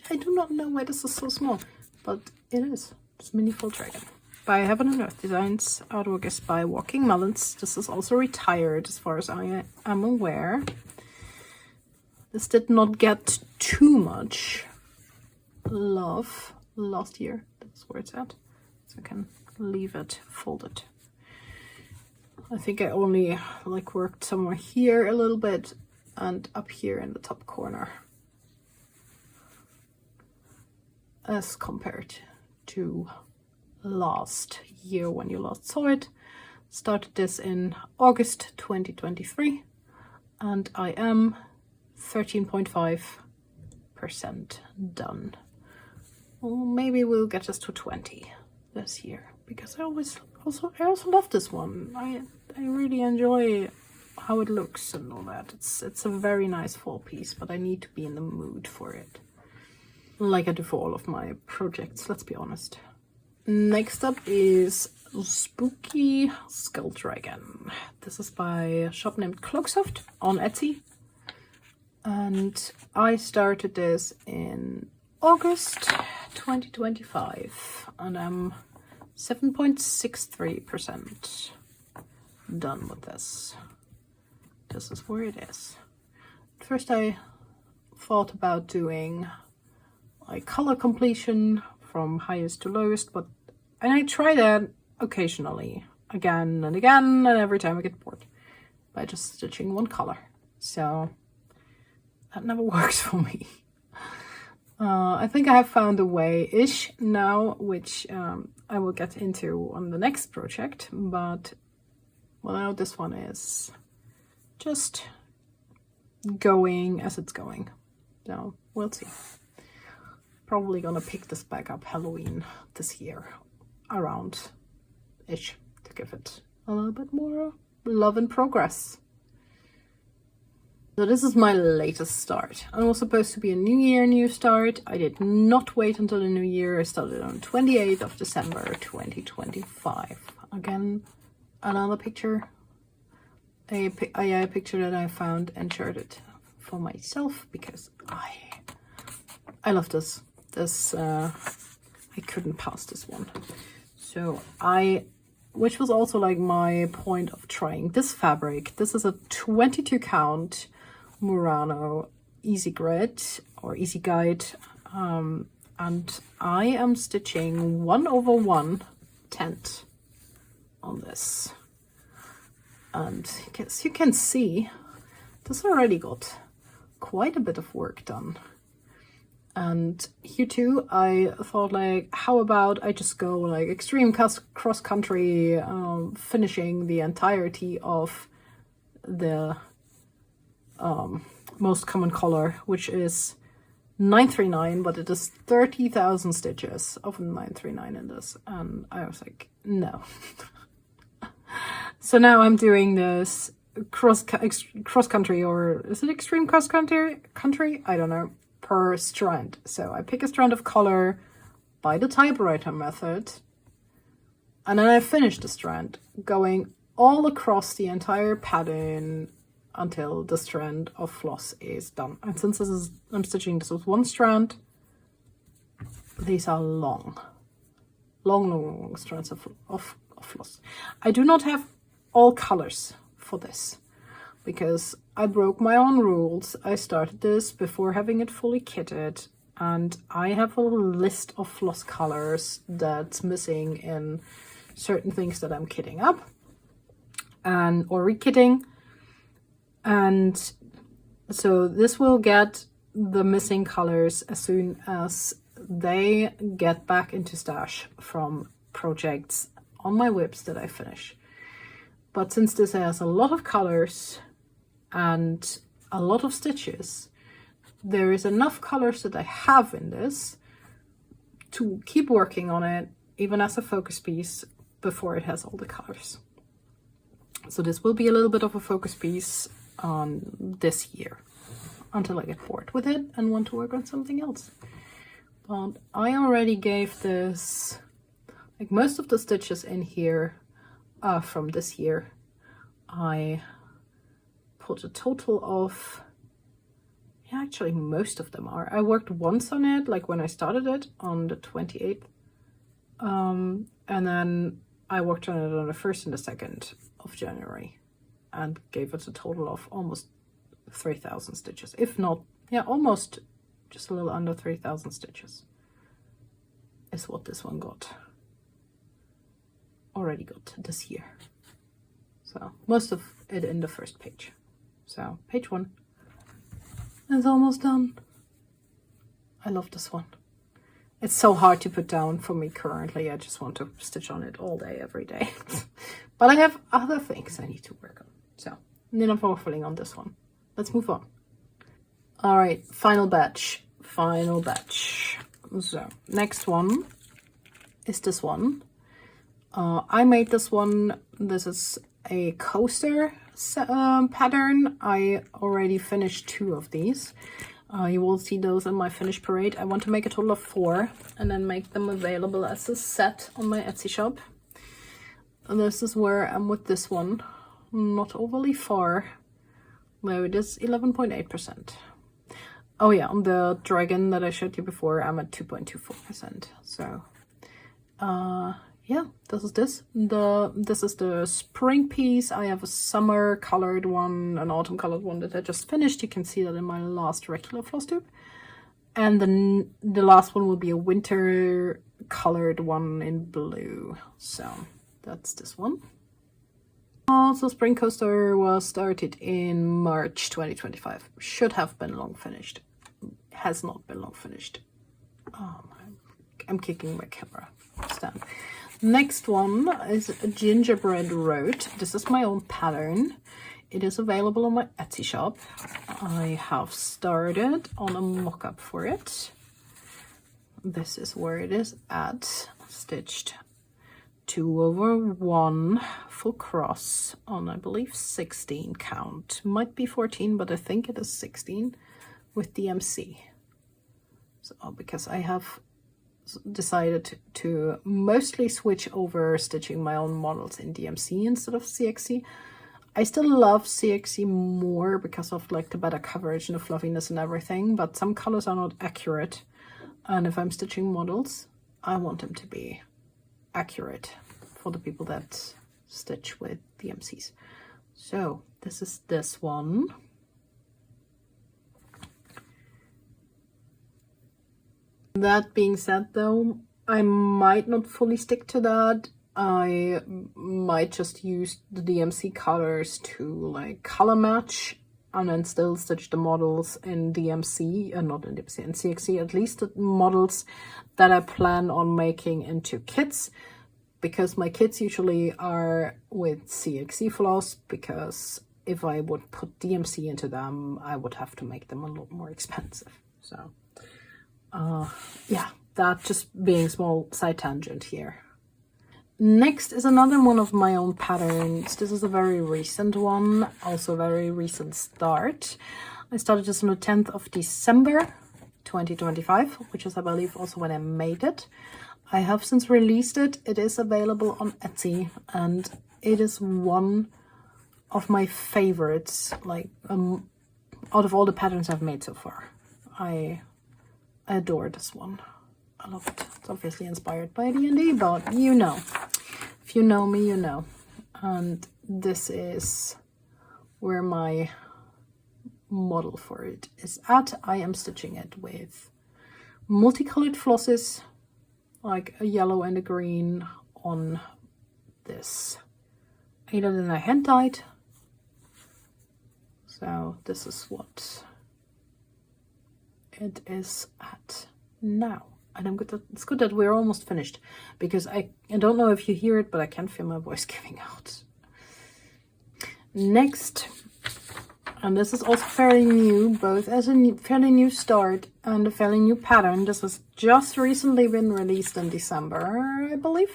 I do not know why this is so small, but it is. It's mini fall dragon. By Heaven and Earth Designs. Artwork is by Walking Melons. This is also retired as far as I am aware. This did not get too much love last year. That's where it's at. So I can leave it folded. I think I only like worked somewhere here a little bit and up here in the top corner. As compared to last year when you last saw it. Started this in August 2023 and I am 13.5% done. Well, maybe we'll get us to 20 this year because I also love this one. I really enjoy how it looks and all that. It's a very nice fall piece, but I need to be in the mood for it. Like I do for all of my projects, let's be honest. Next up is Spooky Skull Dragon. This is by a shop named Cloaksoft on Etsy. And I started this in August 2025. And I'm 7.63% done with this. This is where it is. At first I thought about doing a color completion from highest to lowest, and I try that occasionally, again and again, and every time I get bored by just stitching one color. So that never works for me. I think I have found a way-ish now, which I will get into on the next project, but well, now this one is just going as it's going. So we'll see. Probably gonna pick this back up Halloween this year, around-ish, to give it a little bit more love and progress. So this is my latest start. It was supposed to be a new year, new start. I did not wait until the new year. I started on 28th of December 2025. Again, another picture. A picture that I found and shared it for myself because I love this. I couldn't pass this one. So which was also like my point of trying this fabric. This is a 22 count Murano Easy Grid or Easy Guide. And I am stitching 1/1 tent on this. And as you can see, this already got quite a bit of work done. And here too, I thought like, how about I just go like extreme cross country, finishing the entirety of the most common color, which is 939, but it is 30,000 stitches of 939 in this. And I was like, no. So now I'm doing this cross country, or is it extreme cross country? I don't know. Per strand. So I pick a strand of color by the typewriter method, and then I finish the strand going all across the entire pattern until the strand of floss is done. And since I'm stitching this with one strand, these are long strands of floss. I do not have all colors for this, because I broke my own rules. I started this before having it fully kitted, and I have a list of floss colors that's missing in certain things that I'm kitting up and or rekitting. And so this will get the missing colors as soon as they get back into stash from projects on my WIPs that I finish. But since this has a lot of colors and a lot of stitches, there is enough colors that I have in this to keep working on it, even as a focus piece, before it has all the colors. So this will be a little bit of a focus piece on this year, until I get bored with it and want to work on something else. But I already gave this, like most of the stitches in here are from this year. I put a total of, yeah, actually most of them are. I worked once on it, like when I started it on the 28th. And then I worked on it on the 1st and the 2nd of January and gave it a total of almost 3,000 stitches. If not, yeah, almost just a little under 3,000 stitches is what this one already got this year. So most of it in the first page. So page 1 is almost done. I love this one. It's so hard to put down for me currently. I just want to stitch on it all day, every day. But I have other things I need to work on. So enough waffling on this one. Let's move on. All right, final batch. So next one is this one. I made this one. This is a coaster pattern. I already finished 2 of these. You will see those in my WIP Parade. I want to make a total of 4 and then make them available as a set on my Etsy shop. And this is where I'm with this one. Not overly far. No, it is 11.8%. Oh yeah, on the dragon that I showed you before, I'm at 2.24%. So, yeah, this is this. This is the spring piece. I have a summer colored one, an autumn colored one that I just finished. You can see that in my last regular Flosstube. And then the last one will be a winter colored one in blue. So that's this one. Also, Spring Coaster was started in March 2025. Should have been long finished. Has not been long finished. Oh, I'm kicking my camera stand. Next one is a gingerbread road. This is my own pattern. It is available on my Etsy shop. I have started on a mock-up for it. This is where it is at. Stitched 2/1 full cross on, I believe, 16 count. Might be 14, but I think it is 16 with DMC. So because I have decided to mostly switch over stitching my own models in DMC instead of CXC. I still love CXC more because of like the better coverage and the fluffiness and everything, but some colors are not accurate. And if I'm stitching models, I want them to be accurate for the people that stitch with DMCs. So this is this one. That being said though, I might not fully stick to that. I might just use the DMC colors to like color match and then still stitch the models in DMC, not in DMC, in CXC, at least the models that I plan on making into kits, because my kits usually are with CXC floss, because if I would put DMC into them, I would have to make them a lot more expensive. So yeah, that just being a small side tangent here. Next is another one of my own patterns. This is a very recent one, also very recent start. I started this on the 10th of December 2025, which is I believe also when I made it. I have since released it. It is available on Etsy and it is one of my favorites, like out of all the patterns I've made so far. I adore this one. I love it. It's obviously inspired by D&D, but you know. If you know me, you know. And this is where my model for it is at. I am stitching it with multicolored flosses, like a yellow and a green on this 8 I hand dyed. So this is what it is at now. And it's good that we're almost finished, because I don't know if you hear it, but I can feel my voice giving out. Next, and this is also fairly new, both as a fairly new start and a fairly new pattern. This has just recently been released in December, I believe.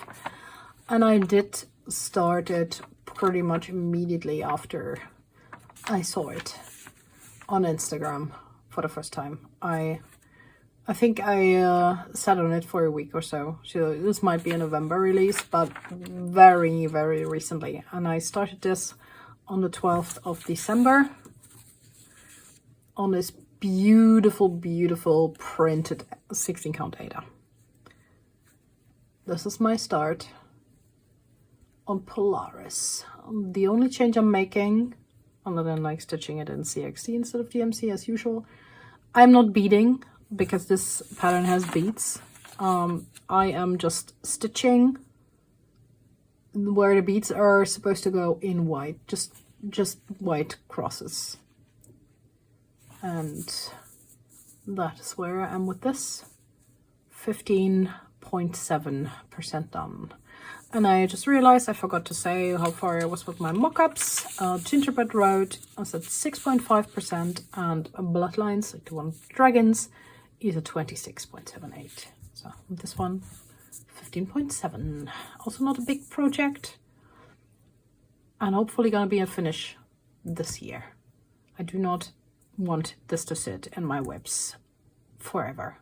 And I did start it pretty much immediately after I saw it on Instagram for the first time. I think I sat on it for a week or so. So this might be a November release, but very, very recently. And I started this on the 12th of December on this beautiful, beautiful printed 16 count Ada. This is my start on Polaris. The only change I'm making, other than like stitching it in CXC instead of DMC as usual, I'm not beading because this pattern has beads. I am just stitching where the beads are supposed to go in white, just white crosses. And that is where I am with this. 15.7% done. And I just realized I forgot to say how far I was with my mock-ups. Gingerbread Road is at 6.5%, and Bloodlines, like the one with dragons, is at 26.78. So this one, 15.7. Also not a big project, and hopefully gonna be a finish this year. I do not want this to sit in my WIPs forever,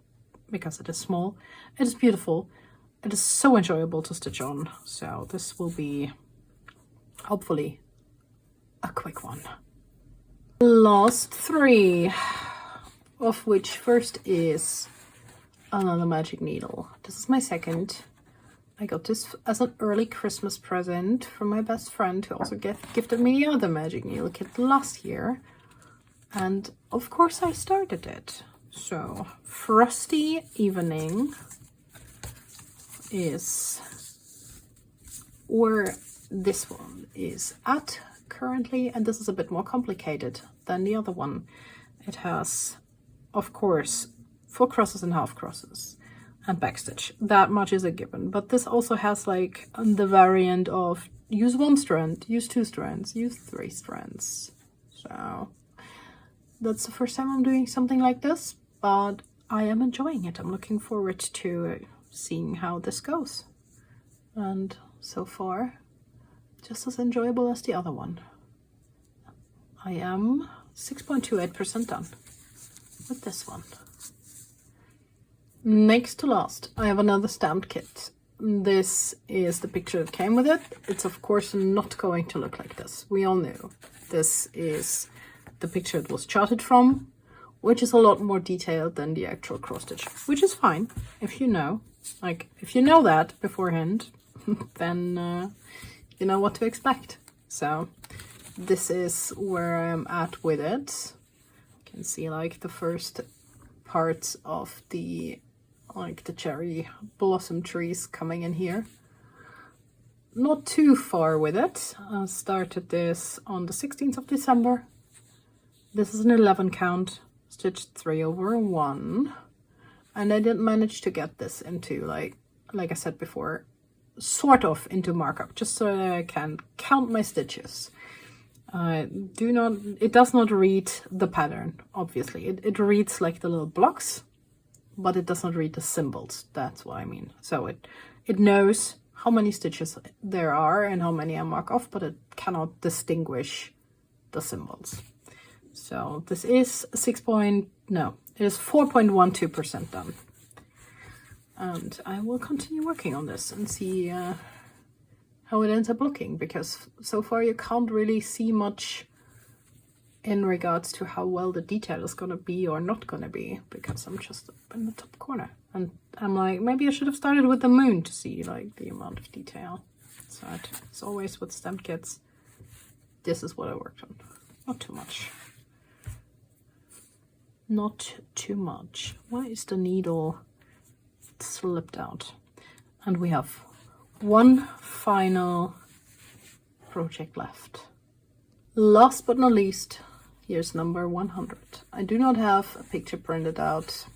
because it is small, it is beautiful, it is so enjoyable to stitch on. So this will be hopefully a quick one. Last three, of which first is another magic needle. This is my second. I got this as an early Christmas present from my best friend, who also gifted me the other magic needle kit last year. And of course I started it. So Frosty Evening is where this one is at currently, and this is a bit more complicated than the other one. It has, of course, 4 crosses and half crosses and backstitch. That much is a given, but this also has like the variant of use 1 strand, use 2 strands, use 3 strands. So that's the first time I'm doing something like this, but I am enjoying it. I'm looking forward to seeing how this goes. And so far, just as enjoyable as the other one. I am 6.28% done with this one. Next to last, I have another stamped kit. This is the picture that came with it. It's of course not going to look like this. We all knew. This is the picture it was charted from, which is a lot more detailed than the actual cross stitch, which is fine if you know. Like, if you know that beforehand, then you know what to expect. So this is where I'm at with it. You can see like the first parts of the cherry blossom trees coming in here. Not too far with it. I started this on the 16th of December. This is an 11 count, stitched 3 over 1. And I did manage to get this into, like I said before, sort of into markup, just so that I can count my stitches. It does not read the pattern, obviously. It reads like the little blocks, but it does not read the symbols. That's what I mean. So it knows how many stitches there are and how many I mark off, but it cannot distinguish the symbols. So this is it is 4.12% done. And I will continue working on this and see how it ends up looking, because so far you can't really see much in regards to how well the detail is going to be or not going to be, because I'm just up in the top corner. And I'm like, maybe I should have started with the moon to see like the amount of detail. So it's always with stamp kits. This is what I worked on. Not too much. Not too much. Why is the needle slipped out? And we have one final project left. Last but not least, here's number 100. I do not have a picture printed out.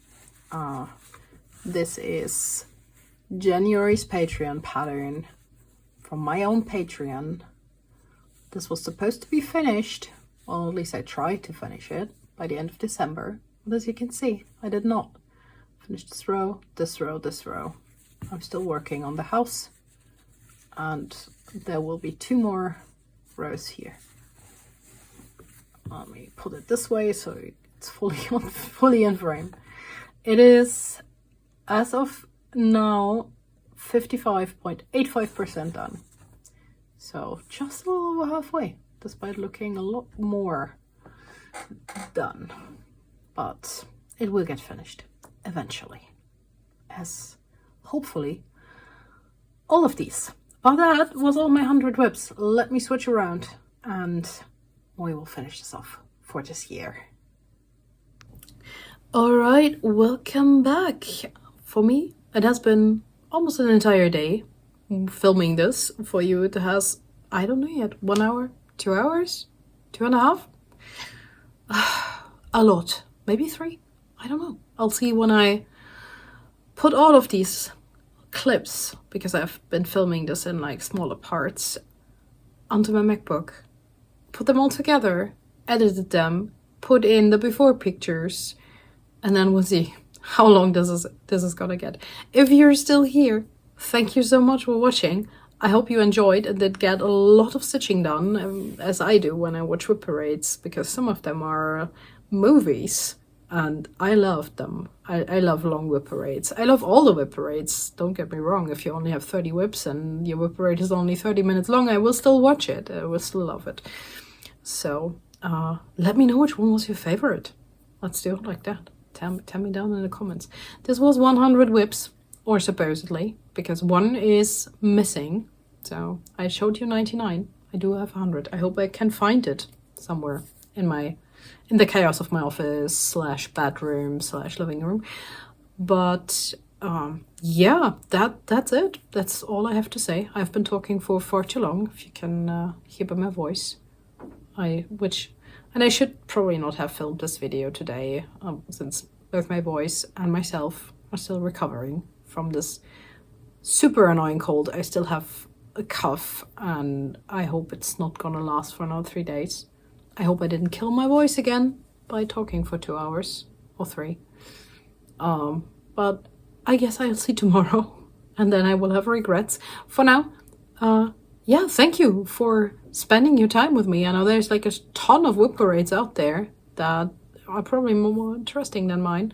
This is January's Patreon pattern from my own Patreon. This was supposed to be finished, well, at least I tried to finish it by the end of December. But as you can see, I did not finish this row, this row, this row. I'm still working on the house, and there will be 2 more rows here. Let me put it this way so it's fully in frame. It is, as of now, 55.85% done. So just a little over halfway, despite looking a lot more done. But it will get finished eventually, as hopefully all of these. But that was all my 100 WIPs. Let me switch around and we will finish this off for this year. All right, welcome back. For me, it has been almost an entire day filming this. For you, it has, I don't know yet, 1 hour, 2 hours, 2.5? A lot, maybe 3, I don't know. I'll see when I put all of these clips, because I've been filming this in like smaller parts, onto my MacBook, put them all together, edited them, put in the before pictures, and then we'll see how long this is gonna get. If you're still here, thank you so much for watching. I hope you enjoyed and did get a lot of stitching done, as I do when I watch WIP parades, because some of them are movies and I love them. I love long WIP parades. I love all the WIP parades, don't get me wrong. If you only have 30 WIPs and your WIP parade is only 30 minutes long, I will still watch it. I will still love it. So let me know which one was your favorite. Let's do it like that. Tell me down in the comments. This was 100 WIPs, or supposedly, because one is missing. So I showed you 99. I do have 100. I hope I can find it somewhere in the chaos of my office / bedroom / living room. But yeah, that's it. That's all I have to say. I've been talking for far too long, if you can hear by my voice. And I should probably not have filmed this video today, since both my voice and myself are still recovering from this super annoying cold. I still have a cough, and I hope it's not gonna last for another 3 days. I hope I didn't kill my voice again by talking for 2 hours or 3. But I guess I'll see tomorrow, and then I will have regrets. For now, yeah, thank you for spending your time with me. I know there's like a ton of WIP parades out there that are probably more interesting than mine.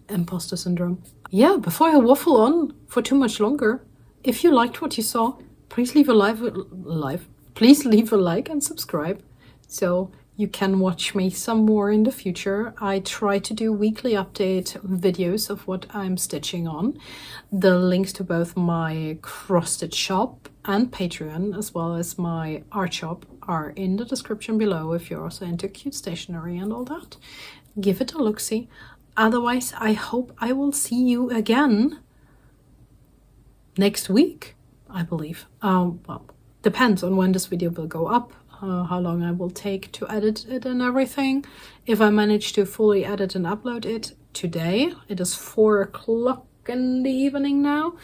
Imposter syndrome. Yeah, before I waffle on for too much longer, if you liked what you saw, please leave a please leave a like and subscribe so you can watch me some more in the future. I try to do weekly update videos of what I'm stitching on. The links to both my cross-stitch shop and Patreon, as well as my art shop, are in the description below if you're also into cute stationery and all that. Give it a look-see. Otherwise, I hope I will see you again next week, I believe. Well, depends on when this video will go up, how long I will take to edit it and everything. If I manage to fully edit and upload it today, it is 4 o'clock in the evening now,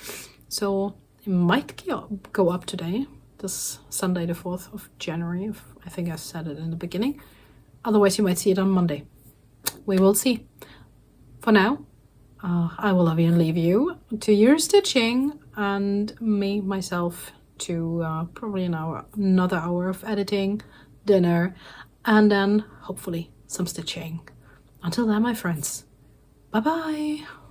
so it might go up today, this Sunday the 4th of January. I think I said it in the beginning. Otherwise, you might see it on Monday. We will see. For now, I will leave you to your stitching, and myself to probably another hour of editing, dinner, and then hopefully some stitching. Until then, my friends, bye bye.